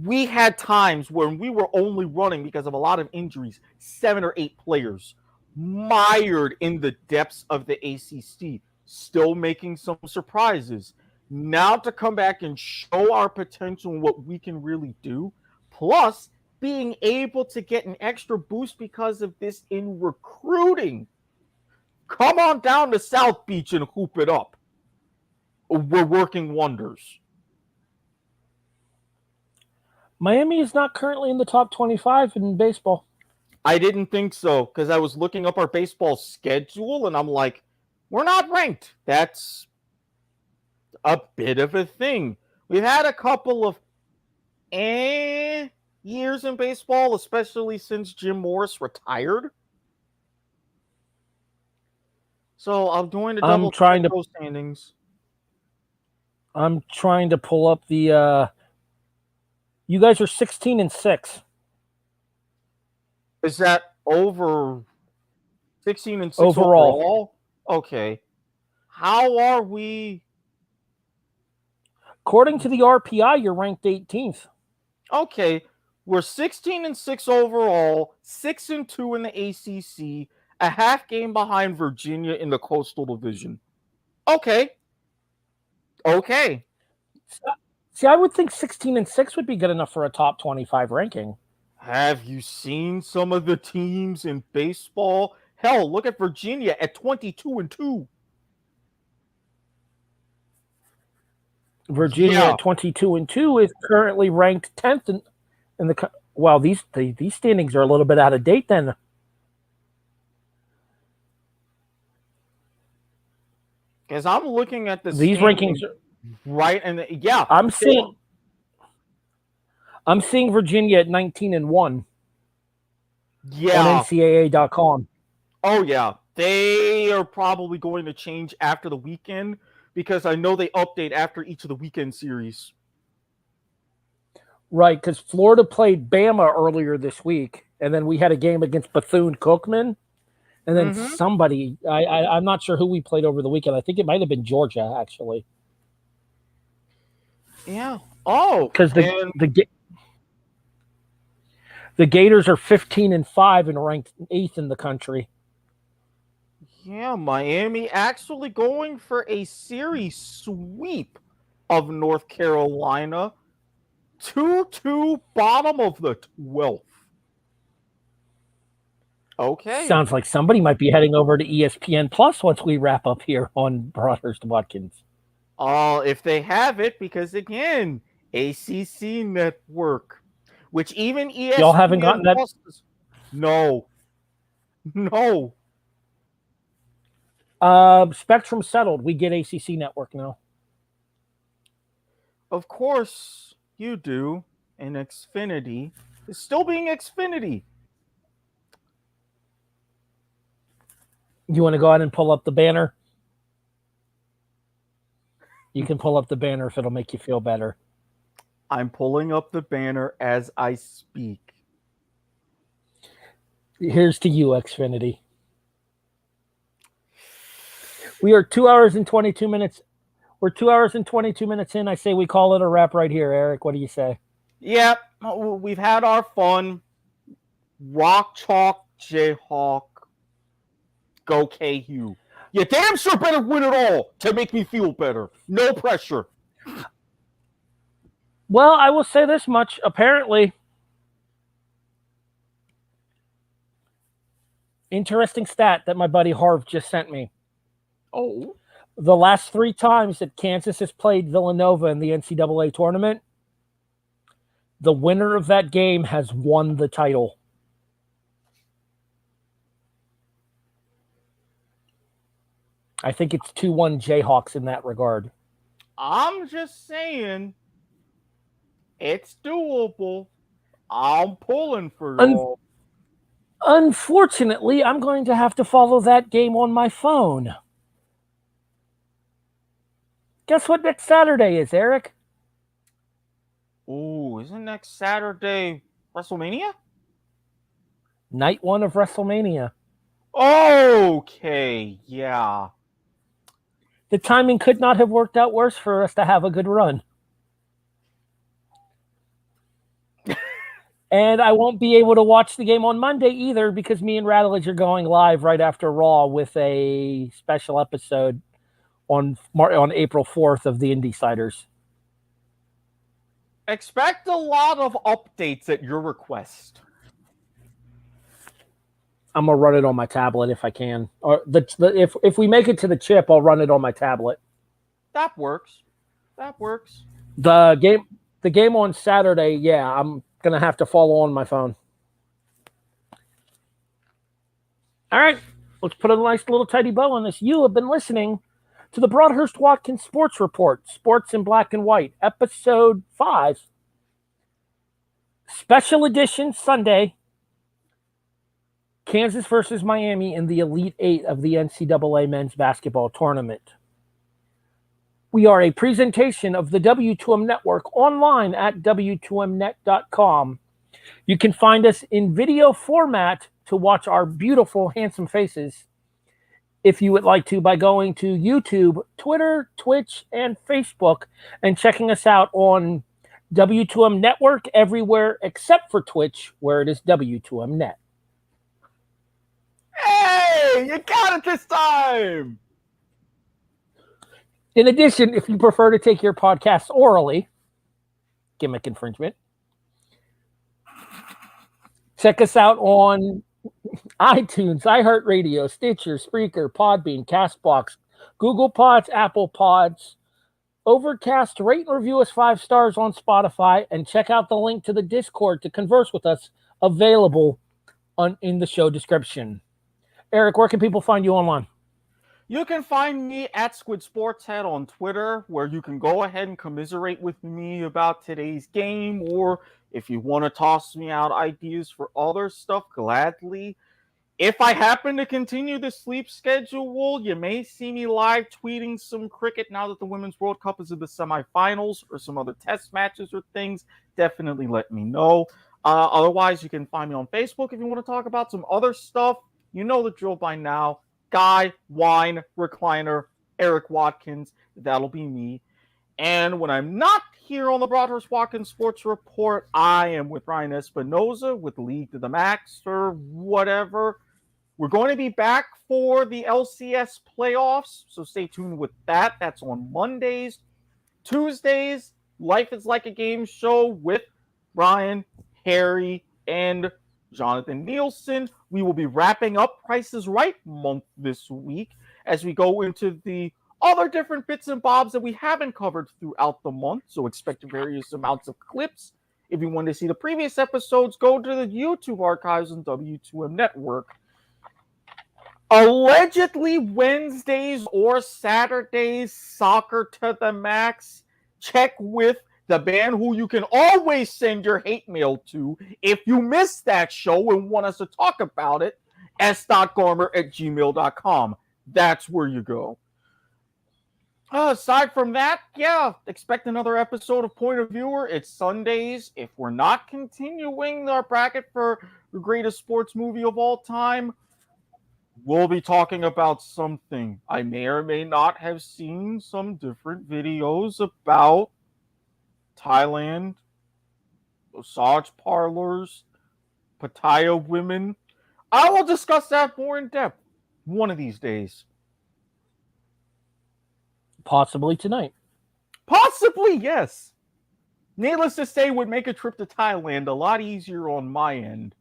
we had times when we were only running because of a lot of injuries, 7 or 8 players mired in the depths of the ACC, still making some surprises. Now to come back and show our potential and what we can really do, plus being able to get an extra boost because of this in recruiting. Come on down to South Beach and hoop it up. We're working wonders. Miami is not currently in the top 25 in baseball. I didn't think so, because I was looking up our baseball schedule, and I'm like, we're not ranked. That's a bit of a thing. We've had a couple of years in baseball, especially since Jim Morris retired. So I'm going to double check those standings. I'm trying to pull up the you guys are 16-6. Is that over 16-6 Overall. overall? Okay. How are we? According to the RPI, you're ranked 18th. Okay, we're 16-6 overall, 6-2 in the ACC, a half game behind Virginia in the Coastal Division. Okay. See, I would think 16-6 would be good enough for a top 25 ranking. Have you seen some of the teams in baseball? Hell, look at Virginia at 22-2. Virginia Yeah. at 22-2 is currently ranked 10th in the. Well, these standings are a little bit out of date then. Because I'm looking at These rankings, right, and yeah, I'm seeing Virginia at 19-1 yeah. on NCAA.com. Oh yeah, they are probably going to change after the weekend because I know they update after each of the weekend series. Right, because Florida played Bama earlier this week, and then we had a game against Bethune-Cookman, and then somebody, I'm not sure who we played over the weekend. I think it might have been Georgia, actually. Yeah. Oh, because the Gators are 15-5 and ranked 8th in the country. Yeah, Miami actually going for a series sweep of North Carolina. 2-2, bottom of the 12th. Okay. Sounds like somebody might be heading over to ESPN Plus once we wrap up here on Broadhurst Watkins. If they have it, because again, ACC Network, which even ESPN Y'all haven't gotten that? No. Spectrum settled. We get ACC Network now. Of course you do. And Xfinity is still being Xfinity. You want to go ahead and pull up the banner? You can pull up the banner if it'll make you feel better. I'm pulling up the banner as I speak. Here's to you, Xfinity. We are 2 hours and 22 minutes. We're 2 hours and 22 minutes in. I say we call it a wrap right here, Eric. What do you say? Yep, we've had our fun. Rock Chalk Jayhawk. Go KU. You damn sure better win it all to make me feel better. No pressure. Well, I will say this much. Apparently, interesting stat that my buddy Harv just sent me. Oh. The last 3 times that Kansas has played Villanova in the NCAA tournament, the winner of that game has won the title. I think it's 2-1 Jayhawks in that regard. I'm just saying, it's doable. I'm pulling for it all. Unfortunately, I'm going to have to follow that game on my phone. Guess what next Saturday is, Eric? Ooh, isn't next Saturday WrestleMania? Night 1 of WrestleMania. Okay, yeah. The timing could not have worked out worse for us to have a good run. And I won't be able to watch the game on Monday either because me and Rattledge are going live right after Raw with a special episode on April 4th of the Indie-Siders. Expect a lot of updates at your request. I'm gonna run it on my tablet if I can, or if we make it to the chip, I'll run it on my tablet. That works. The game on Saturday, yeah, I'm gonna have to follow on my phone. All right, let's put a nice little tidy bow on this. You have been listening to the Broadhurst Watkins Sports Report, Sports in Black and White, Episode 5, Special Edition Sunday, Kansas versus Miami in the Elite Eight of the NCAA Men's Basketball Tournament. We are a presentation of the W2M Network online at W2Mnet.com. You can find us in video format to watch our beautiful, handsome faces if you would like to by going to YouTube, Twitter, Twitch, and Facebook and checking us out on W2M Network everywhere except for Twitch, where it is W2M Net. Hey, you got it this time! In addition, if you prefer to take your podcast orally, gimmick infringement, check us out on iTunes, iHeartRadio, Stitcher, Spreaker, Podbean, CastBox, Google Pods, Apple Pods, Overcast. Rate and review us 5 stars on Spotify, and check out the link to the Discord to converse with us, available in the show description. Erik, where can people find you online? You can find me at Squid Sports Head on Twitter, where you can go ahead and commiserate with me about today's game, or if you want to toss me out ideas for other stuff, gladly. If I happen to continue the sleep schedule, you may see me live tweeting some cricket now that the Women's World Cup is in the semifinals, or some other test matches or things. Definitely let me know. Otherwise, you can find me on Facebook if you want to talk about some other stuff. You know the drill by now. Guy, Wine, Recliner, Erik Watkins. That'll be me. And when I'm not here on the Broadhurst Watkins Sports Report, I am with Ryan Espinoza with League to the Max or whatever. We're going to be back for the LCS playoffs, so stay tuned with that. That's on Mondays. Tuesdays, Life is Like a Game show with Ryan, Harry, and Jonathan Nielsen. We will be wrapping up Price is Right month this week as we go into the other different bits and bobs that we haven't covered throughout the month. So expect various amounts of clips. If you want to see the previous episodes, go to the YouTube archives on W2M Network. Allegedly Wednesdays or Saturdays, Soccer to the Max. Check with the man who you can always send your hate mail to if you missed that show and want us to talk about it, s.garmer@gmail.com. That's where you go. Aside from that, yeah, expect another episode of Point of Viewer. It's Sundays. If we're not continuing our bracket for the greatest sports movie of all time, we'll be talking about something. I may or may not have seen some different videos about Thailand, massage parlors, Pattaya women. I will discuss that more in depth one of these days. Possibly tonight. Possibly, yes. Needless to say, would make a trip to Thailand a lot easier on my end.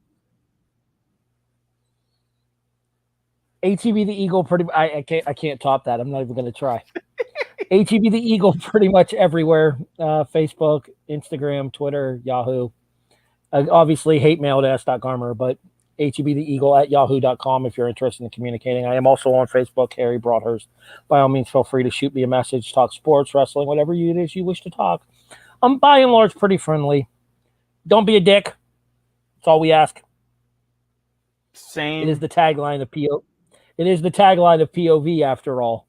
ATV the Eagle, I can't top that. I'm not even going to try. ATV the Eagle pretty much everywhere. Facebook, Instagram, Twitter, Yahoo. Obviously, hate mail to s.garmer, but ATV the Eagle at yahoo.com if you're interested in communicating. I am also on Facebook, Harry Broadhurst. By all means, feel free to shoot me a message, talk sports, wrestling, whatever it is you wish to talk. I'm by and large pretty friendly. Don't be a dick. That's all we ask. Same. It is the tagline of PO. It is the tagline of POV after all.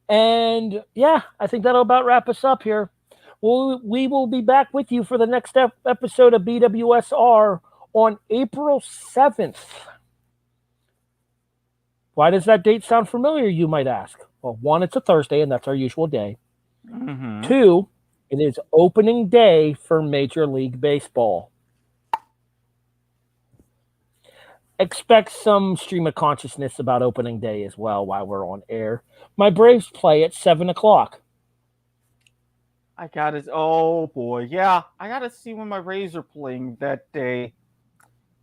And yeah, I think that'll about wrap us up here. We will be back with you for the next episode of BWSR on April 7th. Why does that date sound familiar, you might ask? Well, 1, it's a Thursday, and that's our usual day. Mm-hmm. 2, it is opening day for Major League Baseball. Expect some stream of consciousness about opening day as well while we're on air. My Braves play at 7 o'clock. I got it. Oh boy, yeah. I gotta see when my Rays are playing that day.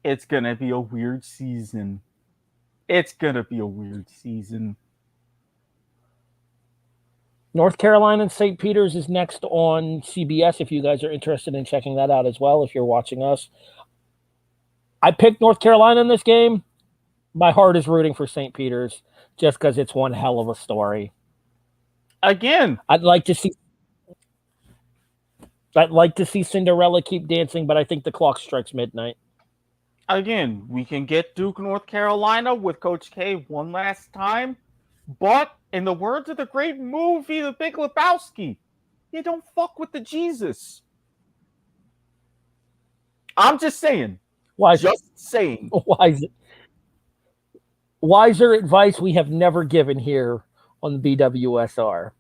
It's gonna be a weird season. It's gonna be a weird season. North Carolina and St. Peter's is next on CBS if you guys are interested in checking that out as well if you're watching us. I picked North Carolina in this game. My heart is rooting for St. Peter's just because it's one hell of a story. Again, I'd like to see Cinderella keep dancing, but I think the clock strikes midnight. Again, we can get Duke, North Carolina with Coach K one last time. But in the words of the great movie, The Big Lebowski, you don't fuck with the Jesus. I'm just saying. Wise, Just saying. wiser advice we have never given here on the BWSR.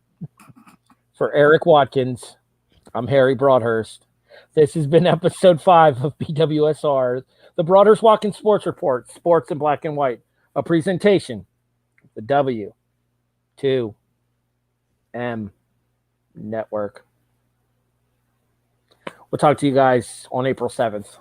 For Erik Watkins, I'm Harry Broadhurst. This has been episode 5 of BWSR, the Broadhurst Watkins Sports Report, Sports in Black and White, a presentation of the W2M Network. We'll talk to you guys on April 7th.